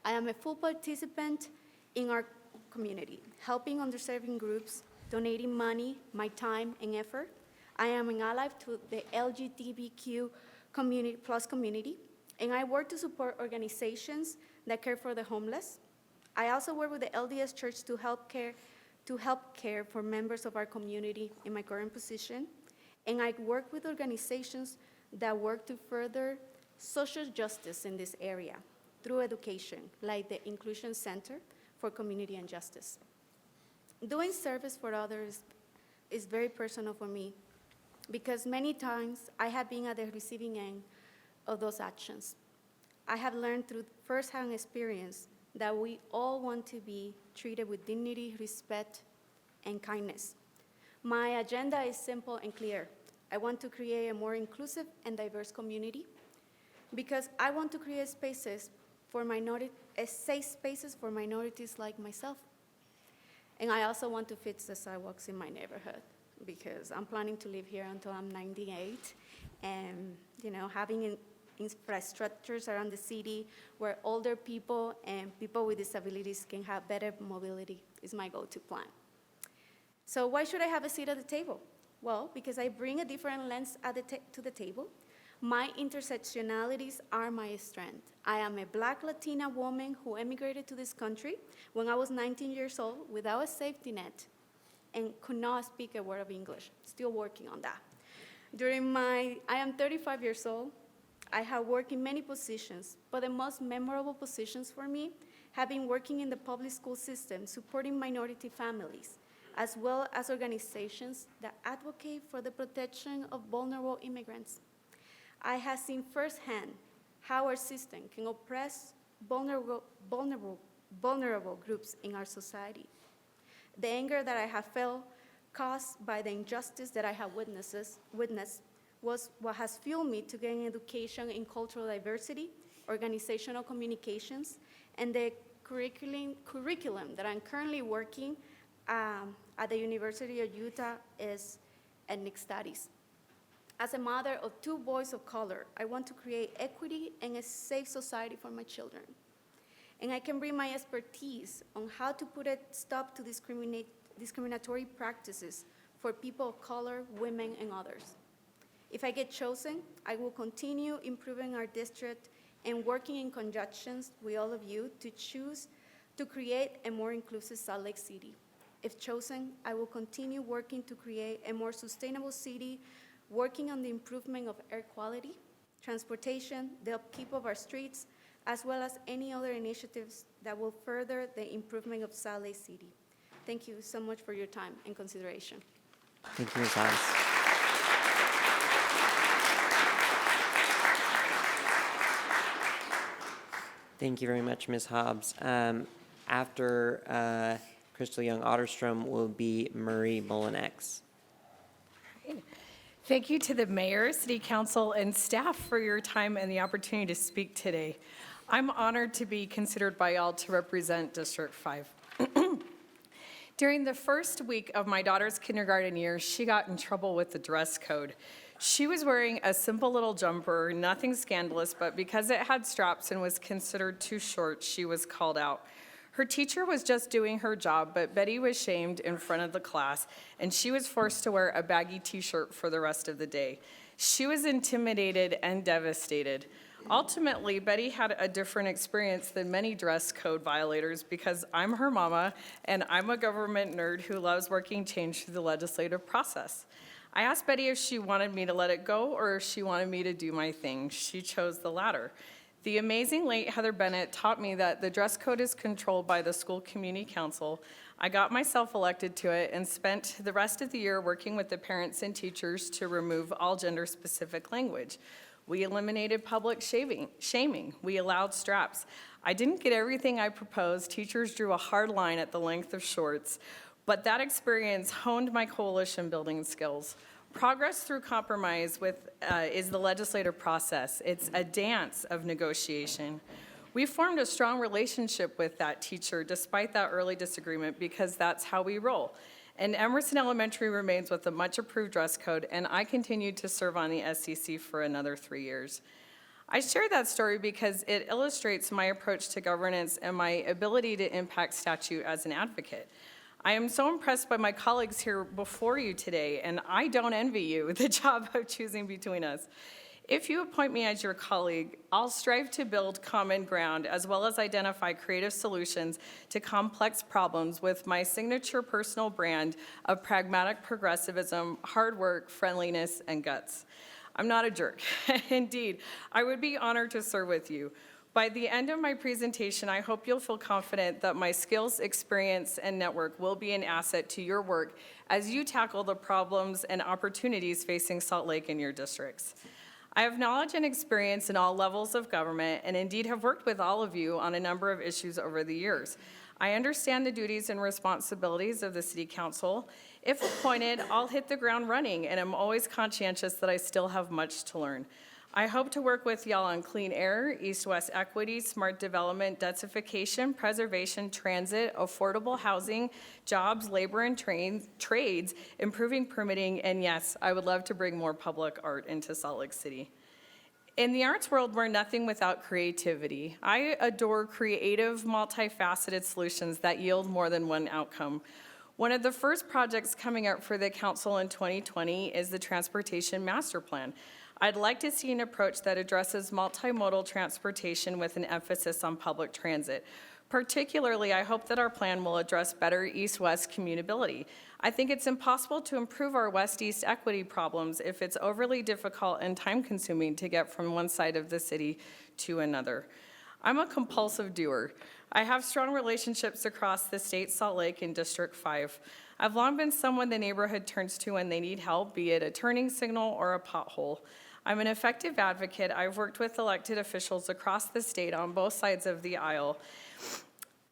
I am a full participant in our community, helping underserved groups, donating money, my time, and effort. I am an ally to the LGBTQ community, and I work to support organizations that care for the homeless. I also work with the LDS Church to help care for members of our community in my current position. And I work with organizations that work to further social justice in this area through education, like the Inclusion Center for Community and Justice. Doing service for others is very personal for me because many times I have been at the receiving end of those actions. I have learned through firsthand experience that we all want to be treated with dignity, respect, and kindness. My agenda is simple and clear. I want to create a more inclusive and diverse community because I want to create spaces for safe spaces for minorities like myself. And I also want to fix the sidewalks in my neighborhood because I'm planning to live here until I'm 98. And, having infrastructures around the city where older people and people with disabilities can have better mobility is my go-to plan. So why should I have a seat at the table? Well, because I bring a different lens to the table. My intersectionalities are my strength. I am a Black Latina woman who emigrated to this country when I was 19 years old without a safety net and could not speak a word of English. Still working on that. I am 35 years old. I have worked in many positions, but the most memorable positions for me have been working in the public school system, supporting minority families, as well as organizations that advocate for the protection of vulnerable immigrants. I have seen firsthand how our system can oppress vulnerable groups in our society. The anger that I have felt caused by the injustice that I have witnessed was what has fueled me to gain education in cultural diversity, organizational communications, and the curriculum that I'm currently working at the University of Utah is ethnic studies. As a mother of 2 boys of color, I want to create equity and a safe society for my children. And I can bring my expertise on how to put a stop to discriminatory practices for people of color, women, and others. If I get chosen, I will continue improving our district and working in conjunction with all of you to choose to create a more inclusive Salt Lake City. If chosen, I will continue working to create a more sustainable city, working on the improvement of air quality, transportation, the upkeep of our streets, as well as any other initiatives that will further the improvement of Salt Lake City. Thank you so much for your time and consideration. Thank you, Ms. Hobbs. Thank you very much, Ms. Hobbs. After Crystal Young Otterstrim will be Murray Mullenix. Thank you to the mayor, city council, and staff for your time and the opportunity to speak today. I'm honored to be considered by y'all to represent District 5. During the first week of my daughter's kindergarten year, she got in trouble with the dress code. She was wearing a simple little jumper, nothing scandalous, but because it had straps and was considered too short, she was called out. Her teacher was just doing her job, but Betty was shamed in front of the class, and she was forced to wear a baggy t-shirt for the rest of the day. She was intimidated and devastated. Ultimately, Betty had a different experience than many dress code violators because I'm her mama, and I'm a government nerd who loves working change through the legislative process. I asked Betty if she wanted me to let it go or if she wanted me to do my thing. She chose the latter. The amazing late Heather Bennett taught me that the dress code is controlled by the school community council. I got myself elected to it and spent the rest of the year working with the parents and teachers to remove all gender-specific language. We eliminated public shaming. We allowed straps. I didn't get everything I proposed. Teachers drew a hard line at the length of shorts, but that experience honed my coalition building skills. Progress through compromise is the legislative process. It's a dance of negotiation. We formed a strong relationship with that teacher despite that early disagreement because that's how we roll. And Emerson Elementary remains with a much approved dress code, and I continued to serve on the SCC for another 3 years. I share that story because it illustrates my approach to governance and my ability to impact statute as an advocate. I am so impressed by my colleagues here before you today, and I don't envy you the job of choosing between us. If you appoint me as your colleague, I'll strive to build common ground as well as identify creative solutions to complex problems with my signature personal brand of pragmatic progressivism, hard work, friendliness, and guts. I'm not a jerk. Indeed, I would be honored to serve with you. By the end of my presentation, I hope you'll feel confident that my skills, experience, and network will be an asset to your work as you tackle the problems and opportunities facing Salt Lake and your districts. I have knowledge and experience in all levels of government and indeed have worked with all of you on a number of issues over the years. I understand the duties and responsibilities of the City Council. If appointed, I'll hit the ground running, and I'm always conscientious that I still have much to learn. I hope to work with y'all on clean air, east-west equity, smart development, densification, preservation, transit, affordable housing, jobs, labor and trades, improving permitting, and yes, I would love to bring more public art into Salt Lake City. In the arts world, we're nothing without creativity. I adore creative, multifaceted solutions that yield more than one outcome. One of the first projects coming up for the council in 2020 is the Transportation Master Plan. I'd like to see an approach that addresses multimodal transportation with an emphasis on public transit. Particularly, I hope that our plan will address better east-west commutability. I think it's impossible to improve our west-east equity problems if it's overly difficult and time-consuming to get from one side of the city to another. I'm a compulsive doer. I have strong relationships across the state, Salt Lake, and District 5. I've long been someone the neighborhood turns to when they need help, be it a turning signal or a pothole. I'm an effective advocate. I've worked with elected officials across the state on both sides of the aisle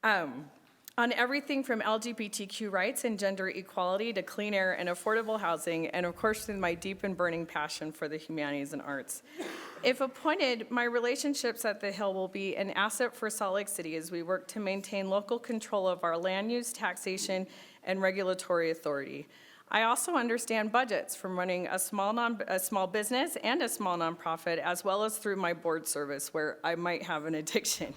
on everything from LGBTQ rights and gender equality to clean air and affordable housing, and of course, with my deep and burning passion for the humanities and arts. If appointed, my relationships at the Hill will be an asset for Salt Lake City as we work to maintain local control of our land use, taxation, and regulatory authority. I also understand budgets from running a small business and a small nonprofit, as well as through my board service, where I might have an addiction.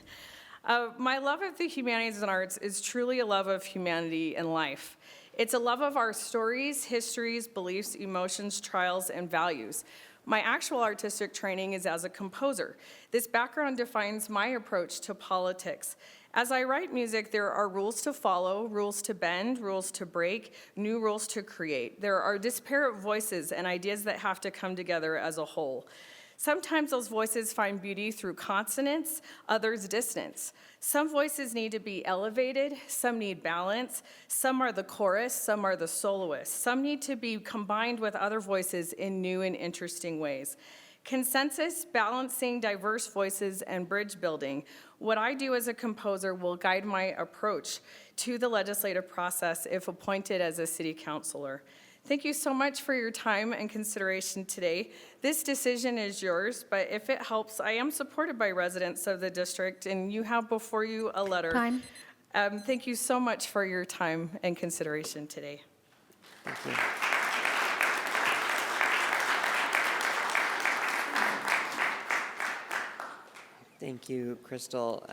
My love of the humanities and arts is truly a love of humanity and life. It's a love of our stories, histories, beliefs, emotions, trials, and values. My actual artistic training is as a composer. This background defines my approach to politics. As I write music, there are rules to follow, rules to bend, rules to break, new rules to create. There are disparate voices and ideas that have to come together as a whole. Sometimes those voices find beauty through consonance, others dissonance. Some voices need to be elevated, some need balance, some are the chorus, some are the soloist. Some need to be combined with other voices in new and interesting ways. Consensus, balancing diverse voices, and bridge building. What I do as a composer will guide my approach to the legislative process if appointed as a city councilor. Thank you so much for your time and consideration today. This decision is yours, but if it helps, I am supported by residents of the district, and you have before you a letter. Time. Thank you so much for your time and consideration today. Thank you. Thank you, Crystal.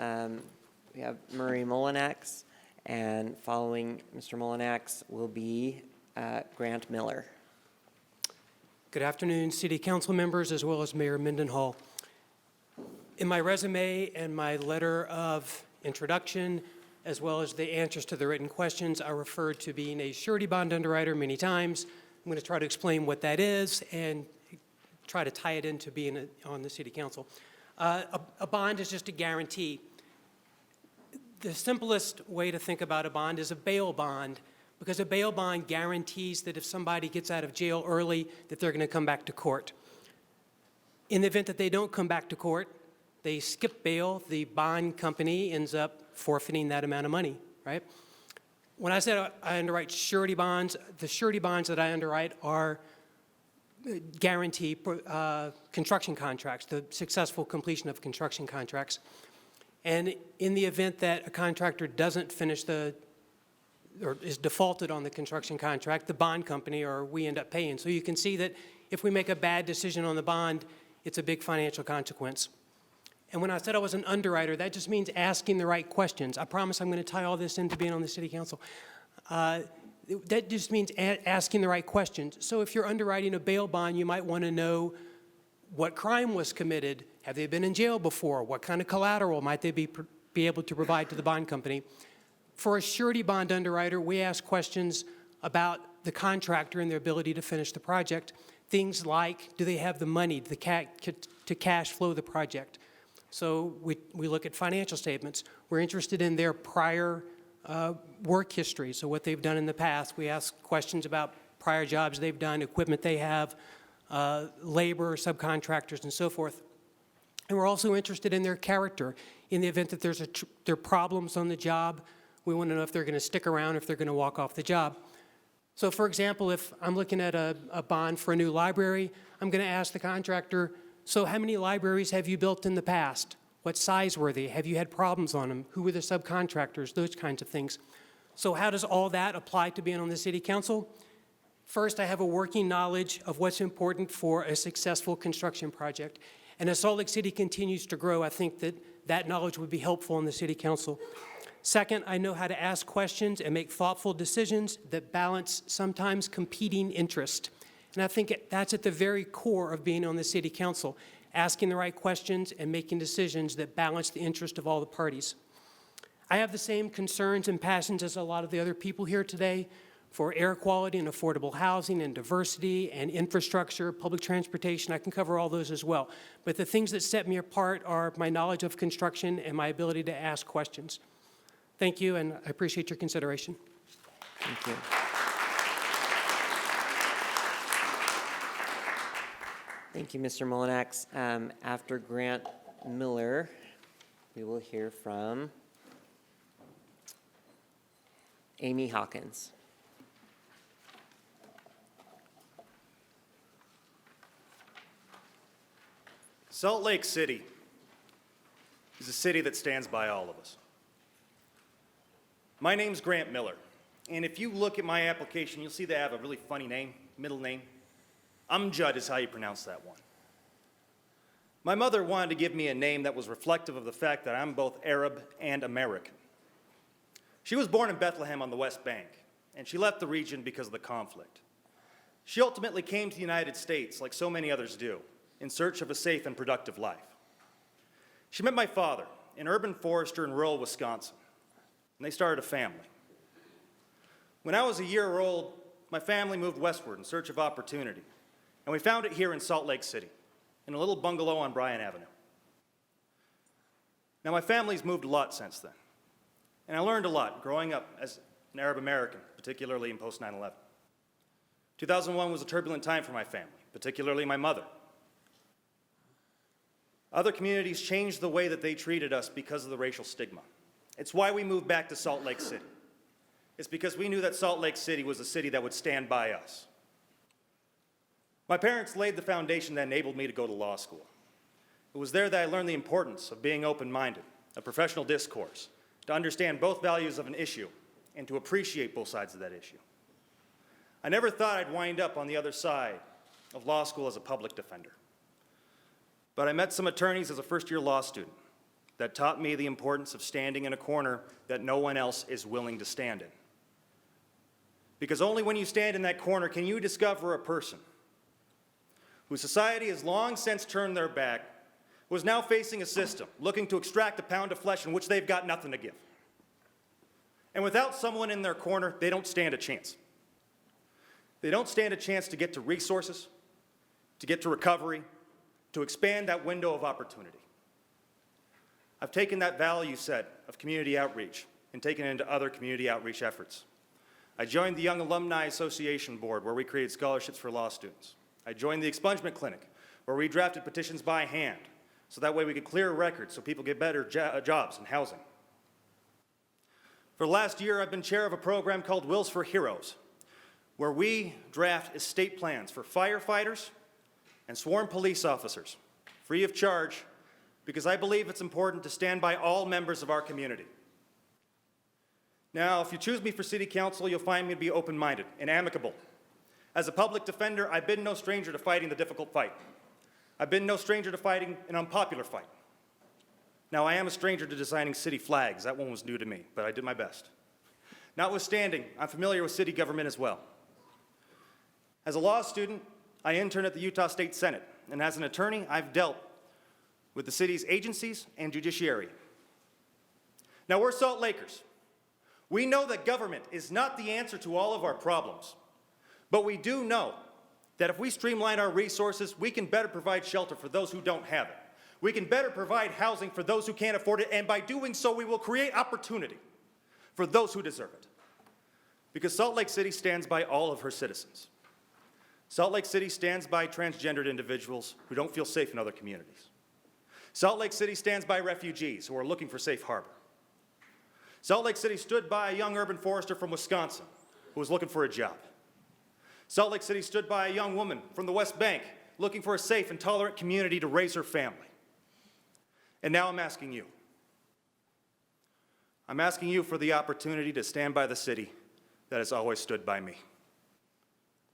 We have Murray Mullenix, and following Mr. Mullenix will be Grant Miller. Good afternoon, City Council members, as well as Mayor Mendenhall. In my resume and my letter of introduction, as well as the answers to the written questions, I referred to being a surety bond underwriter many times. I'm going to try to explain what that is and try to tie it into being on the City Council. A bond is just a guarantee. The simplest way to think about a bond is a bail bond, because a bail bond guarantees that if somebody gets out of jail early, that they're going to come back to court. In the event that they don't come back to court, they skip bail, the bond company ends up forfeiting that amount of money, right? When I said I underwrite surety bonds, the surety bonds that I underwrite are guarantee construction contracts, the successful completion of construction contracts. And in the event that a contractor doesn't finish or is defaulted on the construction contract, the bond company or we end up paying. So you can see that if we make a bad decision on the bond, it's a big financial consequence. And when I said I was an underwriter, that just means asking the right questions. I promise I'm going to tie all this into being on the City Council. That just means asking the right questions. So if you're underwriting a bail bond, you might want to know what crime was committed. Have they been in jail before? What kind of collateral might they be able to provide to the bond company? For a surety bond underwriter, we ask questions about the contractor and their ability to finish the project. Things like, do they have the money to cash flow the project? So we look at financial statements. We're interested in their prior work history, so what they've done in the past. We ask questions about prior jobs they've done, equipment they have, labor, subcontractors, and so forth. And we're also interested in their character. In the event that there are problems on the job, we want to know if they're going to stick around, if they're going to walk off the job. So for example, if I'm looking at a bond for a new library, I'm going to ask the contractor, So how many libraries have you built in the past? What size were they? Have you had problems on them? Who were the subcontractors? Those kinds of things. So how does all that apply to being on the city council? First, I have a working knowledge of what's important for a successful construction project. And as Salt Lake City continues to grow, I think that that knowledge would be helpful in the city council. Second, I know how to ask questions and make thoughtful decisions that balance sometimes competing interests. And I think that's at the very core of being on the city council, asking the right questions and making decisions that balance the interest of all the parties. I have the same concerns and passions as a lot of the other people here today for air quality and affordable housing and diversity and infrastructure, public transportation. I can cover all those as well. But the things that set me apart are my knowledge of construction and my ability to ask questions. Thank you, and I appreciate your consideration. Thank you. Thank you, Mr. Mullenix. After Grant Miller, we will hear from Amy Hawkins. Salt Lake City is a city that stands by all of us. My name's Grant Miller, and if you look at my application, you'll see they have a really funny name, middle name. Amjad is how you pronounce that one. My mother wanted to give me a name that was reflective of the fact that I'm both Arab and American. She was born in Bethlehem on the West Bank, and she left the region because of the conflict. She ultimately came to the United States, like so many others do, in search of a safe and productive life. She met my father, an urban forester in rural Wisconsin, and they started a family. When I was a year old, my family moved westward in search of opportunity, and we found it here in Salt Lake City, in a little bungalow on Bryan Avenue. Now, my family's moved a lot since then, and I learned a lot growing up as an Arab American, particularly in post 9/11. 2001 was a turbulent time for my family, particularly my mother. Other communities changed the way that they treated us because of the racial stigma. It's why we moved back to Salt Lake City. It's because we knew that Salt Lake City was a city that would stand by us. My parents laid the foundation that enabled me to go to law school. It was there that I learned the importance of being open-minded, of professional discourse, to understand both values of an issue, and to appreciate both sides of that issue. I never thought I'd wind up on the other side of law school as a public defender. But I met some attorneys as a first-year law student that taught me the importance of standing in a corner that no one else is willing to stand in. Because only when you stand in that corner can you discover a person whose society has long since turned their back, who is now facing a system looking to extract a pound of flesh in which they've got nothing to give. And without someone in their corner, they don't stand a chance. They don't stand a chance to get to resources, to get to recovery, to expand that window of opportunity. I've taken that value set of community outreach and taken it into other community outreach efforts. I joined the Young Alumni Association Board, where we created scholarships for law students. I joined the expungement clinic, where we drafted petitions by hand, so that way we could clear records so people get better jobs and housing. For the last year, I've been chair of a program called Wills for Heroes, where we draft estate plans for firefighters and sworn police officers, free of charge, because I believe it's important to stand by all members of our community. Now, if you choose me for city council, you'll find me to be open-minded and amicable. As a public defender, I've been no stranger to fighting the difficult fight. I've been no stranger to fighting an unpopular fight. Now, I am a stranger to designing city flags. That one was new to me, but I did my best. Notwithstanding, I'm familiar with city government as well. As a law student, I interned at the Utah State Senate, and as an attorney, I've dealt with the city's agencies and judiciary. Now, we're Salt Lakers. We know that government is not the answer to all of our problems, but we do know that if we streamline our resources, we can better provide shelter for those who don't have it. We can better provide housing for those who can't afford it, and by doing so, we will create opportunity for those who deserve it. Because Salt Lake City stands by all of her citizens. Salt Lake City stands by transgendered individuals who don't feel safe in other communities. Salt Lake City stands by refugees who are looking for safe harbor. Salt Lake City stood by a young urban forester from Wisconsin who was looking for a job. Salt Lake City stood by a young woman from the West Bank looking for a safe and tolerant community to raise her family. And now I'm asking you. I'm asking you for the opportunity to stand by the city that has always stood by me.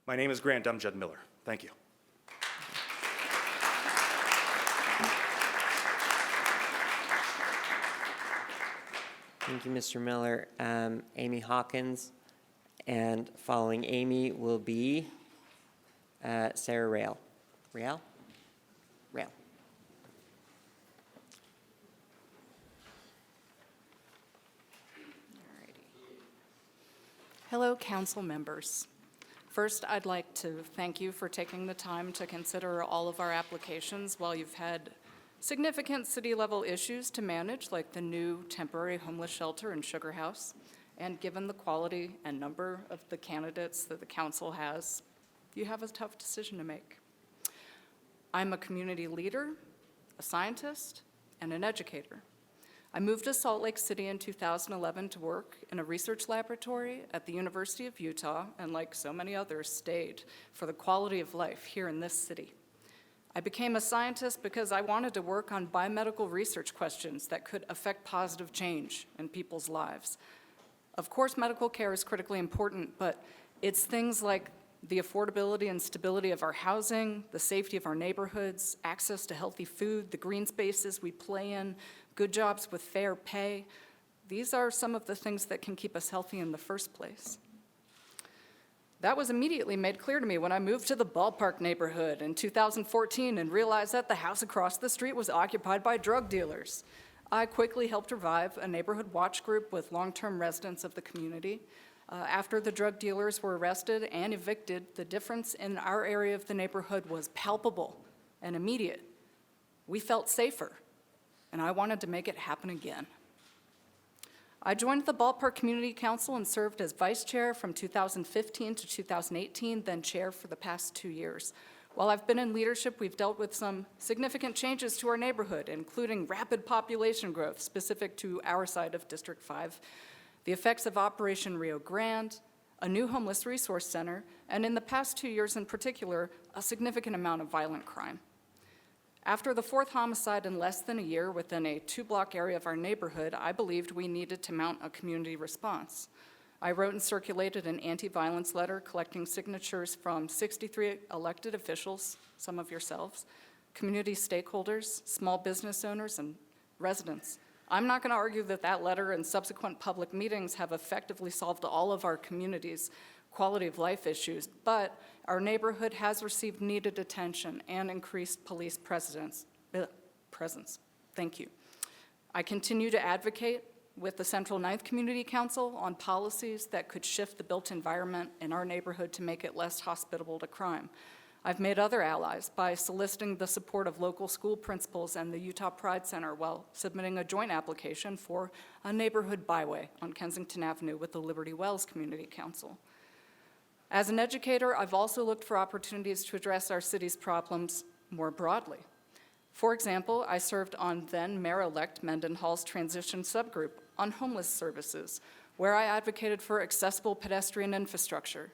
My name is Grant Umjud Miller. Thank you. Thank you, Mr. Miller. Amy Hawkins, and following Amy will be Sarah Rail. Rail? Rail. Hello, council members. First, I'd like to thank you for taking the time to consider all of our applications while you've had significant city-level issues to manage, like the new temporary homeless shelter and Sugar House. And given the quality and number of the candidates that the council has, you have a tough decision to make. I'm a community leader, a scientist, and an educator. I moved to Salt Lake City in 2011 to work in a research laboratory at the University of Utah, and like so many others, stayed for the quality of life here in this city. I became a scientist because I wanted to work on biomedical research questions that could affect positive change in people's lives. Of course, medical care is critically important, but it's things like the affordability and stability of our housing, the safety of our neighborhoods, access to healthy food, the green spaces we play in, good jobs with fair pay. These are some of the things that can keep us healthy in the first place. That was immediately made clear to me when I moved to the Ballpark neighborhood in 2014 and realized that the house across the street was occupied by drug dealers. I quickly helped revive a neighborhood watch group with long-term residents of the community. After the drug dealers were arrested and evicted, the difference in our area of the neighborhood was palpable and immediate. We felt safer, and I wanted to make it happen again. I joined the Ballpark Community Council and served as vice chair from 2015 to 2018, then chair for the past 2 years. While I've been in leadership, we've dealt with some significant changes to our neighborhood, including rapid population growth specific to our side of District 5, the effects of Operation Rio Grande, a new homeless resource center, and in the past 2 years in particular, a significant amount of violent crime. After the 4th homicide in less than a year within a 2-block area of our neighborhood, I believed we needed to mount a community response. I wrote and circulated an anti-violence letter collecting signatures from 63 elected officials, some of yourselves, community stakeholders, small business owners, and residents. I'm not going to argue that that letter and subsequent public meetings have effectively solved all of our community's quality of life issues, but our neighborhood has received needed attention and increased police presence. Thank you. I continue to advocate with the Central Ninth Community Council on policies that could shift the built environment in our neighborhood to make it less hospitable to crime. I've made other allies by soliciting the support of local school principals and the Utah Pride Center while submitting a joint application for a neighborhood byway on Kensington Avenue with the Liberty Wells Community Council. As an educator, I've also looked for opportunities to address our city's problems more broadly. For example, I served on then Mayor-elect Mendenhall's transition subgroup on homeless services, where I advocated for accessible pedestrian infrastructure.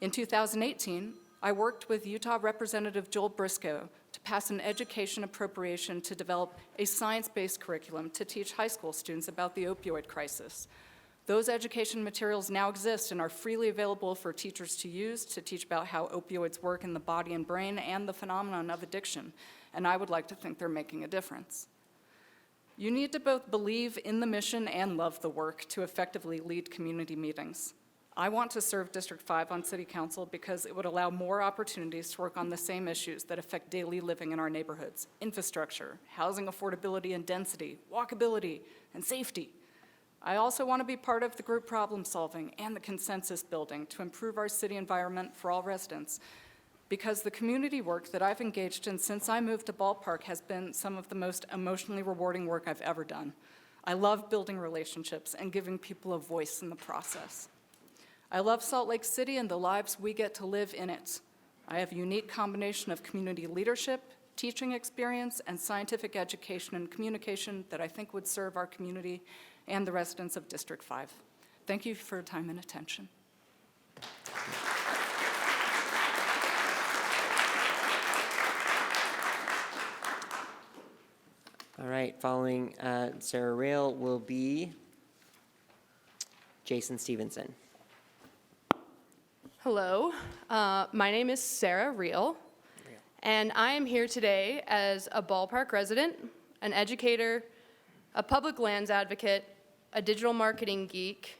In 2018, I worked with Utah Representative Joel Briscoe to pass an education appropriation to develop a science-based curriculum to teach high school students about the opioid crisis. Those education materials now exist and are freely available for teachers to use to teach about how opioids work in the body and brain and the phenomenon of addiction, and I would like to think they're making a difference. You need to both believe in the mission and love the work to effectively lead community meetings. I want to serve District 5 on City Council because it would allow more opportunities to work on the same issues that affect daily living in our neighborhoods: infrastructure, housing affordability and density, walkability, and safety. I also want to be part of the group problem solving and the consensus building to improve our city environment for all residents, because the community work that I've engaged in since I moved to Ballpark has been some of the most emotionally rewarding work I've ever done. I love building relationships and giving people a voice in the process. I love Salt Lake City and the lives we get to live in it. I have a unique combination of community leadership, teaching experience, and scientific education and communication that I think would serve our community and the residents of District 5. Thank you for your time and attention. All right, following Sarah Rail will be Jason Stevenson. Hello, my name is Sarah Reel, and I am here today as a ballpark resident, an educator, a public lands advocate, a digital marketing geek,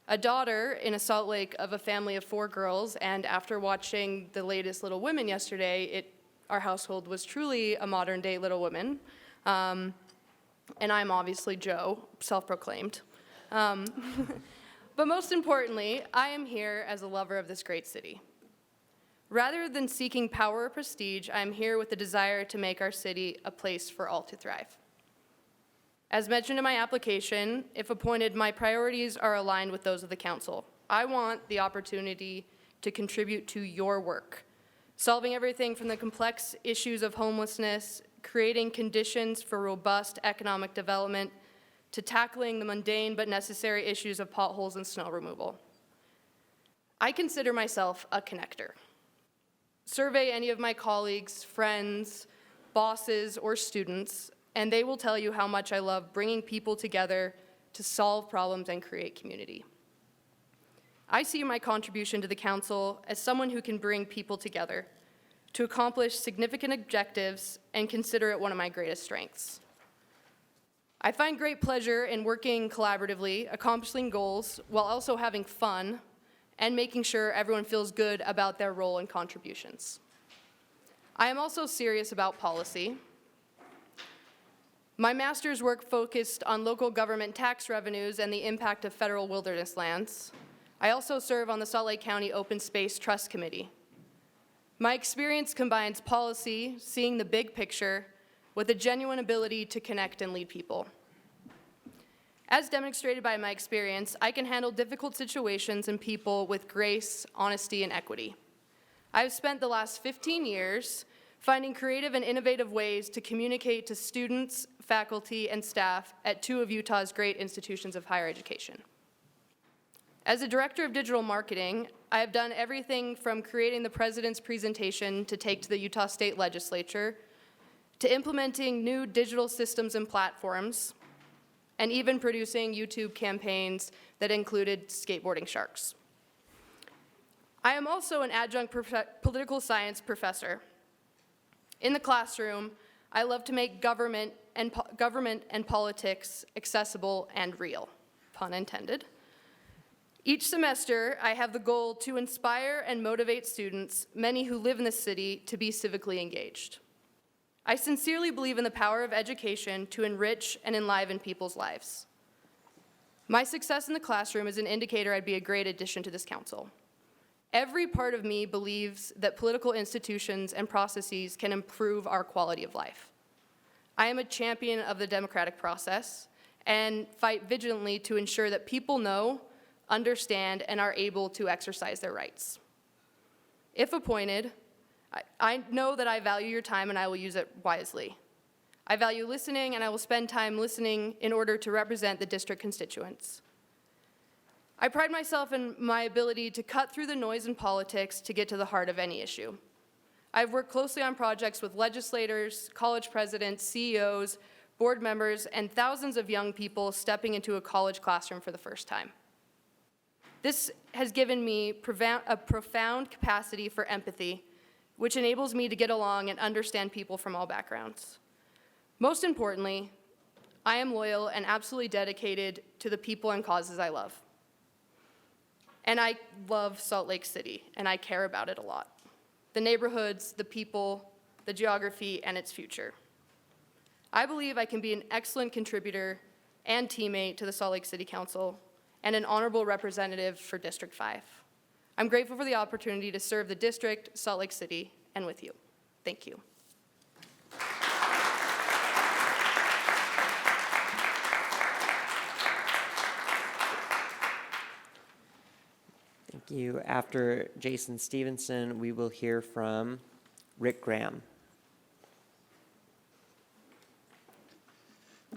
a daughter in a Salt Lake of a family of 4 girls, and after watching the latest Little Women yesterday, our household was truly a modern-day Little Women. And I'm obviously Joe, self-proclaimed. But most importantly, I am here as a lover of this great city. Rather than seeking power or prestige, I am here with the desire to make our city a place for all to thrive. As mentioned in my application, if appointed, my priorities are aligned with those of the council. I want the opportunity to contribute to your work, solving everything from the complex issues of homelessness, creating conditions for robust economic development, to tackling the mundane but necessary issues of potholes and snow removal. I consider myself a connector. Survey any of my colleagues, friends, bosses, or students, and they will tell you how much I love bringing people together to solve problems and create community. I see my contribution to the council as someone who can bring people together to accomplish significant objectives and consider it one of my greatest strengths. I find great pleasure in working collaboratively, accomplishing goals, while also having fun and making sure everyone feels good about their role and contributions. I am also serious about policy. My master's work focused on local government tax revenues and the impact of federal wilderness lands. I also serve on the Salt Lake County Open Space Trust Committee. My experience combines policy, seeing the big picture, with a genuine ability to connect and lead people. As demonstrated by my experience, I can handle difficult situations and people with grace, honesty, and equity. I've spent the last 15 years finding creative and innovative ways to communicate to students, faculty, and staff at 2 of Utah's great institutions of higher education. As a director of digital marketing, I have done everything from creating the president's presentation to take to the Utah State Legislature, to implementing new digital systems and platforms, and even producing YouTube campaigns that included skateboarding sharks. I am also an adjunct political science professor. In the classroom, I love to make government and politics accessible and real, pun intended. Each semester, I have the goal to inspire and motivate students, many who live in the city, to be civically engaged. I sincerely believe in the power of education to enrich and enliven people's lives. My success in the classroom is an indicator I'd be a great addition to this council. Every part of me believes that political institutions and processes can improve our quality of life. I am a champion of the democratic process and fight vigilantly to ensure that people know, understand, and are able to exercise their rights. If appointed, I know that I value your time and I will use it wisely. I value listening and I will spend time listening in order to represent the district constituents. I pride myself in my ability to cut through the noise in politics to get to the heart of any issue. I've worked closely on projects with legislators, college presidents, CEOs, board members, and thousands of young people stepping into a college classroom for the first time. This has given me a profound capacity for empathy, which enables me to get along and understand people from all backgrounds. Most importantly, I am loyal and absolutely dedicated to the people and causes I love. And I love Salt Lake City, and I care about it a lot. The neighborhoods, the people, the geography, and its future. I believe I can be an excellent contributor and teammate to the Salt Lake City Council and an honorable representative for District 5. I'm grateful for the opportunity to serve the district, Salt Lake City, and with you. Thank you. Thank you. After Jason Stevenson, we will hear from Rick Graham.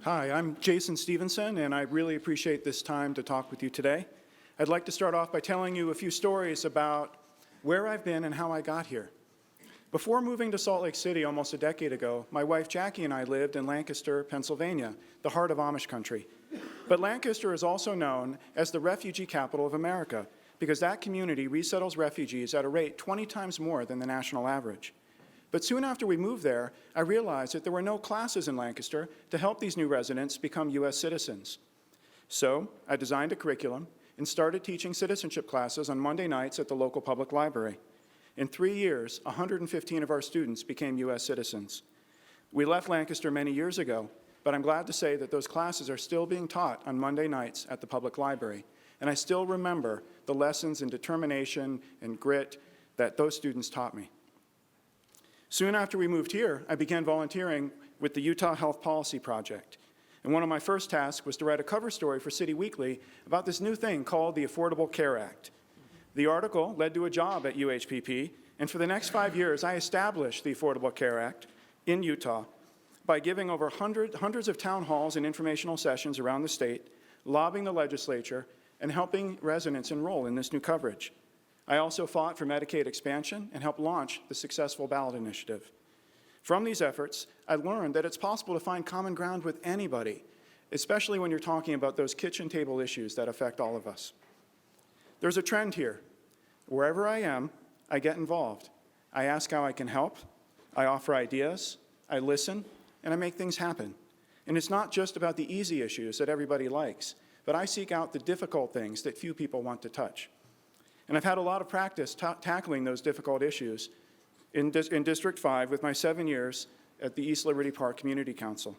Hi, I'm Jason Stevenson, and I really appreciate this time to talk with you today. I'd like to start off by telling you a few stories about where I've been and how I got here. Before moving to Salt Lake City almost a decade ago, my wife Jackie and I lived in Lancaster, Pennsylvania, the heart of Amish country. But Lancaster is also known as the refugee capital of America because that community resettles refugees at a rate 20 times more than the national average. But soon after we moved there, I realized that there were no classes in Lancaster to help these new residents become U.S. citizens. So I designed a curriculum and started teaching citizenship classes on Monday nights at the local public library. In 3 years, 115 of our students became U.S. citizens. We left Lancaster many years ago, but I'm glad to say that those classes are still being taught on Monday nights at the public library, and I still remember the lessons in determination and grit that those students taught me. Soon after we moved here, I began volunteering with the Utah Health Policy Project, and one of my first tasks was to write a cover story for City Weekly about this new thing called the Affordable Care Act. The article led to a job at UHPP, and for the next 5 years, I established the Affordable Care Act in Utah by giving over hundreds of town halls and informational sessions around the state, lobbying the legislature, and helping residents enroll in this new coverage. I also fought for Medicaid expansion and helped launch the successful ballot initiative. From these efforts, I learned that it's possible to find common ground with anybody, especially when you're talking about those kitchen table issues that affect all of us. There's a trend here. Wherever I am, I get involved. I ask how I can help, I offer ideas, I listen, and I make things happen. And it's not just about the easy issues that everybody likes, but I seek out the difficult things that few people want to touch. And I've had a lot of practice tackling those difficult issues in District 5 with my 7 years at the East Liberty Park Community Council,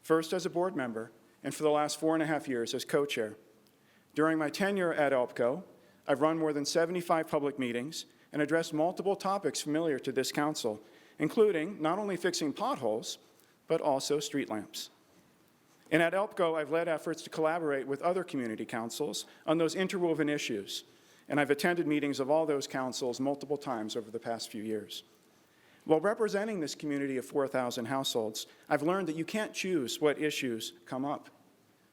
first as a board member, and for the last 4.5 years as co-chair. During my tenure at ELPCO, I've run more than 75 public meetings and addressed multiple topics familiar to this council, including not only fixing potholes, but also street lamps. And at ELPCO, I've led efforts to collaborate with other community councils on those interwoven issues, and I've attended meetings of all those councils multiple times over the past few years. While representing this community of 4,000 households, I've learned that you can't choose what issues come up,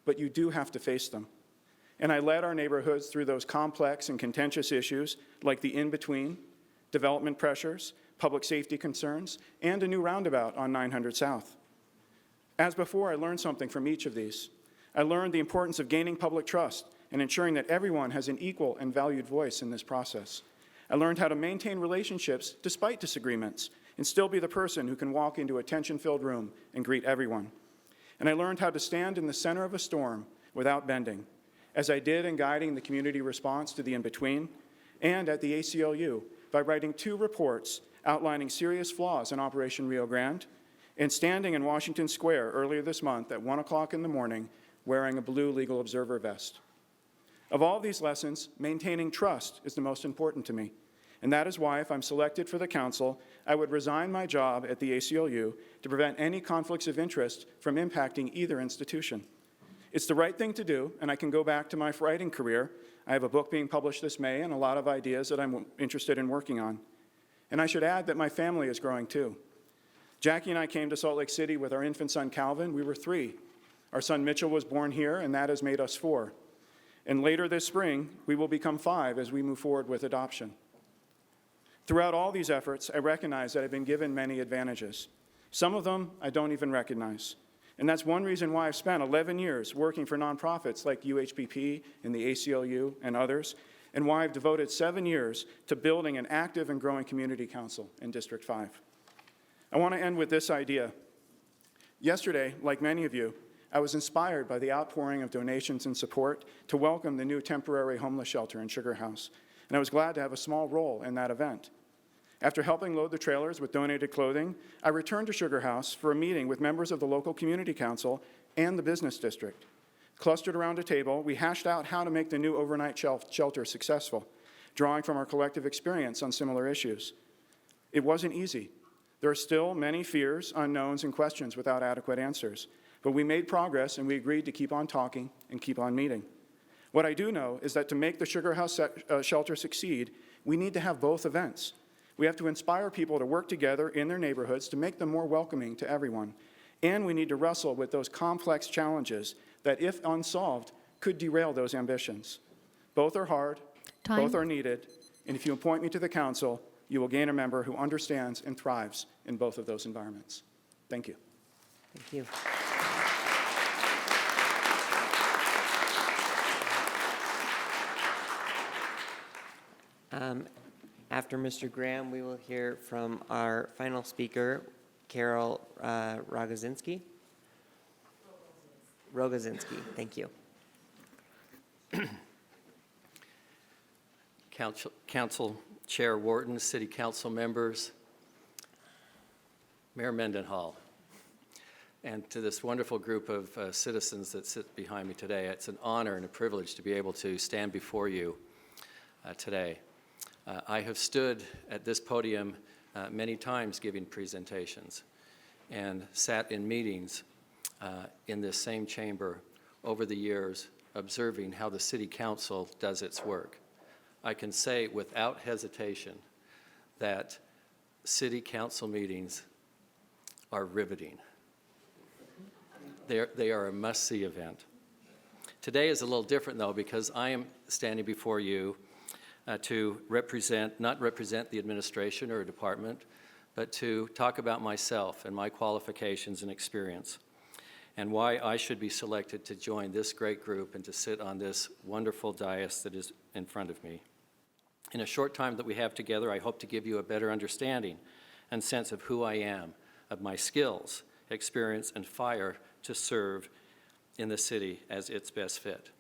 but you do have to face them. And I led our neighborhoods through those complex and contentious issues like the in-between, development pressures, public safety concerns, and a new roundabout on 900 South. As before, I learned something from each of these. I learned the importance of gaining public trust and ensuring that everyone has an equal and valued voice in this process. I learned how to maintain relationships despite disagreements and still be the person who can walk into a tension-filled room and greet everyone. And I learned how to stand in the center of a storm without bending, as I did in guiding the community response to the in-between, and at the ACLU by writing 2 reports outlining serious flaws in Operation Rio Grande, and standing in Washington Square earlier this month at 1 o'clock in the morning wearing a blue legal observer vest. Of all these lessons, maintaining trust is the most important to me, and that is why if I'm selected for the council, I would resign my job at the ACLU to prevent any conflicts of interest from impacting either institution. It's the right thing to do, and I can go back to my writing career. I have a book being published this May and a lot of ideas that I'm interested in working on. And I should add that my family is growing too. Jackie and I came to Salt Lake City with our infant son Calvin. We were 3. Our son Mitchell was born here, and that has made us 4. And later this spring, we will become 5 as we move forward with adoption. Throughout all these efforts, I recognize that I've been given many advantages. Some of them I don't even recognize. And that's one reason why I've spent 11 years working for nonprofits like UHPP and the ACLU and others, and why I've devoted 7 years to building an active and growing community council in District 5. I want to end with this idea. Yesterday, like many of you, I was inspired by the outpouring of donations and support to welcome the new temporary homeless shelter in Sugar House, and I was glad to have a small role in that event. After helping load the trailers with donated clothing, I returned to Sugar House for a meeting with members of the local community council and the business district. Clustered around a table, we hashed out how to make the new overnight shelter successful, drawing from our collective experience on similar issues. It wasn't easy. There are still many fears, unknowns, and questions without adequate answers, but we made progress and we agreed to keep on talking and keep on meeting. What I do know is that to make the Sugar House shelter succeed, we need to have both events. We have to inspire people to work together in their neighborhoods to make them more welcoming to everyone. And we need to wrestle with those complex challenges that, if unsolved, could derail those ambitions. Both are hard, both are needed, and if you appoint me to the council, you will gain a member who understands and thrives in both of those environments. Thank you. Thank you. After Mr. Graham, we will hear from our final speaker, Carol Rogozinski. Rogozinski, thank you. Council Chair Wharton, City Council members, Mayor Mendenhall, and to this wonderful group of citizens that sit behind me today. It's an honor and a privilege to be able to stand before you today. I have stood at this podium many times giving presentations and sat in meetings in this same chamber over the years, observing how the City Council does its work. I can say without hesitation that City Council meetings are riveting. They are a must-see event. Today is a little different, though, because I am standing before you to not represent the administration or a department, but to talk about myself and my qualifications and experience, and why I should be selected to join this great group and to sit on this wonderful dais that is in front of me. In a short time that we have together, I hope to give you a better understanding and sense of who I am, of my skills, experience, and fire to serve in the city as its best fit.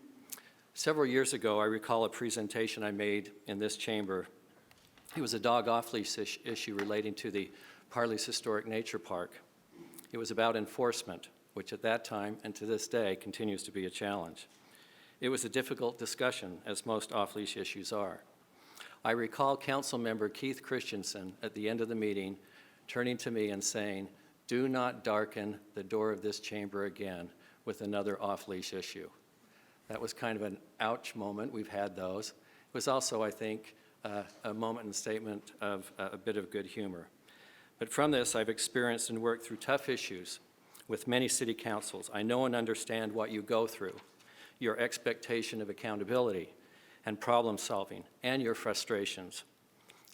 Several years ago, I recall a presentation I made in this chamber. It was a dog off-leash issue relating to the Parley's Historic Nature Park. It was about enforcement, which at that time and to this day continues to be a challenge. It was a difficult discussion, as most off-leash issues are. I recall Council Member Keith Christensen at the end of the meeting turning to me and saying, "Do not darken the door of this chamber again with another off-leash issue." That was kind of an ouch moment. We've had those. It was also, I think, a moment and statement of a bit of good humor. But from this, I've experienced and worked through tough issues with many city councils. I know and understand what you go through, your expectation of accountability and problem solving, and your frustrations.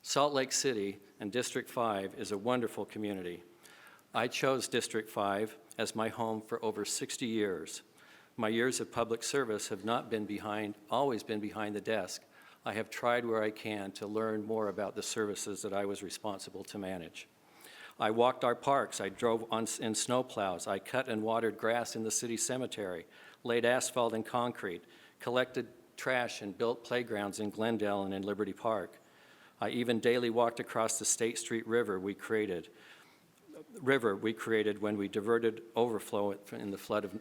Salt Lake City and District 5 is a wonderful community. I chose District 5 as my home for over 60 years. My years of public service have not been always been behind the desk. I have tried where I can to learn more about the services that I was responsible to manage. I walked our parks, I drove in snowplows, I cut and watered grass in the city cemetery, laid asphalt and concrete, collected trash and built playgrounds in Glendale and in Liberty Park. I even daily walked across the State Street river we created when we diverted overflow in the flood of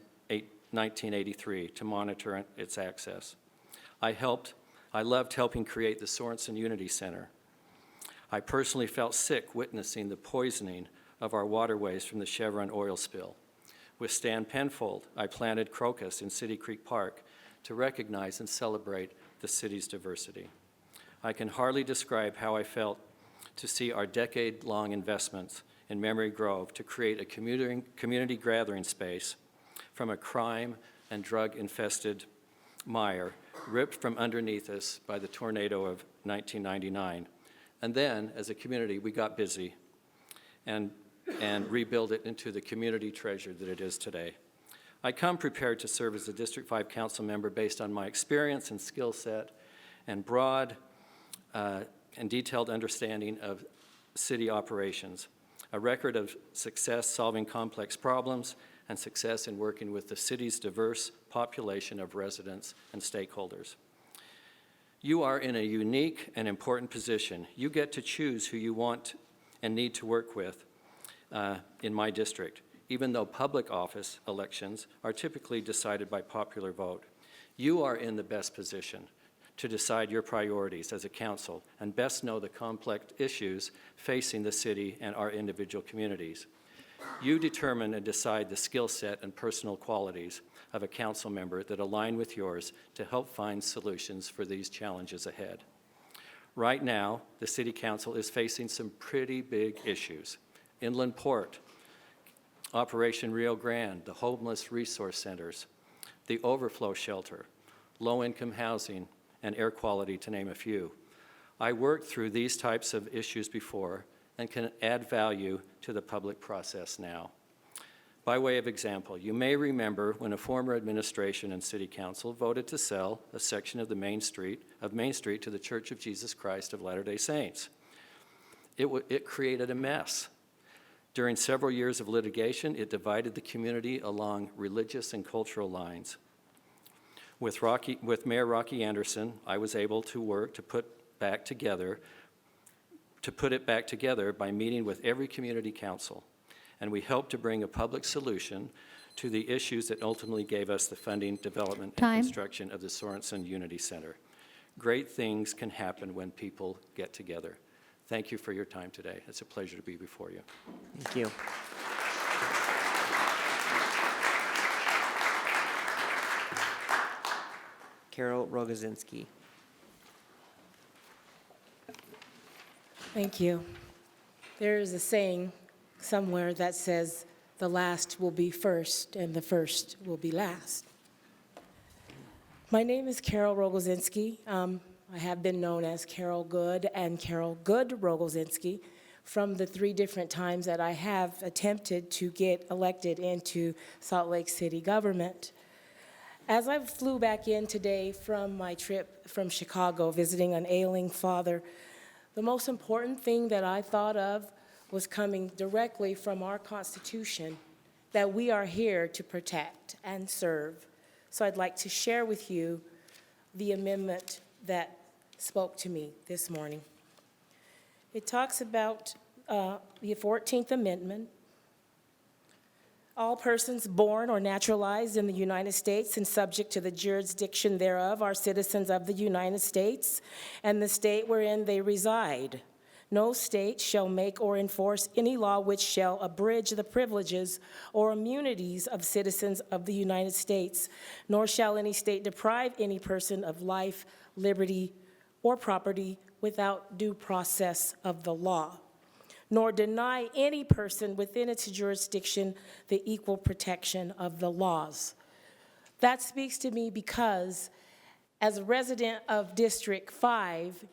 1983 to monitor its access. I loved helping create the Sorensen Unity Center. I personally felt sick witnessing the poisoning of our waterways from the Chevron oil spill. With Stan Penfold, I planted crocus in City Creek Park to recognize and celebrate the city's diversity. I can hardly describe how I felt to see our decade-long investments in Memory Grove to create a community gathering space from a crime and drug-infested mire ripped from underneath us by the tornado of 1999. And then, as a community, we got busy and rebuild it into the community treasure that it is today. I come prepared to serve as a District 5 council member based on my experience and skill set and broad and detailed understanding of city operations, a record of success solving complex problems, and success in working with the city's diverse population of residents and stakeholders. You are in a unique and important position. You get to choose who you want and need to work with in my district, even though public office elections are typically decided by popular vote. You are in the best position to decide your priorities as a council and best know the complex issues facing the city and our individual communities. You determine and decide the skill set and personal qualities of a council member that align with yours to help find solutions for these challenges ahead. Right now, the City Council is facing some pretty big issues. Inland Port, Operation Rio Grande, the homeless resource centers, the overflow shelter, low-income housing, and air quality, to name a few. I worked through these types of issues before and can add value to the public process now. By way of example, you may remember when a former administration and city council voted to sell a section of Main Street to the Church of Jesus Christ of Latter-day Saints. It created a mess. During several years of litigation, it divided the community along religious and cultural lines. With Mayor Rocky Anderson, I was able to work to put it back together by meeting with every community council, and we helped to bring a public solution to the issues that ultimately gave us the funding, development, and construction of the Sorensen Unity Center. Great things can happen when people get together. Thank you for your time today. It's a pleasure to be before you. Thank you. Carol Rogozinski. Thank you. There is a saying somewhere that says, the last will be first and the first will be last. My name is Carol Rogozinski. I have been known as Carol Good and Carol Good Rogozinski from the 3 different times that I have attempted to get elected into Salt Lake City government. As I flew back in today from my trip from Chicago visiting an ailing father, the most important thing that I thought of was coming directly from our Constitution, that we are here to protect and serve. So I'd like to share with you the amendment that spoke to me this morning. It talks about the 14th Amendment. All persons born or naturalized in the United States and subject to the jurisdiction thereof are citizens of the United States and the state wherein they reside. No state shall make or enforce any law which shall abridge the privileges or immunities of citizens of the United States, nor shall any state deprive any person of life, liberty, or property without due process of the law, nor deny any person within its jurisdiction the equal protection of the laws. That speaks to me because, as a resident of District 5,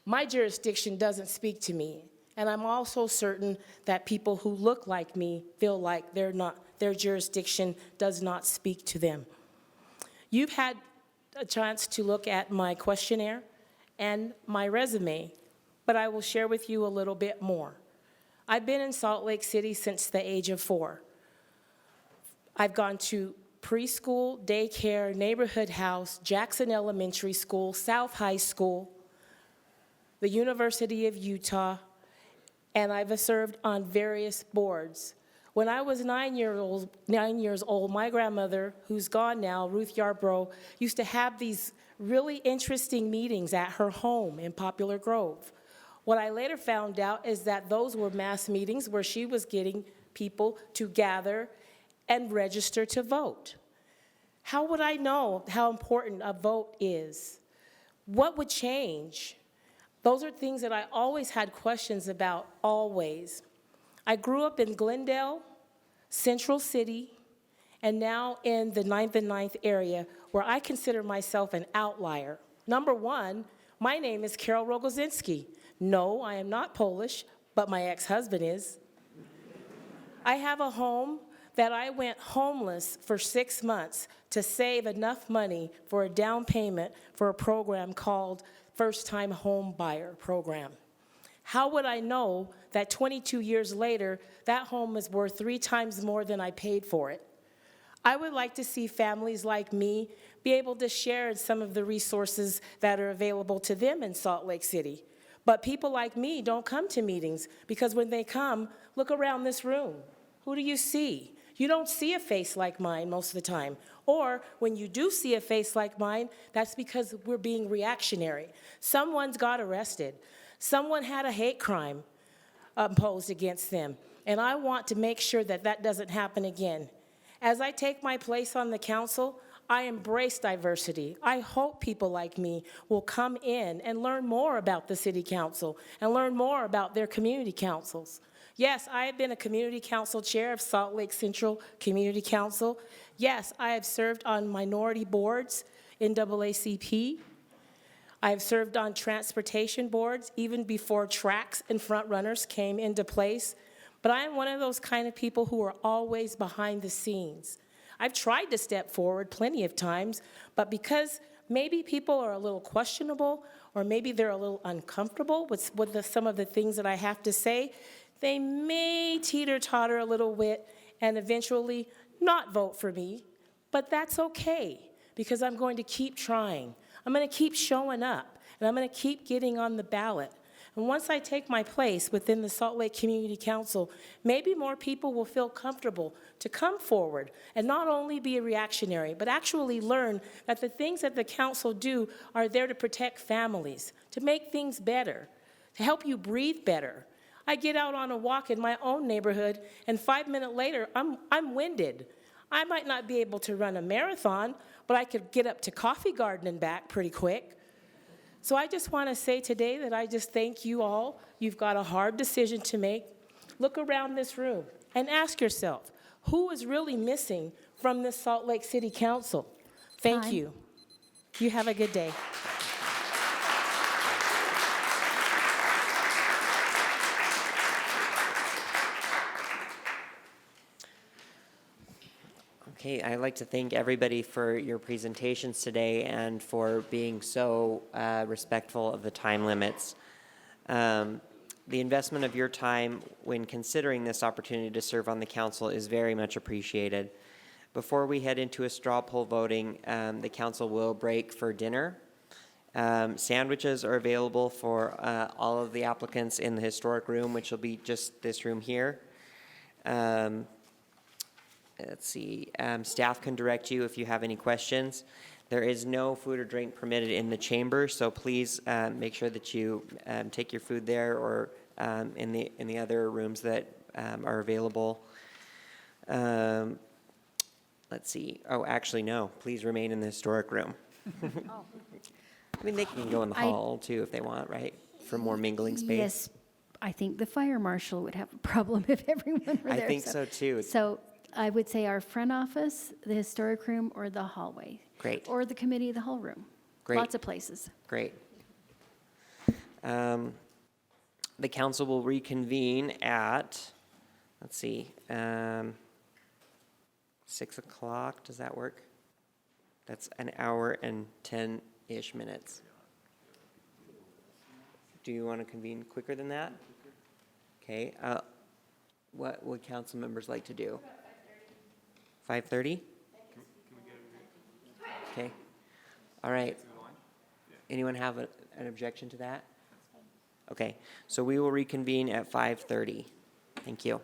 my jurisdiction doesn't speak to me, and I'm also certain that people who look like me feel like their jurisdiction does not speak to them. You've had a chance to look at my questionnaire and my resume, but I will share with you a little bit more. I've been in Salt Lake City since the age of 4. I've gone to preschool, daycare, neighborhood house, Jackson Elementary School, South High School, the University of Utah, and I've served on various boards. When I was 9 years old, my grandmother, who's gone now, Ruth Yarbrough, used to have these really interesting meetings at her home in Poplar Grove. What I later found out is that those were mass meetings where she was getting people to gather and register to vote. How would I know how important a vote is? What would change? Those are things that I always had questions about, always. I grew up in Glendale, Central City, and now in the 9th and 9th area, where I consider myself an outlier. Number 1, my name is Carol Rogozinski. No, I am not Polish, but my ex-husband is. I have a home that I went homeless for 6 months to save enough money for a down payment for a program called First-Time Home Buyer Program. How would I know that 22 years later, that home is worth 3 times more than I paid for it? I would like to see families like me be able to share in some of the resources that are available to them in Salt Lake City. But people like me don't come to meetings because when they come, look around this room. Who do you see? You don't see a face like mine most of the time. Or when you do see a face like mine, that's because we're being reactionary. Someone's got arrested. Someone had a hate crime imposed against them. And I want to make sure that that doesn't happen again. As I take my place on the council, I embrace diversity. I hope people like me will come in and learn more about the city council and learn more about their community councils. Yes, I have been a community council chair of Salt Lake Central Community Council. Yes, I have served on minority boards, NAACP. I've served on transportation boards even before tracks and front runners came into place, but I am one of those kind of people who are always behind the scenes. I've tried to step forward plenty of times, but because maybe people are a little questionable or maybe they're a little uncomfortable with some of the things that I have to say, they may teeter-totter a little bit and eventually not vote for me, but that's okay because I'm going to keep trying. I'm going to keep showing up, and I'm going to keep getting on the ballot. And once I take my place within the Salt Lake Community Council, maybe more people will feel comfortable to come forward and not only be a reactionary, but actually learn that the things that the council do are there to protect families, to make things better, to help you breathe better. I get out on a walk in my own neighborhood, and 5 minutes later, I'm winded. I might not be able to run a marathon, but I could get up to Coffee Garden and back pretty quick. So I just want to say today that I just thank you all. You've got a hard decision to make. Look around this room and ask yourself, who is really missing from this Salt Lake City Council? Thank you. You have a good day. Okay, I'd like to thank everybody for your presentations today and for being so respectful of the time limits. The investment of your time when considering this opportunity to serve on the council is very much appreciated. Before we head into a straw poll voting, the council will break for dinner. Sandwiches are available for all of the applicants in the historic room, which will be just this room here. Let's see, staff can direct you if you have any questions. There is no food or drink permitted in the chamber, so please make sure that you take your food there or in the other rooms that are available. Let's see, oh, actually, no, please remain in the historic room. I mean, they can go in the hall too if they want, right? For more mingling space. Yes, I think the fire marshal would have a problem if everyone were there. I think so too. So I would say our front office, the historic room, or the hallway. Great. Or the committee of the whole room. Great. Lots of places. Great. The council will reconvene at, let's see, 6 o'clock. Does that work? That's an hour and 10-ish minutes. Do you want to convene quicker than that? Okay. What would council members like to do? 5:30? Okay. All right. Anyone have an objection to that? Okay. So we will reconvene at 5:30. Thank you.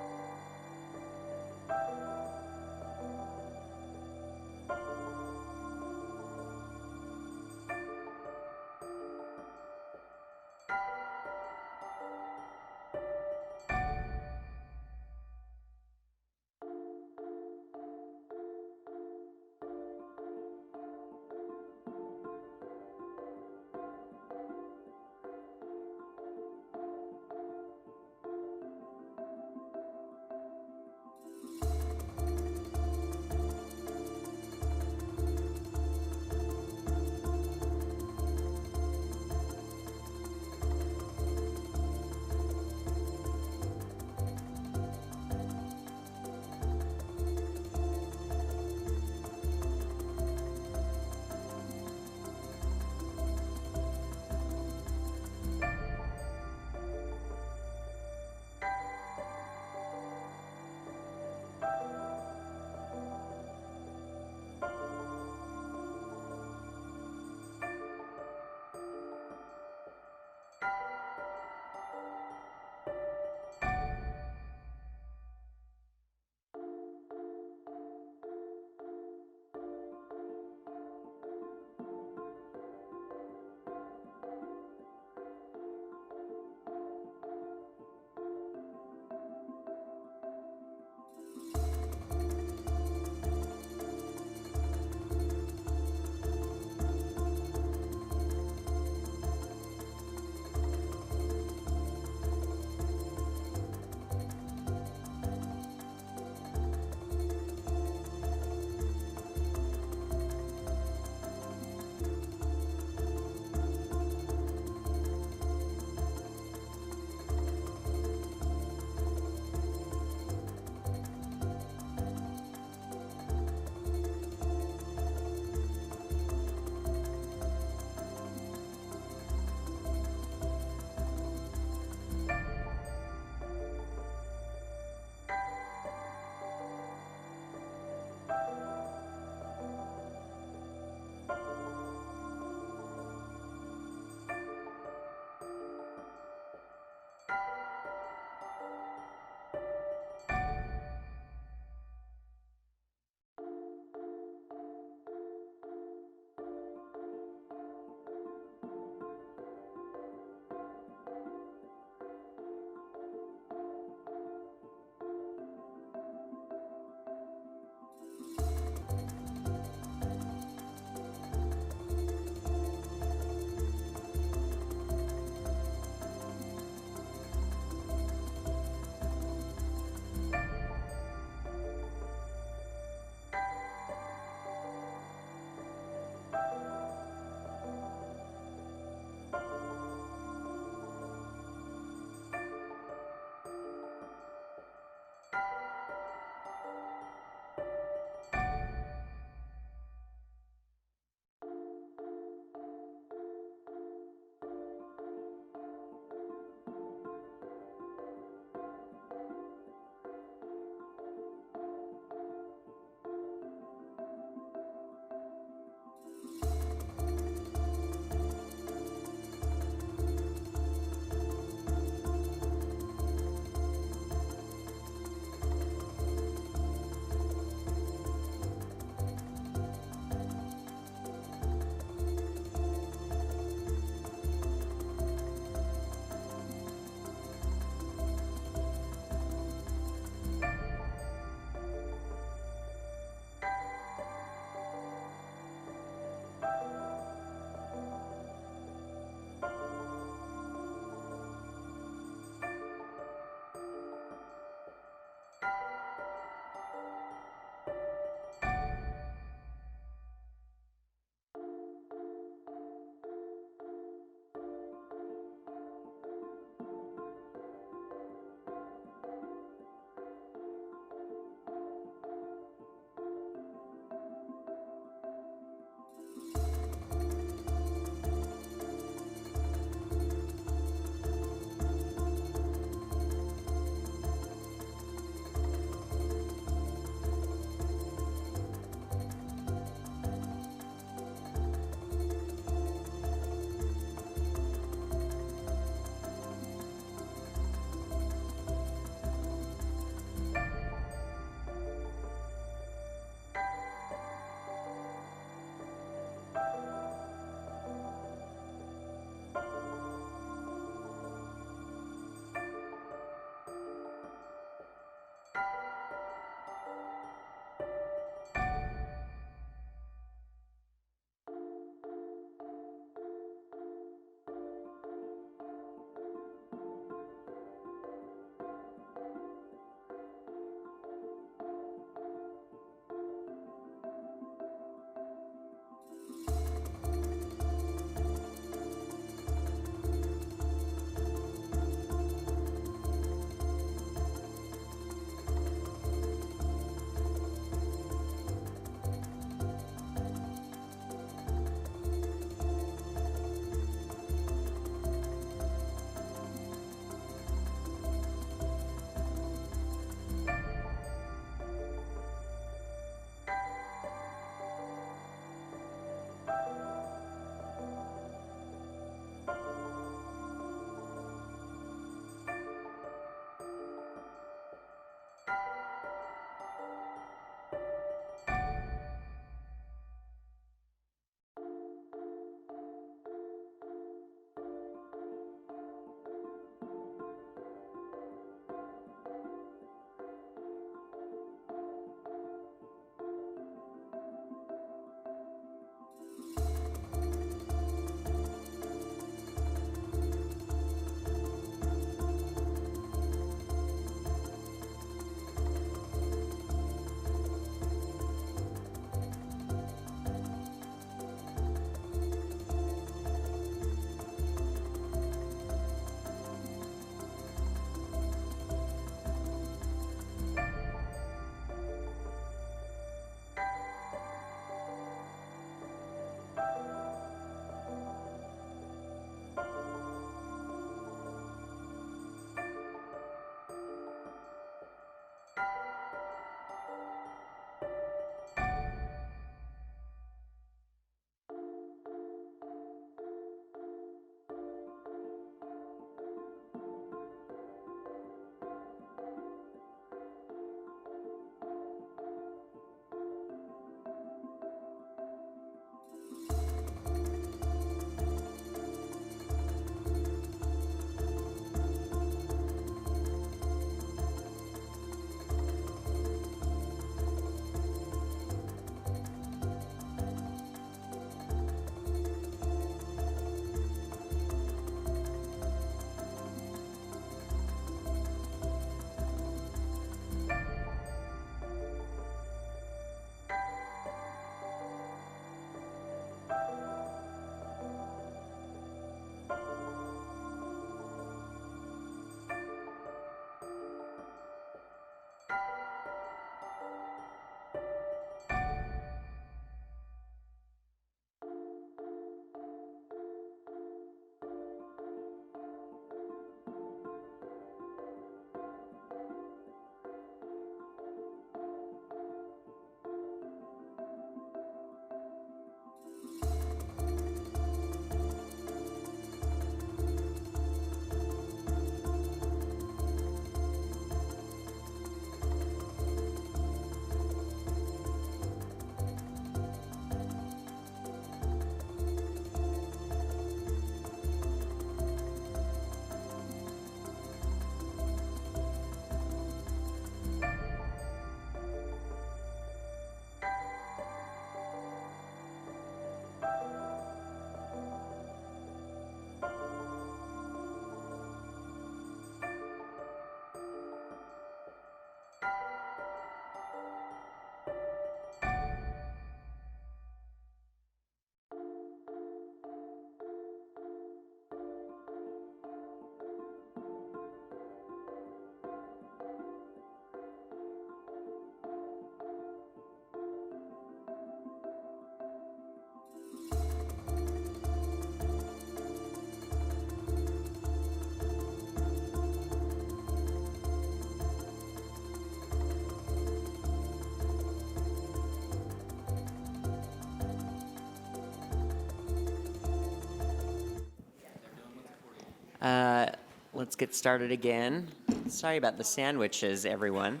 Let's get started again. Sorry about the sandwiches, everyone.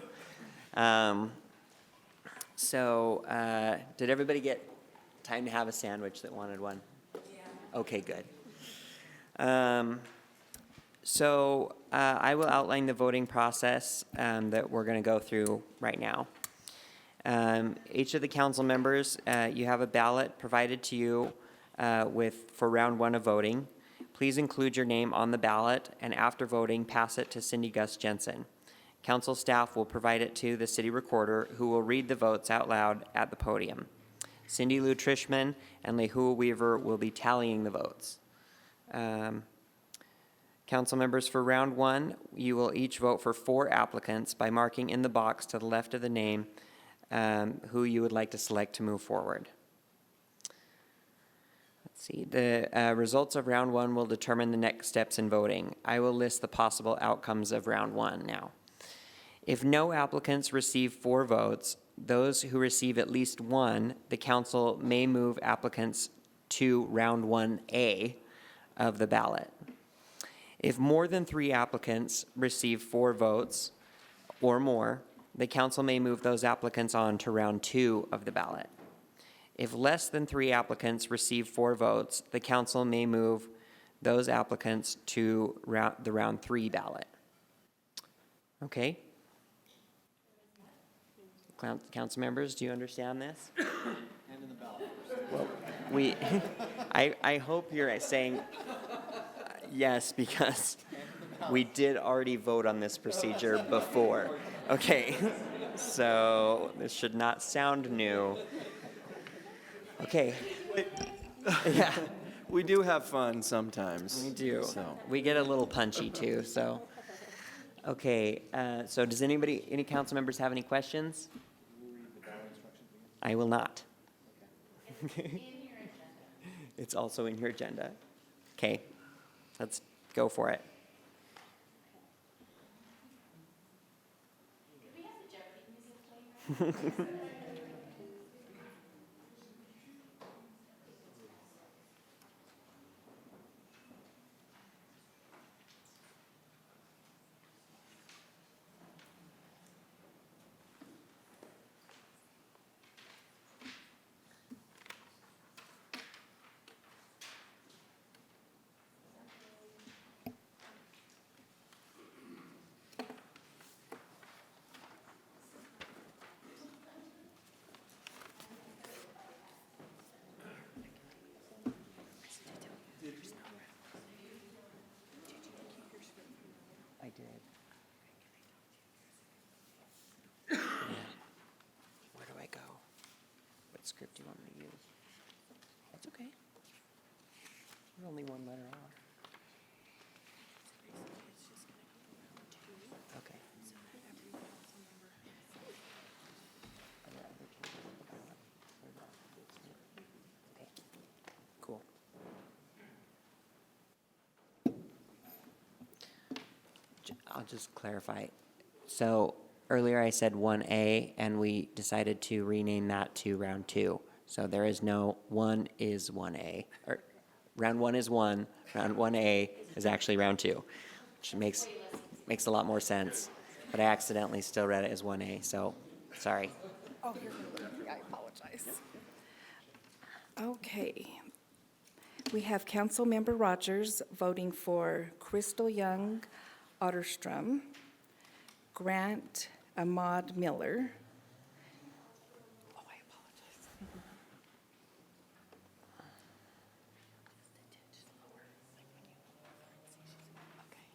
Did everybody get time to have a sandwich that wanted one? Yeah. Okay, good. I will outline the voting process that we're going to go through right now. Each of the council members, you have a ballot provided to you for round one of voting. Please include your name on the ballot, and after voting, pass it to Cindy Gus Jensen. Council staff will provide it to the city recorder, who will read the votes out loud at the podium. Cindy Lou Trishman and Lehua Weaver will be tallying the votes. Council members, for round one, you will each vote for 4 applicants by marking in the box to the left of the name who you would like to select to move forward. Let's see. The results of round one will determine the next steps in voting. I will list the possible outcomes of round one now. If no applicants receive 4 votes, those who receive at least 1, the council may move applicants to round 1A of the ballot. If more than 3 applicants receive 4 votes or more, the council may move those applicants on to round 2 of the ballot. If less than 3 applicants receive 4 votes, the council may move those applicants to the round 3 ballot. Okay? Council members, do you understand this? Hand in the ballot. Well, I hope you're saying yes, because we did already vote on this procedure before. Okay, so this should not sound new. Okay. Yeah. We do have fun sometimes. We do. So. We get a little punchy too, so. Okay, so does any council members have any questions? I will not. It's also in your agenda. Okay, let's go for it. I did. Yeah. Where do I go? What script do you want me to use? That's okay. We're only one letter off. Okay. Okay. Cool. I'll just clarify. So earlier I said 1A, and we decided to rename that to round 2. So there is no 1 is 1A. Or round 1 is 1, round 1A is actually round 2, which makes a lot more sense. But I accidentally still read it as 1A, so sorry. Oh, you're good. I apologize. Okay. We have Councilmember Rogers voting for Crystal Young Otterstrim, Grant Ahmad Miller. Oh, I apologize. Okay.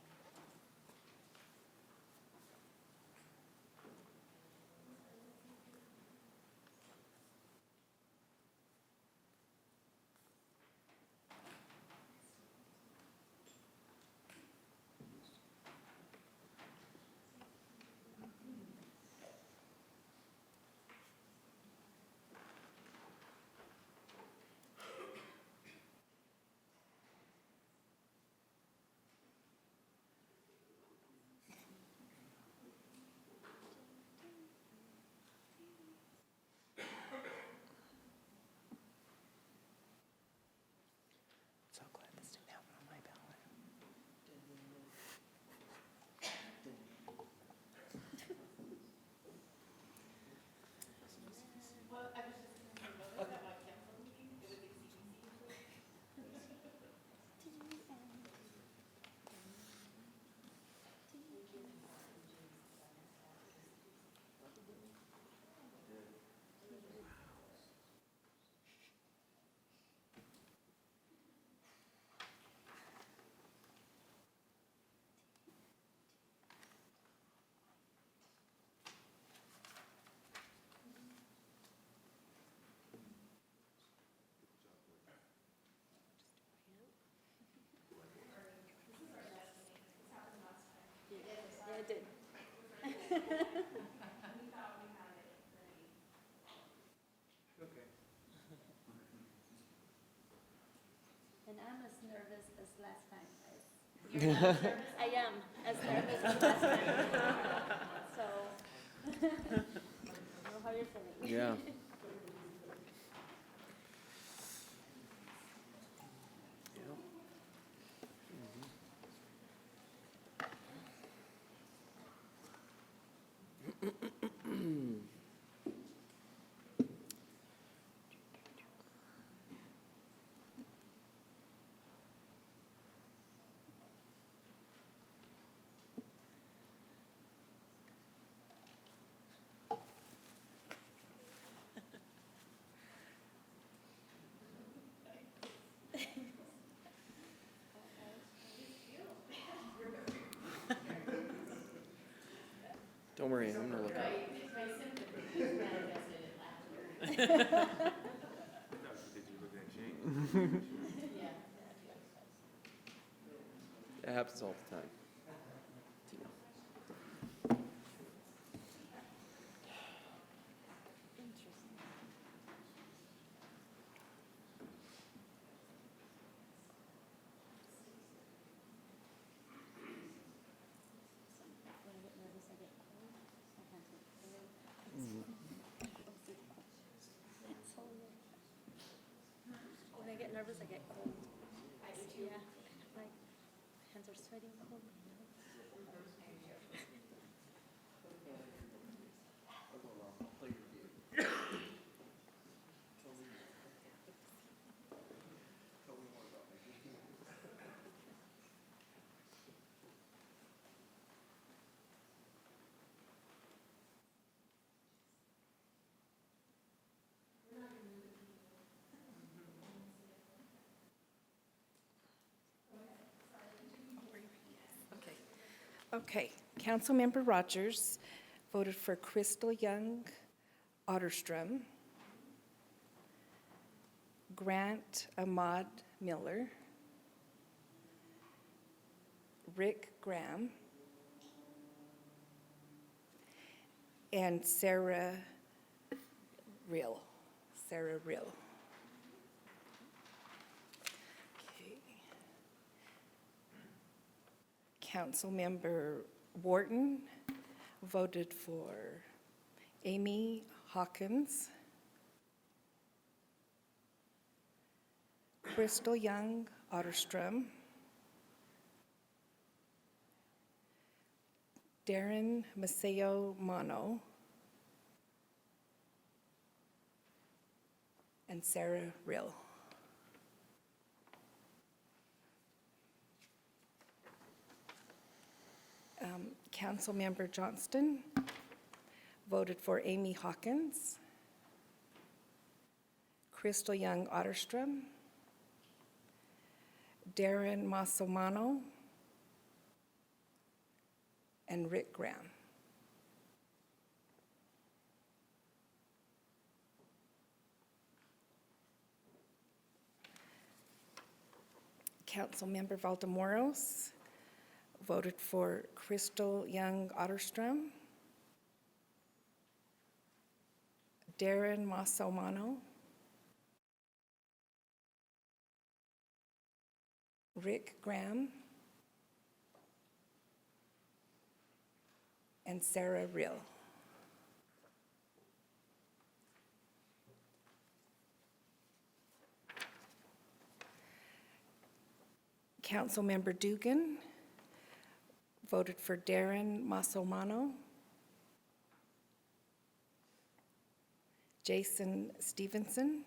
And I'm as nervous as last time. You're not nervous? I am as nervous as last time. So, I know how you're feeling. Yeah. Don't worry, I'm gonna look at it. It happens all the time. When I get nervous, I get cold. I do too. Yeah, my hands are sweating cold. Okay, Councilmember Rogers voted for Crystal Young Otterstrim, Grant Ahmad Miller, Rick Graham, and Sarah Rill. Sarah Rill. Councilmember Wharton voted for Amy Hawkins, Crystal Young Otterstrom, Darren Maceo Mano, and Sarah Rill. Councilmember Johnston voted for Amy Hawkins, Crystal Young Otterstrom, Darren Masomano, and Rick Graham. Councilmember Valdemoros voted for Crystal Young Otterstrom, Darren Masomano, Rick Graham, and Sarah Rill. Councilmember Dugan voted for Darren Masomano, Jason Stevenson,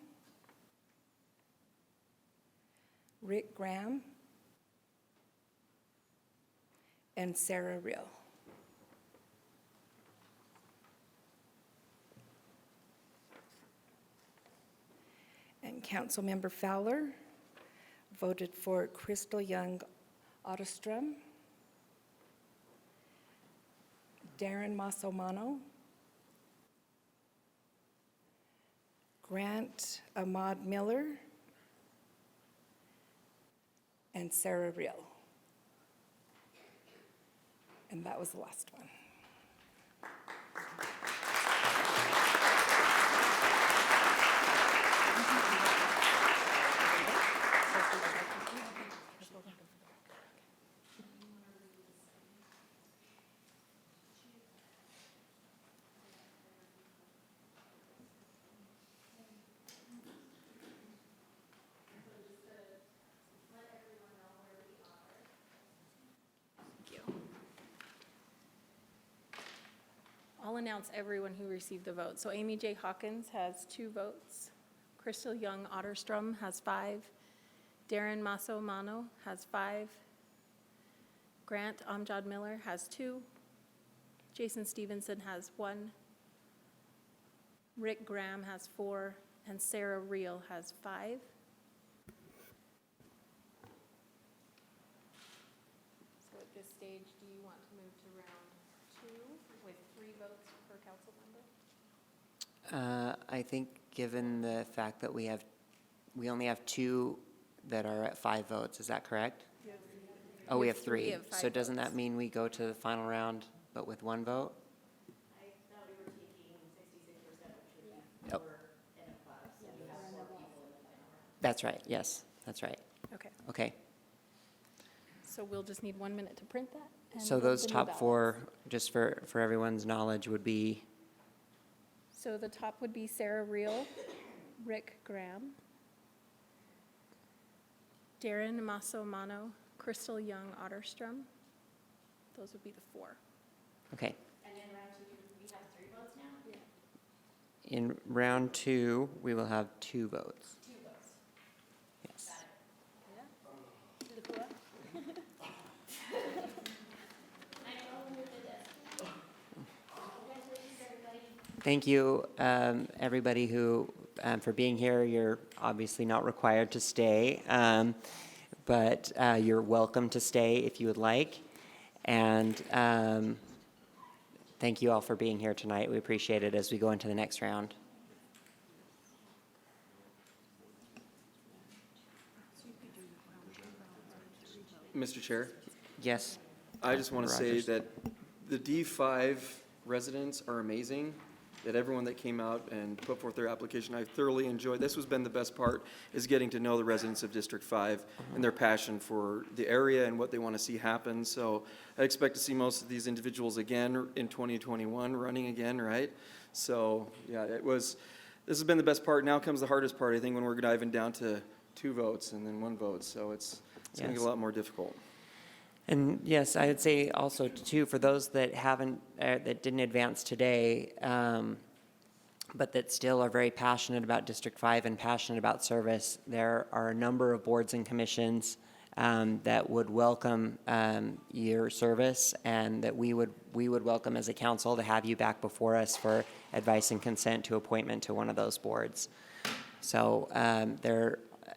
Rick Graham, and Sarah Rill. And Councilmember Fowler voted for Crystal Young Otterstrom, Darren Masomano, Grant Ahmad Miller, and Sarah Rill. And that was the last one. announce everyone who received the vote. So Amy J. Hawkins has 2 votes. Crystal Young Otterstrim has 5. Darren Maso Mano has 5. Grant Amjad Miller has 2. Jason Stevenson has 1. Rick Graham has 4. And Sarah Reel has 5. So at this stage, do you want to move to round 2 with 3 votes per council member? I think given the fact that we only have 2 that are at 5 votes, is that correct? Oh, we have 3. We have 5 So doesn't votes. that mean we go to the final round, but with 1 vote? I thought we were taking 66%, which would be Oh. 4 in a class. So you have 4 people in the final round. That's right, yes, that's right. Okay. Okay, So we'll just need 1 minute to print that. and so vote those the new top ballots. 4, just for everyone's knowledge, would be, So the top would be Sarah Reel, Rick Graham, Darren Maso Mano, Crystal Young Otterstrim. Those would be the 4. okay. And then round 2, we have 3 votes now? In round 2, we will have 2 votes. 2 votes. Yes. To the floor. I know who did this. Congratulations, everybody. Thank you, everybody who, for being here. You're obviously not required to stay, but you're welcome to stay if you would like. And thank you all for being here tonight. We appreciate it as we go into the next round. Mr. Chair, Yes. I just want to say Rogers. that the D5 residents are amazing, that everyone that came out and put forth their application, I thoroughly enjoyed. This has been the best part, is getting to know the residents of District 5 and their passion for the area and what they want to see happen. So I expect to see most of these individuals again in 2021, running again, right? So, yeah, this has been the best part. Now comes the hardest part, I think, when we're diving down to 2 votes and then 1 vote. So it's going to Yes. get a lot more difficult. And yes, I would say also too, for those that haven't, that didn't advance today, but that still are very passionate about District 5 and passionate about service, there are a number of boards and commissions that would welcome your service, and that we would welcome as a council to have you back before us for advice and consent to appointment to one of those boards. So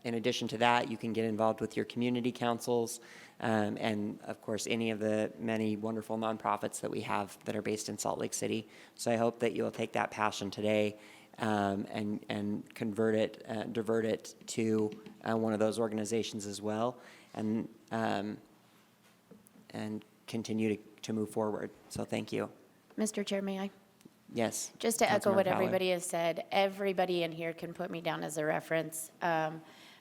in addition to that, you can get involved with your community councils, and of course, any of the many wonderful nonprofits that we have that are based in Salt Lake City. So I hope that you'll take that passion today and convert it, divert it to one of those organizations as well, and continue to move forward. So thank you. Mr. Chair, may I? Yes. Just to echo Councilmember what Fowler. everybody has said, everybody in here can put me down as a reference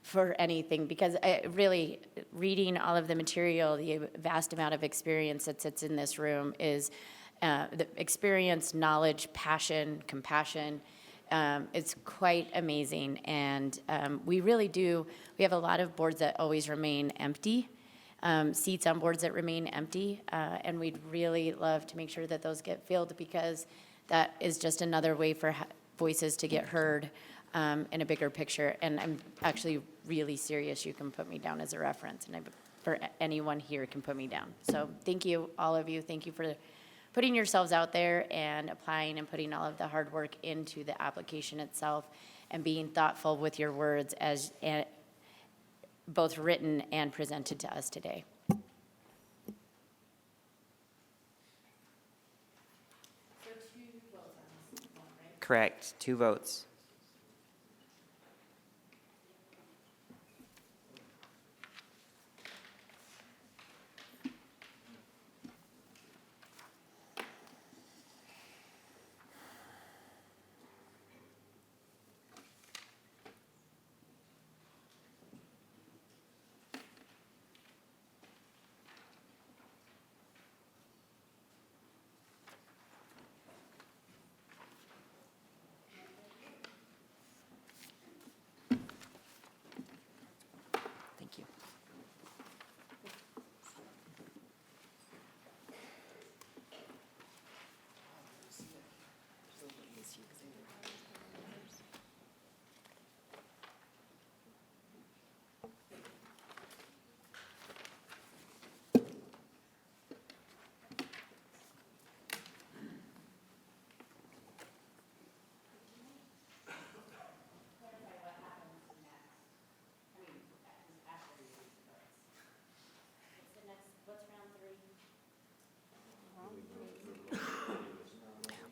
for anything, because really, reading all of the material, the vast amount of experience that sits in this room is the experience, knowledge, passion, compassion. It's quite amazing, and we really do. We have a lot of boards that always remain empty, seats on boards that remain empty, and we'd really love to make sure that those get filled, because that is just another way for voices to get heard in a bigger picture. And I'm actually really serious. You can put me down as a reference, and for anyone here can put me down. So thank you, all of you. Thank you for putting yourselves out there and applying and putting all of the hard work into the application itself, and being thoughtful with your words as both written and presented to us today. Correct. 2 votes.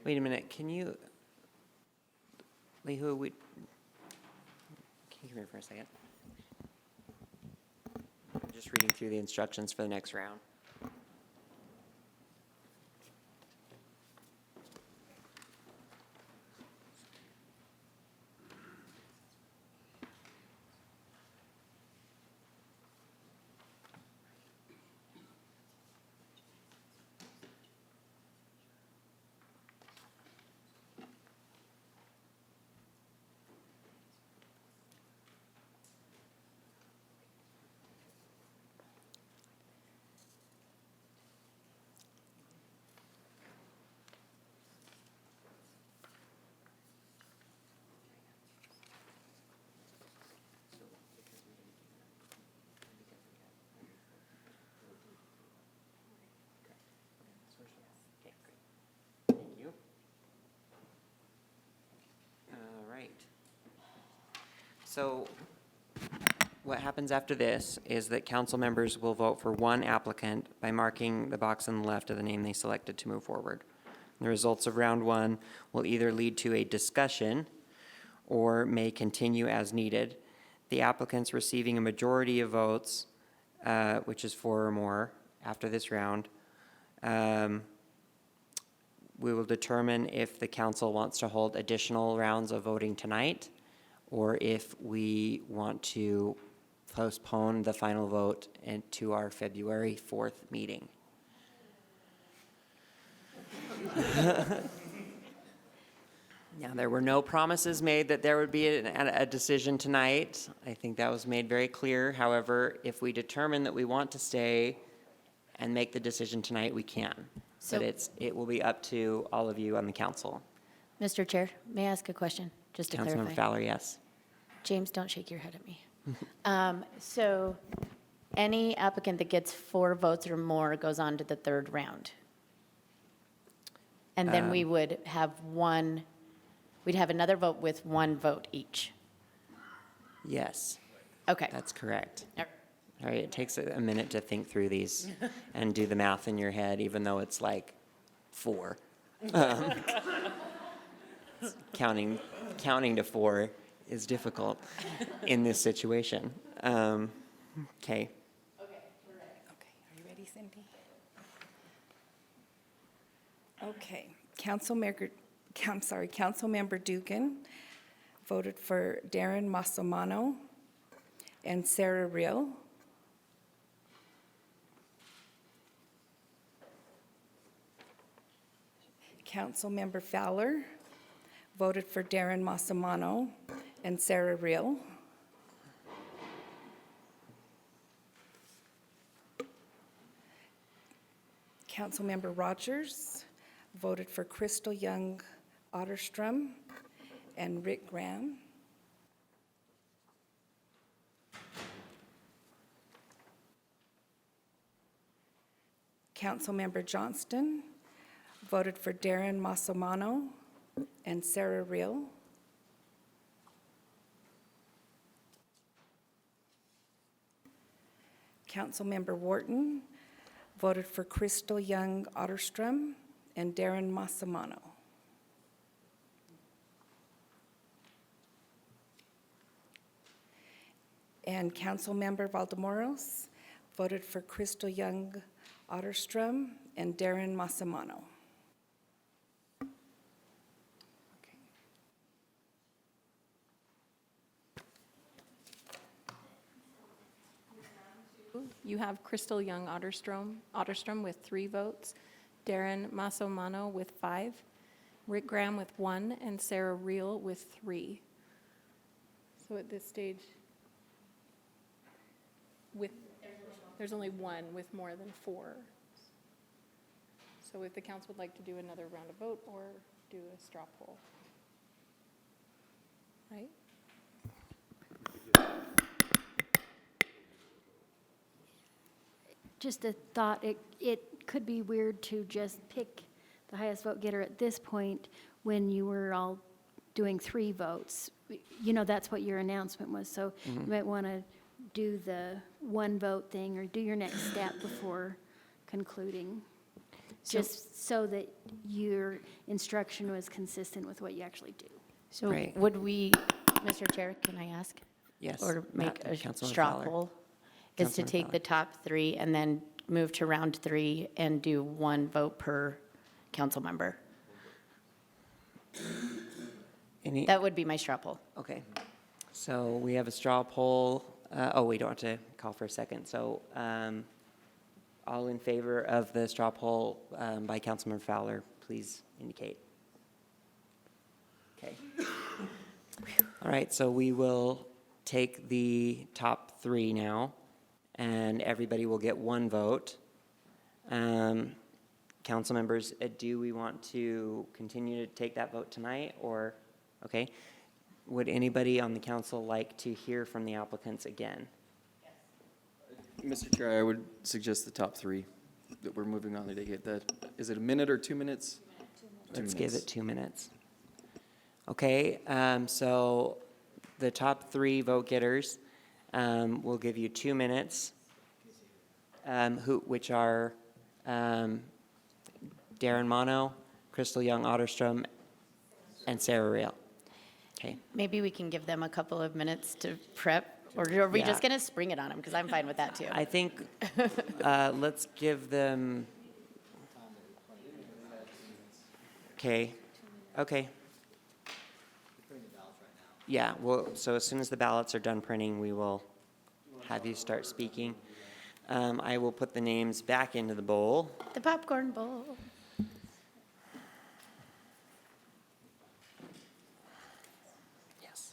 Wait a minute, can you, Lihu, can you come here for a second? I'm just reading through the instructions for the next round. So what happens after this is that council members will vote for one applicant by marking the box on the left of the name they selected to move forward. The results of round one will either lead to a discussion or may continue as needed. The applicants receiving a majority of votes, which is 4 or more after this round, we will determine if the council wants to hold additional rounds of voting tonight, or if we want to postpone the final vote to our February 4th meeting. Now, there were no promises made that there would be a decision tonight. I think that was made very clear. However, if we determine that we want to stay and make the decision tonight, we can. But it will be up to all of you on the council. Mr. Chair, may I ask a question, just to clarify? Councilmember Fowler, yes. James, don't shake your head at me. So any applicant that gets 4 votes or more goes on to the 3rd round. And then we would have we'd have another vote with 1 vote each. Yes. Okay. That's correct. All right, it takes a minute to think through these and do the math in your head, even though it's like 4. Counting to 4 is difficult in this situation. Okay. Okay, are you ready, Cindy? Okay, Councilmember Dugan voted for Darren Masomano and Sarah Real. Councilmember Fowler voted for Darren Masomano and Sarah Real. Councilmember Rogers voted for Crystal Young Otterstrim and Rick Graham. Councilmember Johnston voted for Darren Masomano and Sarah Real. Councilmember Wharton voted for Crystal Young Otterstrom and Darren Masomano. And Councilmember Valdemoros voted for Crystal Young Otterstrom and Darren Masomano. You have Crystal Young Otterstrom with 3 votes, Darren Masomano with 5, Rick Graham with 1, and Sarah Real with 3. So at this stage, there's only 1 with more than 4. So if the council would like to do another round of vote or do a straw poll. Right? Just a thought, it could be weird to just pick the highest vote getter at this point when you were all doing 3 votes. You know, that's what your announcement was, so you might want to do the 1 vote thing or do your next step before concluding, just so that your instruction was consistent with what you actually do. So Right. would we, Mr. Chair, can I ask? Yes, Or make a Councilwoman straw Fowler. poll? Is to Councilwoman take Fowler. the top 3 and then move to round 3 and do 1 vote per council member. Any, That would be my straw poll. okay. So we have a straw poll. We don't have to call for a second. So all in favor of the straw poll by Councilman Fowler, please indicate. Okay. All right, so we will take the top 3 now, and everybody will get 1 vote. Council members, do we want to continue to take that vote tonight, or, okay? Would anybody on the council like to hear from the applicants again? Mr. Chair, I would suggest the top 3 that we're moving on to get that. Is it a minute or 2 minutes? Let's give it 2 minutes. Okay, so the top 3 vote getters will give you 2 minutes, which are Darren Mano, Crystal Young Otterstrim, and Sarah Real. Okay. Maybe we can give them a couple of minutes to prep, or are we just going to spring it on them? Because I'm fine with that, too. I think, let's give them, okay, okay. Yeah, well, so as soon as the ballots are done printing, we will have you start speaking. I will put the names back into the bowl. The popcorn bowl. Yes.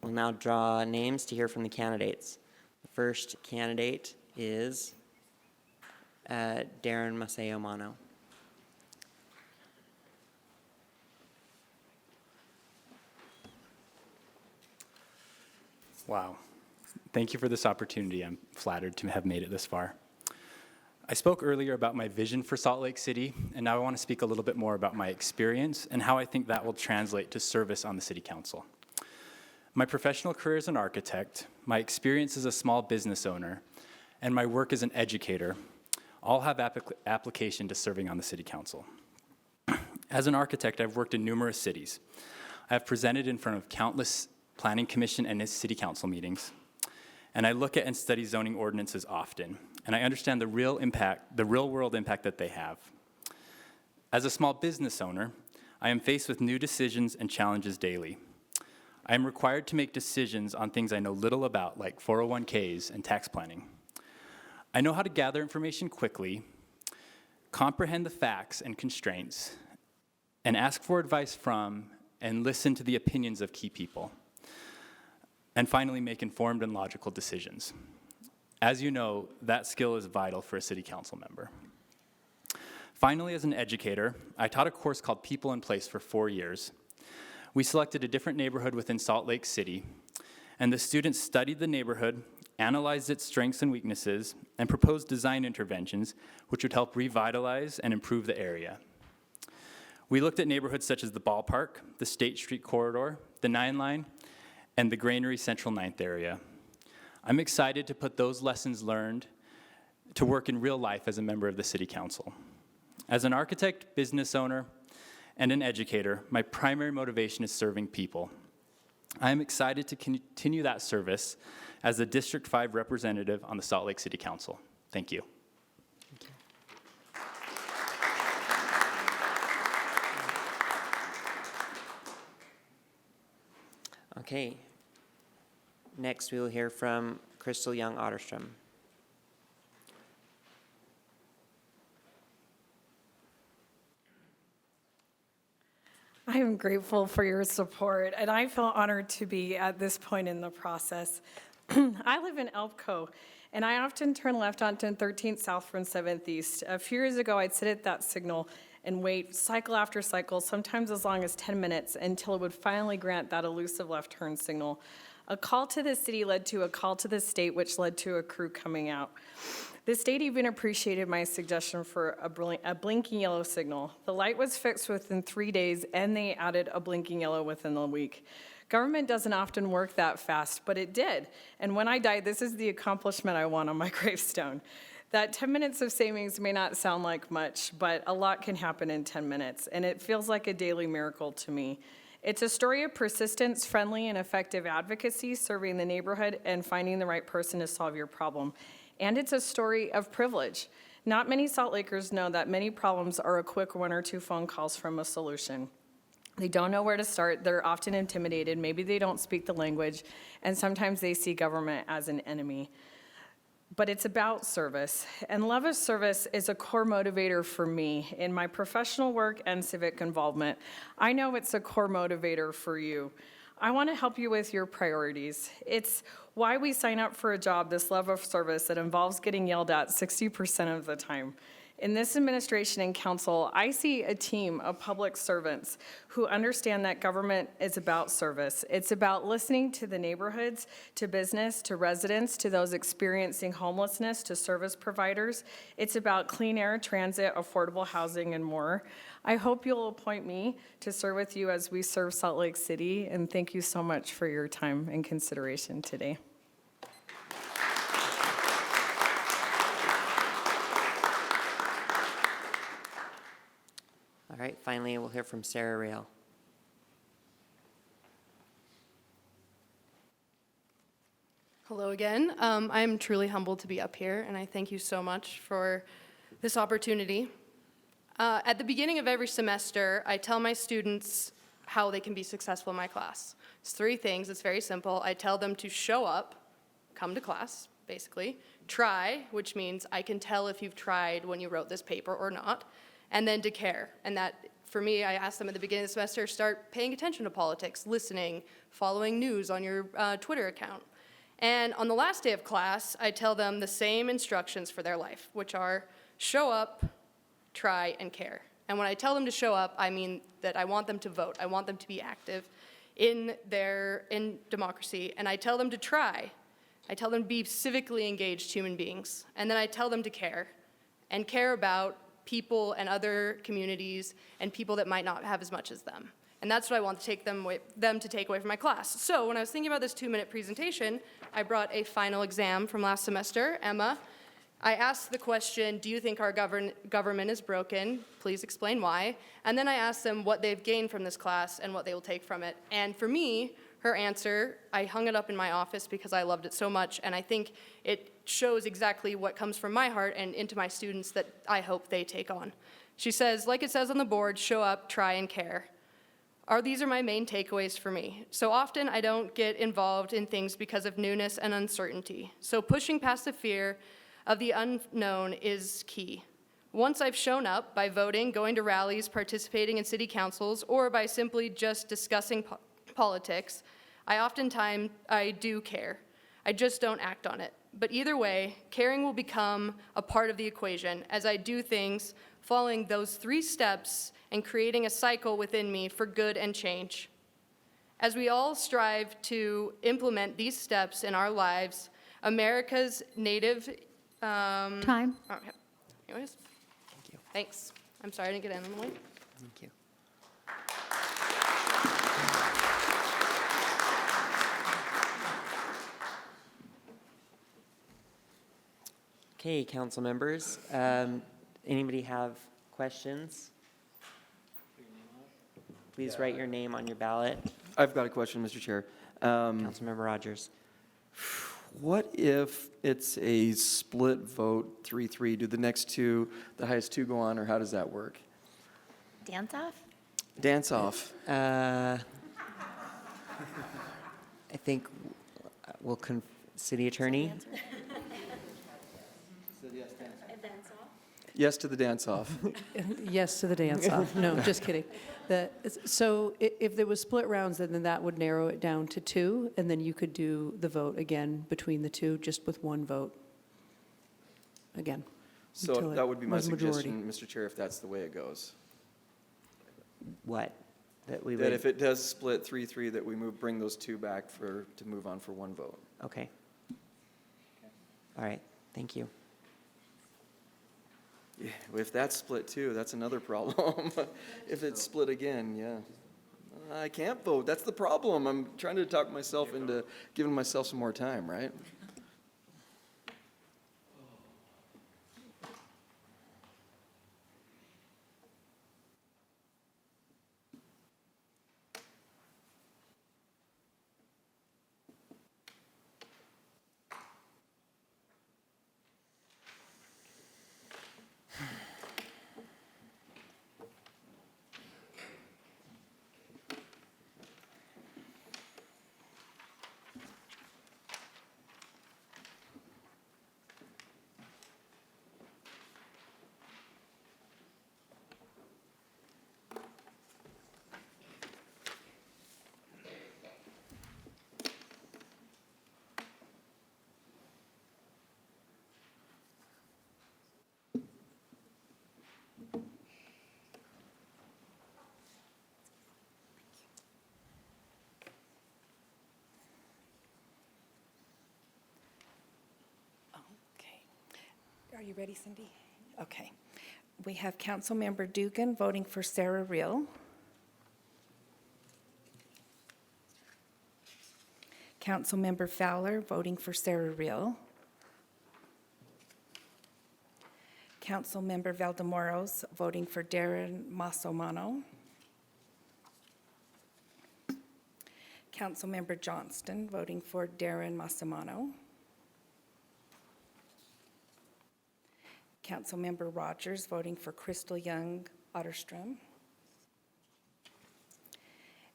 We'll now draw names to hear from the candidates. The first candidate is Darren Maceo Mano. Wow. Thank you for this opportunity. I'm flattered to have made it this far. I spoke earlier about my vision for Salt Lake City, and now I want to speak a little bit more about my experience and how I think that will translate to service on the City Council. My professional career as an architect, my experience as a small business owner, and my work as an educator all have application to serving on the City Council. As an architect, I've worked in numerous cities. I have presented in front of countless Planning Commission and City Council meetings, and I look at and study zoning ordinances often, and I understand the real world impact that they have. As a small business owner, I am faced with new decisions and challenges daily. I am required to make decisions on things I know little about, like 401ks and tax planning. I know how to gather information quickly, comprehend the facts and constraints, and ask for advice from and listen to the opinions of key people. And finally, make informed and logical decisions. As you know, that skill is vital for a City Council member. Finally, as an educator, I taught a course called People in Place for 4 years. We selected a different neighborhood within Salt Lake City, and the students studied the neighborhood, analyzed its strengths and weaknesses, and proposed design interventions which would help revitalize and improve the area. We looked at neighborhoods such as the Ballpark, the State Street Corridor, the 9 Line, and the Granary Central 9th area. I'm excited to put those lessons learned to work in real life as a member of the City Council. As an architect, business owner, and an educator, my primary motivation is serving people. I am excited to continue that service as the District 5 representative on the Salt Lake City Council. Thank you. Okay. Next, we will hear from Crystal Young Otterstrim. I am grateful for your support, and I feel honored to be at this point in the process. I live in Elko, and I often turn left onto 13th South from 7th East. A few years ago, I'd sit at that signal and wait cycle after cycle, sometimes as long as 10 minutes, until it would finally grant that elusive left turn signal. A call to the city led to a call to the state, which led to a crew coming out. The state even appreciated my suggestion for a blinking yellow signal. The light was fixed within 3 days, and they added a blinking yellow within a week. Government doesn't often work that fast, but it did. And when I die, this is the accomplishment I want on my gravestone. That 10 minutes of savings may not sound like much, but a lot can happen in 10 minutes, and it feels like a daily miracle to me. It's a story of persistence, friendly, and effective advocacy, serving the neighborhood, and finding the right person to solve your problem. And it's a story of privilege. Not many Salt Lakers know that many problems are a quick 1 or 2 phone calls from a solution. They don't know where to start. They're often intimidated. Maybe they don't speak the language, and sometimes they see government as an enemy. But it's about service, and love of service is a core motivator for me in my professional work and civic involvement. I know it's a core motivator for you. I want to help you with your priorities. It's why we sign up for a job, this love of service that involves getting yelled at 60% of the time. In this administration and council, I see a team of public servants who understand that government is about service. It's about listening to the neighborhoods, to business, to residents, to those experiencing homelessness, to service providers. It's about clean air, transit, affordable housing, and more. I hope you'll appoint me to serve with you as we serve Salt Lake City, and thank you so much for your time and consideration today. All right, finally, we'll hear from Sarah Rail. Hello again. I am truly humbled to be up here, and I thank you so much for this opportunity. At the beginning of every semester, I tell my students how they can be successful in my class. It's 3 things. It's very simple. I tell them to show up, come to class, basically. Try, which means I can tell if you've tried when you wrote this paper or not. And then to care. And that For me, I asked them at the beginning of the semester, start paying attention to politics, listening, following news on your Twitter account. And on the last day of class, I tell them the same instructions for their life, which are show up, try, and care. And when I tell them to show up, I mean that I want them to vote. I want them to be active in democracy. And I tell them to try. I tell them to be civically engaged human beings. And then I tell them to care, and care about people and other communities and people that might not have as much as them. And that's what I want to take them to take away from my class. So when I was thinking about this 2-minute presentation, I brought a final exam from last semester, Emma. I asked the question, do you think our government is broken? Please explain why. And then I asked them what they've gained from this class and what they will take from it. And for me, her answer, I hung it up in my office because I loved it so much, and I think it shows exactly what comes from my heart and into my students that I hope they take on. She says, like it says on the board, show up, try, and care. These are my main takeaways for me. So often I don't get involved in things because of newness and uncertainty. So pushing past the fear of the unknown is key. Once I've shown up by voting, going to rallies, participating in city councils, or by simply just discussing politics, I do care. I just don't act on it. But either way, caring will become a part of the equation as I do things following those 3 steps and creating a cycle within me for good and change. As we all strive to implement these steps in our lives, America's native... Time. Okay. Anyways. Thank you. Thanks. I'm sorry I didn't get in on the way. Thank you. Okay, council members, anybody have questions? Please write your name on your ballot. I've got a question, Mr. Chair. Councilmember Rogers. What if it's a split vote, 3-3? Do the next 2, the highest 2 go on, or how does that work? Dance off? Dance off. I think we'll, city attorney? Yes to the dance off. Yes to the dance-off. No, just kidding. So if there was split rounds, then that would narrow it down to 2, and then you could do the vote again between the 2, just with 1 vote. Again. So until that it would be my was majority. suggestion, Mr. Chair, if that's the way it goes. What? That we That would, if it does split 3-3, that we bring those 2 back to move on for 1 vote. okay. All right, thank you. Yeah, if that's split too, that's another problem. If it's split again, yeah. I can't vote, that's the problem. I'm trying to talk myself into giving myself some more time, right? Are you ready, Cindy? Okay. We have Councilmember Dugan voting for Sarah Reel. Councilmember Fowler voting for Sarah Reel. Councilmember Valdemoros voting for Darren Mano. Councilmember Johnston voting for Darren Mano. Councilmember Rogers voting for Crystal Young Otterstrim.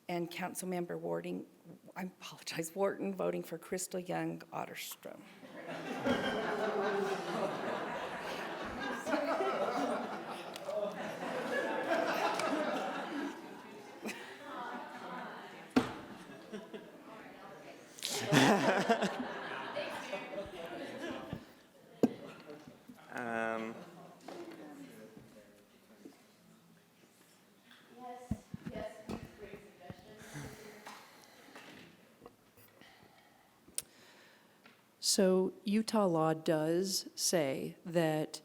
And Councilmember Wharton voting for Crystal Young Otterstrim. So Utah law does say that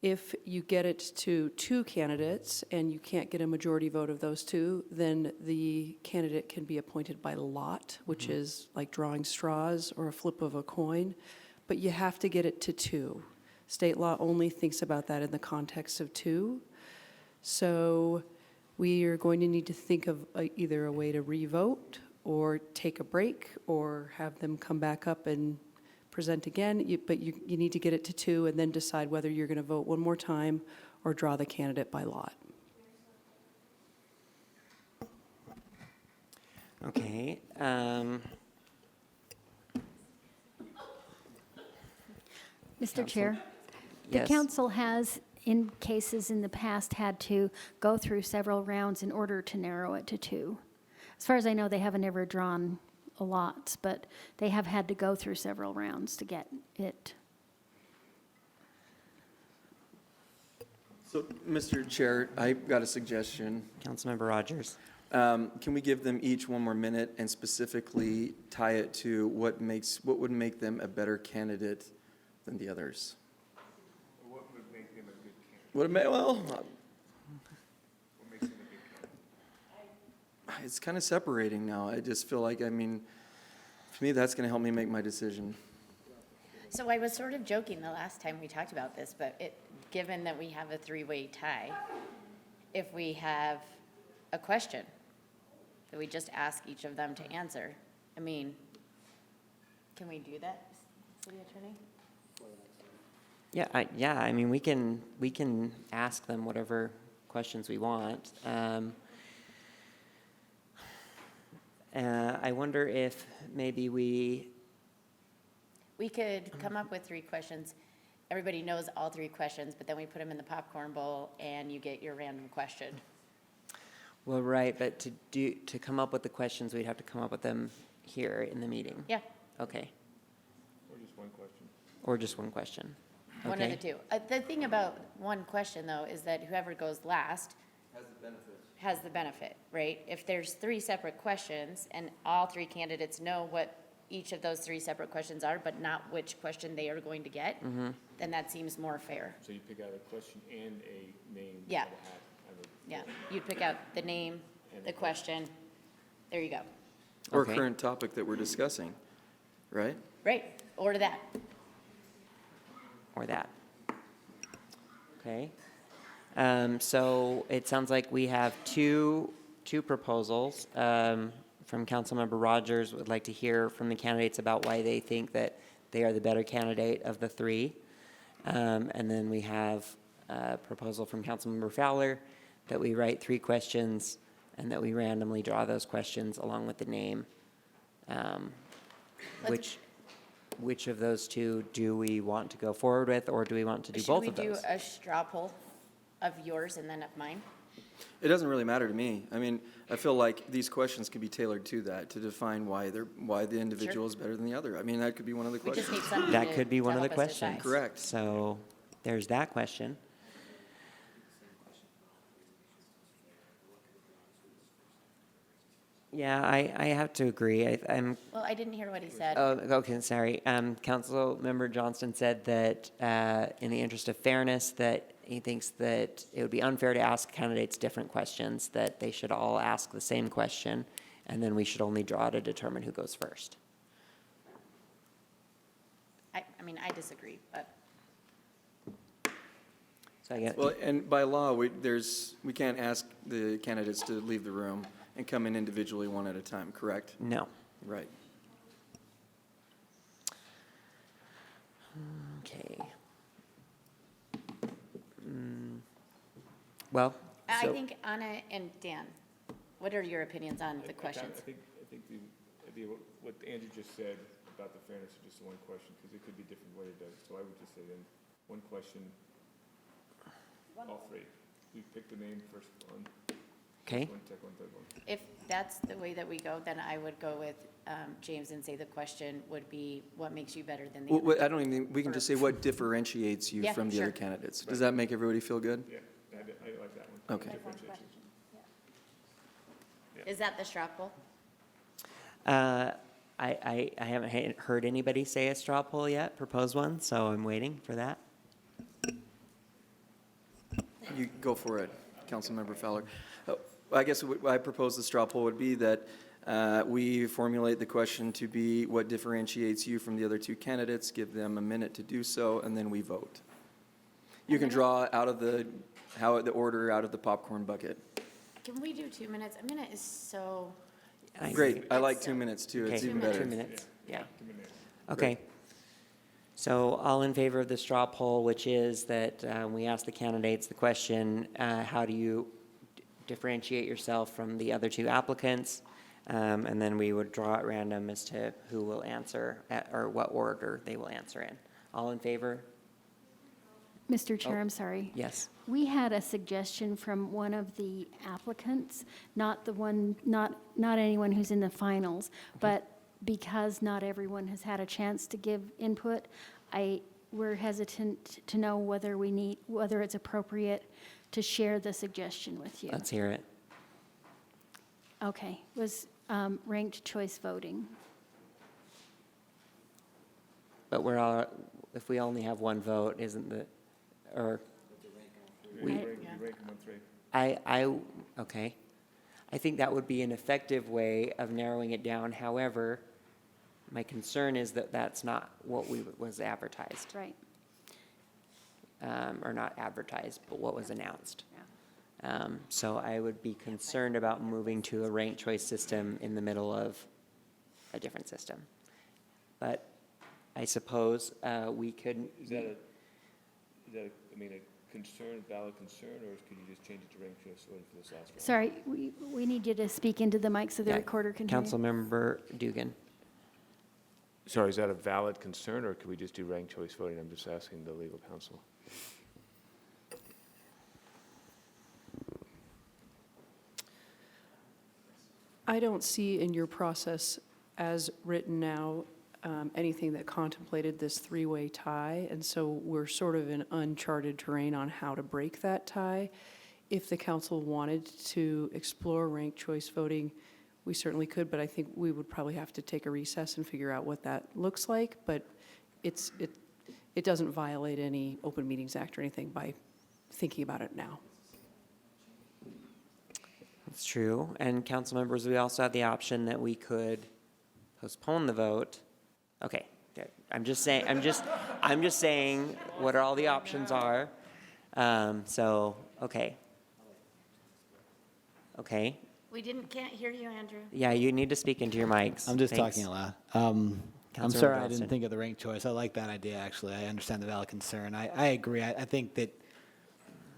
if you get it to 2 candidates and you can't get a majority vote of those 2, then the candidate can be appointed by lot, which is like drawing straws or a flip of a coin, but you have to get it to 2. State law only thinks about that in the context of 2. So we are going to need to think of either a way to revote or take a break or have them come back up and present again, but you need to get it to 2 and then decide whether you're going to vote one more time or draw the candidate by lot. Okay. Mr. Chair, the Yes. council has, in cases in the past, had to go through several rounds in order to narrow it to 2. As far as I know, they haven't ever drawn a lot, but they have had to go through several rounds to get it. So, Mr. Chair, I've got a suggestion. Councilmember Rogers. Can we give them each one more minute and specifically tie it to what would make them a better candidate than the others? What would make them a good candidate? What may, well, What makes them a good candidate? it's kind of separating now. I just feel like, I mean, to me, that's going to help me make my decision. So I was sort of joking the last time we talked about this, but given that we have a 3-way tie, if we have a question that we just ask each of them to answer, I mean, can we do that, City Attorney? Yeah, I mean, we can ask them whatever questions we want. I wonder if maybe we could come up with 3 questions. Everybody knows all 3 questions, but then we put them in the popcorn bowl and you get your random question. Well, right, but to come up with the questions, we'd have to come up with them here in the meeting. Yeah. Okay. Or just one question? Or just one question. One of the Okay. 2. The thing about one question, though, is that whoever goes last has the benefit, right? If there's 3 separate questions and all 3 candidates know what each of those 3 separate questions are, but not which question they are going to get, then that seems more fair. So you pick out a question and a name. Yeah. out of a hat, out of a- Yeah, you'd pick out the name, the question. There you go. Or Okay. current topic that we're discussing, right? Right, or that. Or that. Okay. So it sounds like we have two proposals. From Councilmember Rogers, would like to hear from the candidates about why they think that they are the better candidate of the 3. And then we have a proposal from Councilmember Fowler that we write 3 questions and that we randomly draw those questions along with the name. Which of those 2 do we want to go forward with, or do we want to do both of those? Should we do a straw poll of yours and then of mine? It doesn't really matter to me. I mean, I feel like these questions can be tailored to that, to define why the individual is better than the other. I mean, that could be one of the We just questions. need something That could be one of the help us decide. questions. Correct. So there's that question. Yeah, I have to agree. I'm. Well, I didn't hear what he said. Oh, okay, sorry. Councilmember Johnston said that in the interest of fairness, that he thinks that it would be unfair to ask candidates different questions, that they should all ask the same question, and then we should only draw to determine who goes first. I mean, I disagree, but So I get. Well, and by law, we can't ask the candidates to leave the room and come in individually one at a time, correct? No. Right. Okay. Well, I so- think Anna and Dan, what are your opinions on the questions? I think what Andrew just said about the fairness of just one question, because it could be different way it does. So I would just say then, one question, all 3. We pick the name first one. Okay. One, second one, third one. If that's the way that we go, then I would go with James and say the question would be, what makes you better than the other? I don't even, we can just say what differentiates you Yeah, from the sure. other candidates. Does that make everybody feel good? Yeah, I like that one. Okay. Is that the straw poll? I haven't heard anybody say a straw poll yet, propose one, so I'm waiting for that. You go for it, Councilmember Fowler. I guess what I propose the straw poll would be that we formulate the question to be what differentiates you from the other two candidates, give them a minute to do so, and then we vote. You can draw out of the order out of the popcorn bucket. Can we do 2 minutes? A minute is so. Great, I like 2 minutes too, it's Okay, even better. 2 minutes, yeah. Okay. So all in favor of the straw poll, which is that we ask the candidates the question, how do you differentiate yourself from the other two applicants? And then we would draw at random as to who will answer or what order they will answer in. All in favor? Mr. Chair, I'm sorry. Yes. We had a suggestion from one of the applicants, not the one, not anyone who's in the finals, but because not everyone has had a chance to give input, we're hesitant to know whether it's appropriate to share the suggestion with you. Let's hear it. Okay, was ranked choice voting. But if we only have one vote, isn't the, or? You rank them on 3. Okay. I think that would be an effective way of narrowing it down. However, my concern is that that's not what was advertised. Right. Or not advertised, but what was announced. So I would be concerned about moving to a ranked choice system in the middle of a different system. But I suppose we could. Is that a concern, valid concern, or could you just change it to ranked choice voting for this last round? Sorry, we need you to speak into the mic so the Yeah, recorder can hear you. Councilmember Dugan. Sorry, is that a valid concern, or could we just do ranked choice voting? I'm just asking the legal counsel. I don't see in your process as written now anything that contemplated this three-way tie, and so we're sort of in uncharted terrain on how to break that tie. If the council wanted to explore ranked choice voting, we certainly could, but I think we would probably have to take a recess and figure out what that looks like, but it doesn't violate any Open Meetings Act or anything by thinking about it now. That's true. And council members, we also had the option that we could postpone the vote. Okay, good. I'm just saying what all the options are. Okay. Okay. We can't hear you, Andrew. Yeah, you need to speak into your mics. I'm just Thanks. talking out loud. I'm Councilor sorry I Wilson. didn't think of the ranked choice. I like that idea, actually. I understand the valid concern. I agree. I think that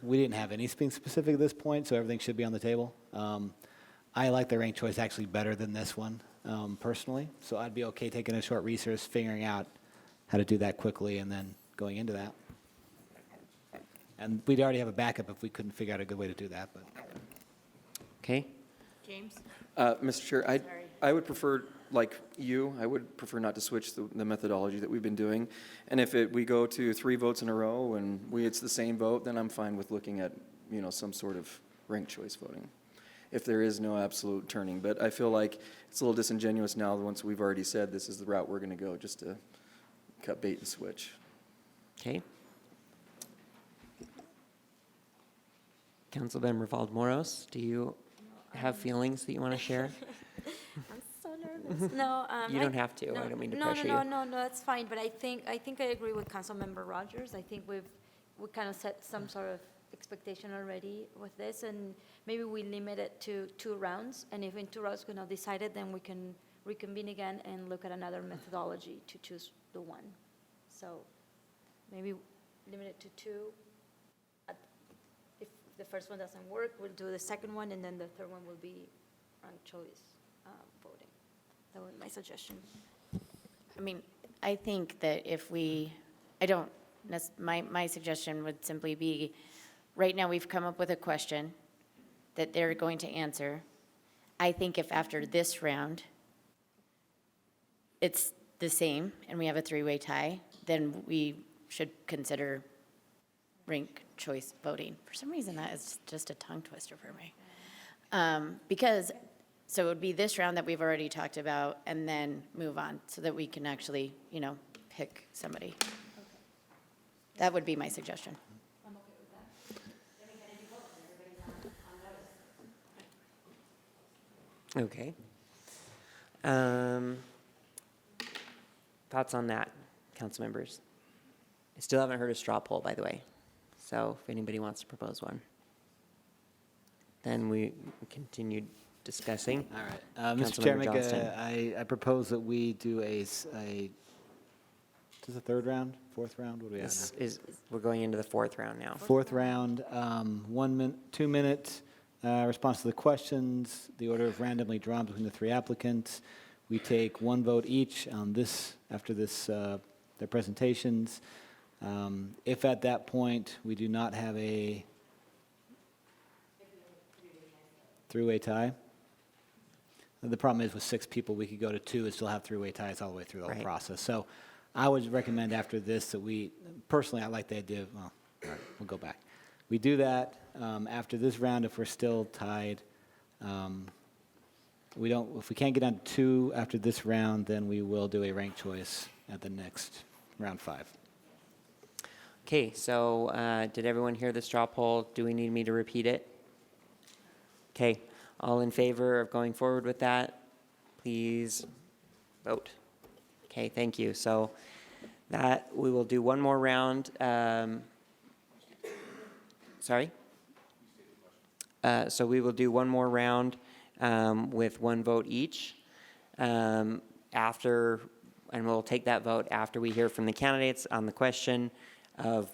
we didn't have anything specific at this point, so everything should be on the table. I like the ranked choice actually better than this one, personally. So I'd be okay taking a short recess, figuring out how to do that quickly, and then going into that. And we'd already have a backup if we couldn't figure out a good way to do that. But okay. James? Mr. Chair, I would prefer, like you, I would prefer not to switch the methodology that we've been doing. And if we go to 3 votes in a row and it's the same vote, then I'm fine with looking at, some sort of ranked choice voting, if there is no absolute turning. But I feel like it's a little disingenuous now, once we've already said this is the route we're going to go, just to cut bait and switch. Okay. Councilmember Valdmoros, do you have feelings that you want to share? I'm so nervous. No, You don't have to. I don't mean to pressure you. No, that's fine. But I think I agree with Councilmember Rogers. I think we kind of set some sort of expectation already with this, and maybe we limit it to 2 rounds. And if in 2 rounds we're not decided, then we can reconvene again and look at another methodology to choose the one. So maybe limit it to 2. If the first one doesn't work, we'll do the second one, and then the third one will be ranked choice voting. That was my suggestion. I think that my suggestion would simply be, right now we've come up with a question that they're going to answer. I think if after this round, it's the same and we have a 3-way tie, then we should consider ranked choice voting. For some reason, that is just a tongue twister for me. Because So it would be this round that we've already talked about and then move on so that we can actually, pick somebody. That would be my suggestion. Okay. Thoughts on that, council members? I still haven't heard a straw poll, by the way. So if anybody wants to propose one, then we continue discussing. All right. Mr. Councilmember Chairman, Johnston. I propose that we do is this a third round, fourth round? What do we have now? We're going into the fourth round now. Fourth round, 2 minute response to the questions, the order of randomly drawn between the three applicants. We take one vote each on this, after this, their presentations. If at that point we do not have a three-way tie, the problem is with 6 people, we could go to 2 and still have three-way ties all the way through the whole process. So I would recommend after this that we, personally, I like the idea of, well, all right, we'll go back. We do that after this round. If we're still tied, if we can't get down to 2 after this round, then we will do a ranked choice at the next round 5. Okay, so did everyone hear the straw poll? Do we need me to repeat it? Okay, all in favor of going forward with that, please vote. Okay, thank you. So that we will do one more round. Sorry? So we will do one more round with one vote each. And we'll take that vote after we hear from the candidates on the question of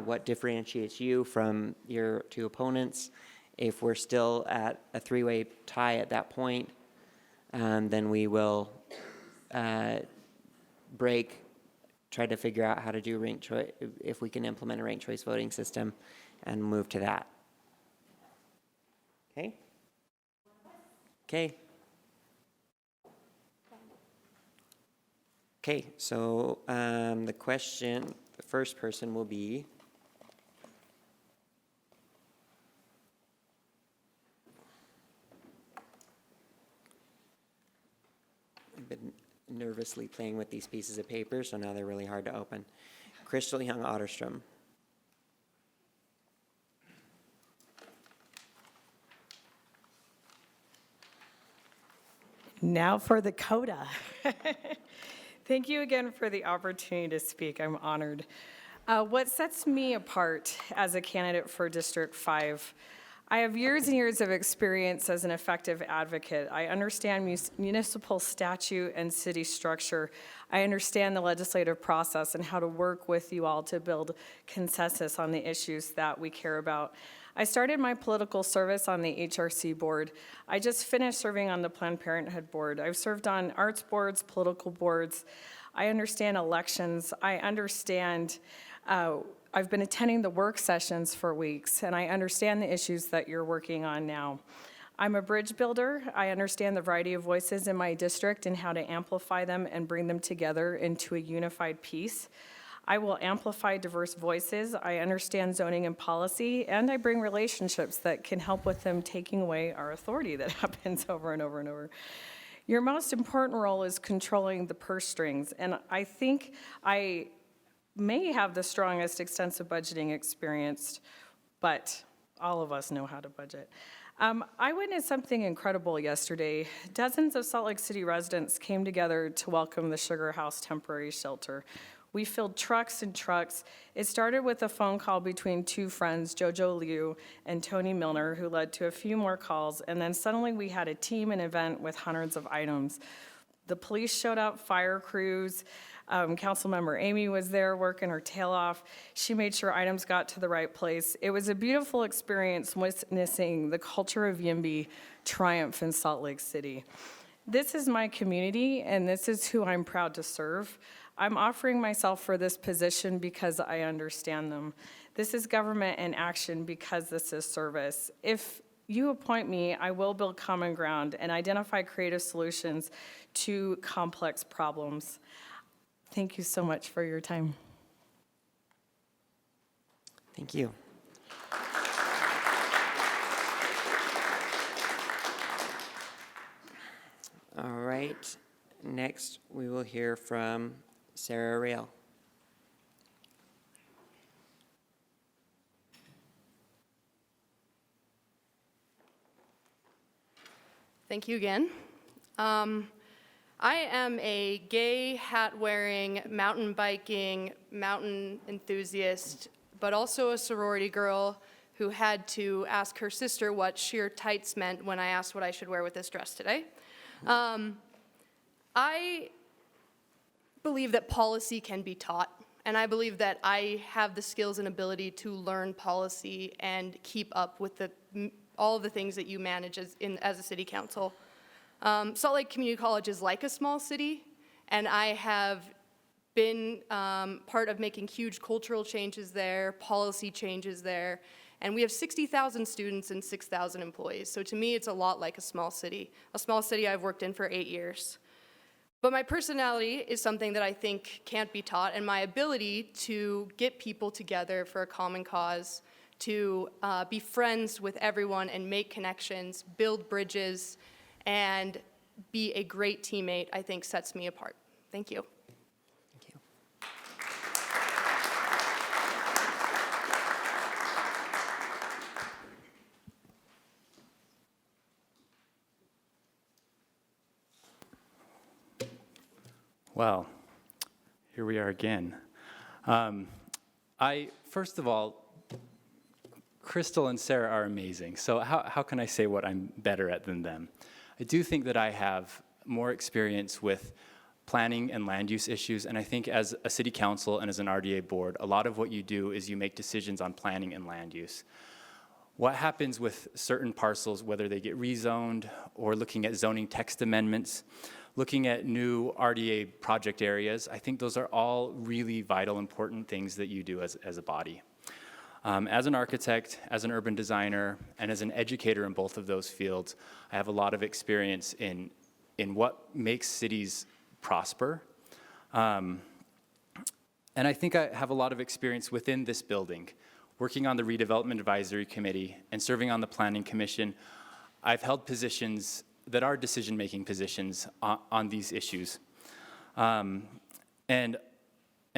what differentiates you from your 2 opponents. If we're still at a three-way tie at that point, then we will break, try to figure out how to do ranked choice, if we can implement a ranked choice voting system, and move to that. Okay? Okay. Okay, so the first person will be I've been nervously playing with these pieces of paper, so now they're really hard to open. Crystal Young Otterstrim. Now for the coda. Thank you again for the opportunity to speak. I'm honored. What sets me apart as a candidate for District 5, I have years and years of experience as an effective advocate. I understand municipal statute and city structure. I understand the legislative process and how to work with you all to build consensus on the issues that we care about. I started my political service on the HRC board. I just finished serving on the Planned Parenthood board. I've served on arts boards, political boards. I understand elections. I understand I've been attending the work sessions for weeks, and I understand the issues that you're working on now. I'm a bridge builder. I understand the variety of voices in my district and how to amplify them and bring them together into a unified piece. I will amplify diverse voices. I understand zoning and policy, and I bring relationships that can help with them taking away our authority that happens over and over and over. Your most important role is controlling the purse strings, and I think I may have the strongest extensive budgeting experience, but all of us know how to budget. I witnessed something incredible yesterday. Dozens of Salt Lake City residents came together to welcome the Sugar House temporary shelter. We filled trucks and trucks. It started with a phone call between 2 friends, Jojo Liu and Tony Milner, who led to a few more calls, and then suddenly we had a team and event with hundreds of items. The police showed up, fire crews. Councilmember Amy was there working her tail off. She made sure items got to the right place. It was a beautiful experience witnessing the culture of YIMBY triumph in Salt Lake City. This is my community, and this is who I'm proud to serve. I'm offering myself for this position because I understand them. This is government in action because this is service. If you appoint me, I will build common ground and identify creative solutions to complex problems. Thank you so much for your time. Thank you. right, next we will hear from Sarah Rail. Thank you again. I am a gay, hat-wearing, mountain biking, mountain enthusiast, but also a sorority girl who had to ask her sister what sheer tights meant when I asked what I should wear with this dress today. I believe that policy can be taught, and I believe that I have the skills and ability to learn policy and keep up with all of the things that you manage as a city council. Salt Lake Community College is like a small city, and I have been part of making huge cultural changes there, policy changes there, and we have 60,000 students and 6,000 employees. So to me, it's a lot like a small city I've worked in for 8 years. But my personality is something that I think can't be taught, and my ability to get people together for a common cause, to be friends with everyone and make connections, build bridges, and be a great teammate, I think sets me apart. Thank you. Thank you. Well, here we are again. First of all, Crystal and Sarah are amazing, so how can I say what I'm better at than them? I do think that I have more experience with planning and land use issues, and I think as a city council and as an RDA board, a lot of what you do is you make decisions on planning and land use. What happens with certain parcels, whether they get rezoned or looking at zoning text amendments, looking at new RDA project areas, I think those are all really vital, important things that you do as a body. As an architect, as an urban designer, and as an educator in both of those fields, I have a lot of experience in what makes cities prosper. And I think I have a lot of experience within this building. Working on the Redevelopment Advisory Committee and serving on the Planning Commission, I've held positions that are decision-making positions on these issues. And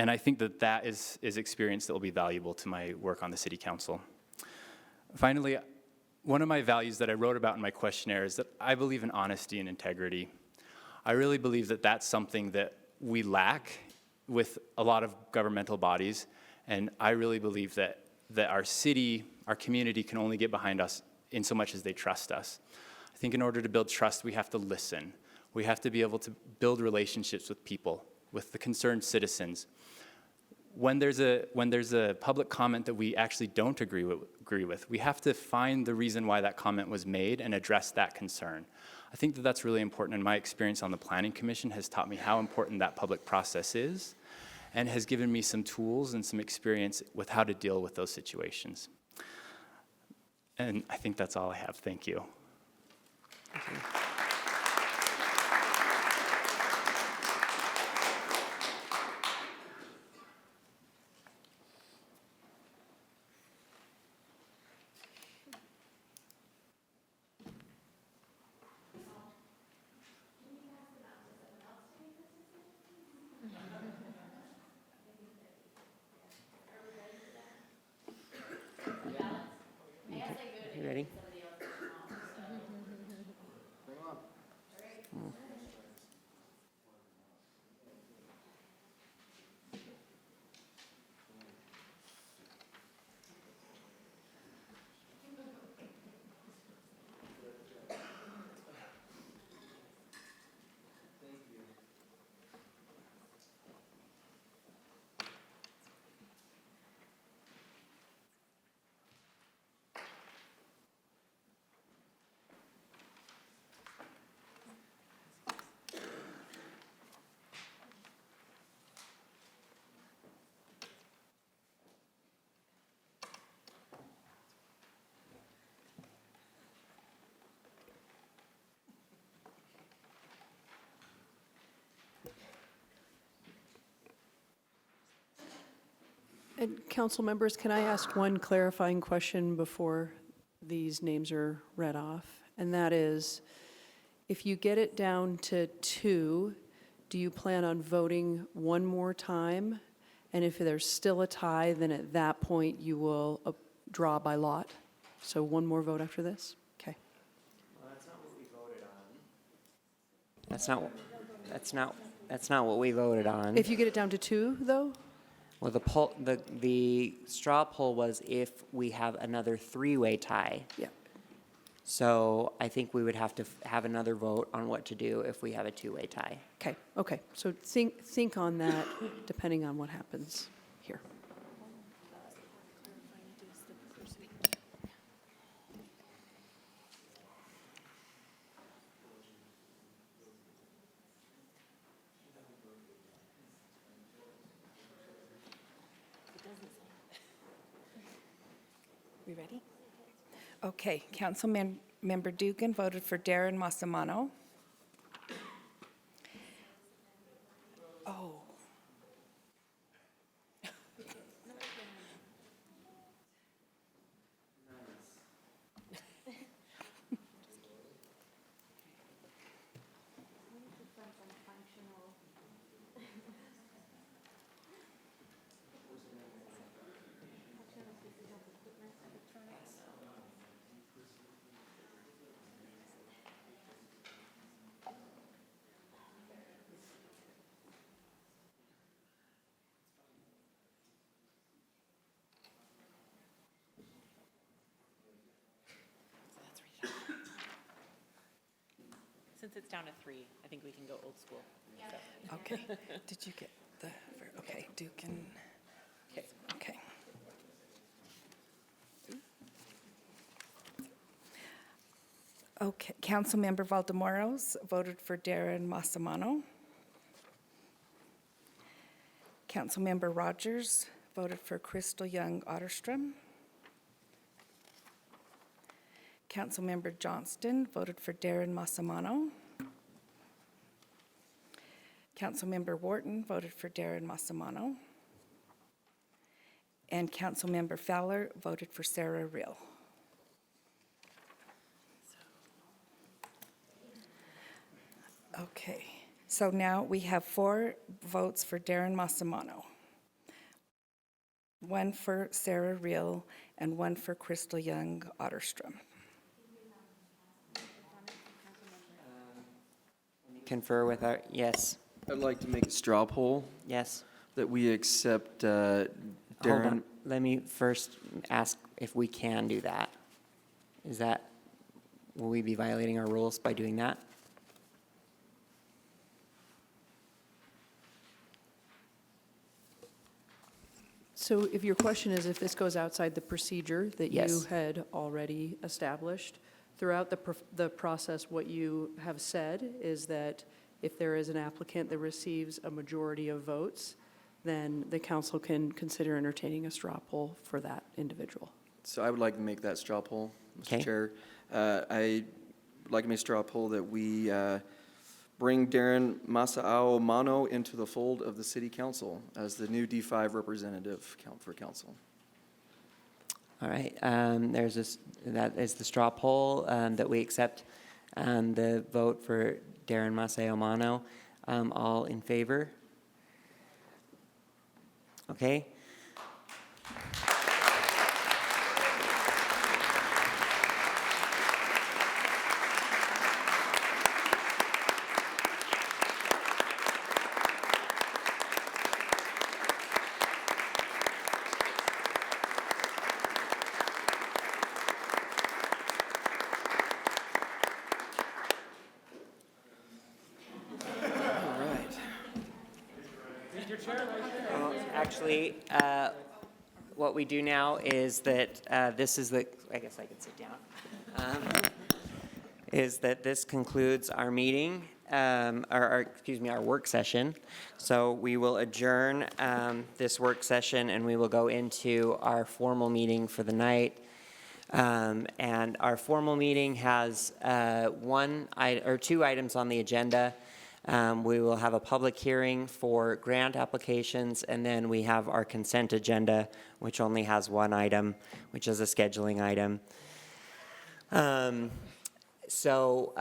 I think that is experience that will be valuable to my work on the City Council. Finally, one of my values that I wrote about in my questionnaire is that I believe in honesty and integrity. I really believe that that's something that we lack with a lot of governmental bodies, and I really believe that our city, our community can only get behind us in so much as they trust us. I think in order to build trust, we have to listen. We have to be able to build relationships with people, with the concerned citizens. When there's a public comment that we actually don't agree with, we have to find the reason why that comment was made and address that concern. I think that that's really important, and my experience on the Planning Commission has taught me how important that public process is and has given me some tools and some experience with how to deal with those situations. And I think that's all I have. Thank you. Thank you. You ready? And council members, can I ask one clarifying question before these names are read off? And that is, If you get it down to 2, do you plan on voting one more time? And if there's still a tie, then at that point you will draw by lot? So one more vote after this? Okay. Well, that's not what we voted on. That's not what we voted on. If you get it down to 2, though? Well, the straw poll was if we have another 3-way tie. Yeah. So I think we would have to have another vote on what to do if we have a 2-way tie. Okay. So think on that depending on what happens here. We ready? Okay, Councilmember Dugan voted for Darren Massimano. Oh. Since it's down to 3, I think we can go old school. So. Okay. Did you get the, okay, Dugan. Okay. Okay, Councilmember Valdemoros voted for Darren Massimano. Councilmember Rogers voted for Crystal Young Otterstrim. Councilmember Johnston voted for Darren Massimano. Councilmember Wharton voted for Darren Massimano. And Councilmember Fowler voted for Sarah Rill. Okay, so now we have 4 votes for Darren Massimano, 1 for Sarah Rill, and 1 for Crystal Young Otterstrim. Confer with our, yes. I'd like to make a straw poll. Yes. That we accept Hold Darren. on. Let me first ask if we can do that. Will we be violating our rules by doing that? So if your question is if this goes outside the procedure that you Yes. had already established, throughout the process, what you have said is that if there is an applicant that receives a majority of votes, then the council can consider entertaining a straw poll for that individual. So I would like to make that straw poll, Okay. Mr. Chair. I would like to make a straw poll that we bring Darren Mano into the fold of the city council as the new D5 representative for council. All right, that is the straw poll that we accept the vote for Darren Mano. All in favor? Okay. Actually, what we do now is that this is the, I guess I could sit down, is that this concludes our meeting, our work session. So we will adjourn this work session and we will go into our formal meeting for the night. And our formal meeting has 2 items on the agenda. We will have a public hearing for grant applications, and then we have our consent agenda, which only has 1 item, which is a scheduling item. So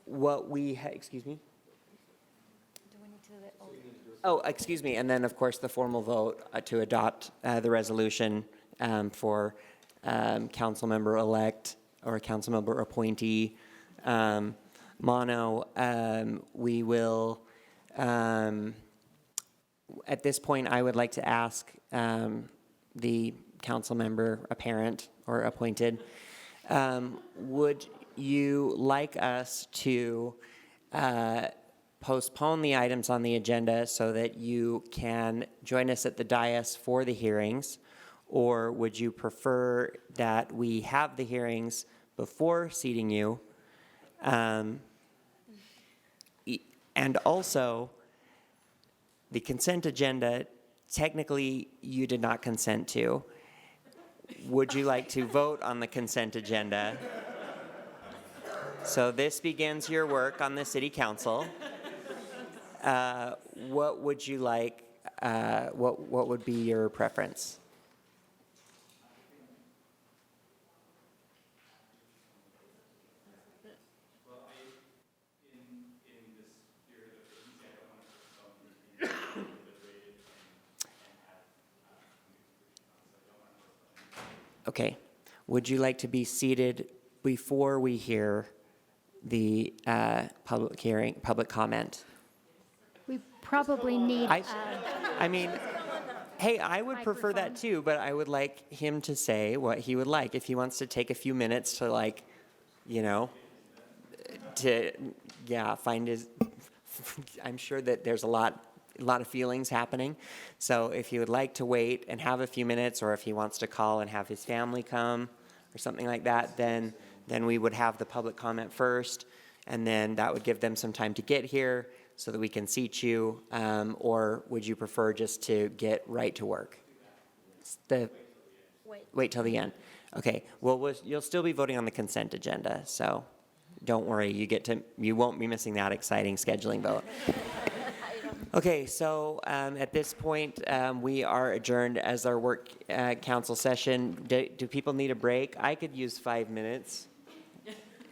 what we, excuse me? Oh, excuse me, and then, of course, the formal vote to adopt the resolution for councilmember-elect or councilmember appointee Mano. We will, at this point, I would like to ask the council member, apparent or appointed, would you like us to postpone the items on the agenda so that you can join us at the dais for the hearings? Or would you prefer that we have the hearings before seating you? And also, the consent agenda, technically, you did not consent to. Would you like to vote on the consent agenda? So this begins your work on the city council. What would you like, what would be your preference? Okay. Would you like to be seated before we hear the public comment? We probably need. I mean, hey, I would prefer that too, but I would like him to say what he would like. If he wants to take a few minutes to, like, you know, to, yeah, find his, I'm sure that there's a lot of feelings happening. So if he would like to wait and have a few minutes, or if he wants to call and have his family come or something like that, then we would have the public comment first, and then that would give them some time to get here so that we can seat you, or would you prefer just to get right to work? Wait till the end. Okay, well, you'll still be voting on the consent agenda, so don't worry, you won't be missing that exciting scheduling vote. Okay, so at this point, we are adjourned as our work council session. Do people need a break? I could use 5 minutes.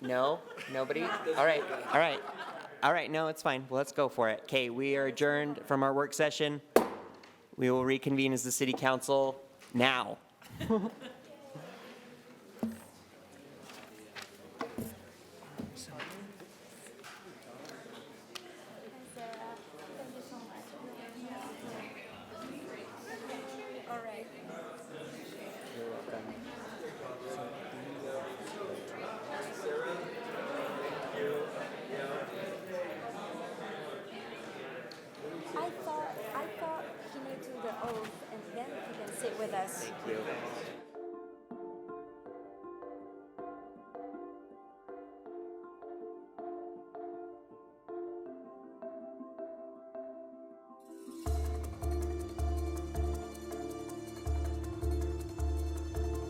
No? Nobody? All right, no, it's fine. Well, let's go for it. Okay, we are adjourned from our work session. We will reconvene as the city council now. I thought he needed to do the oath and then he can sit with us. Thank you.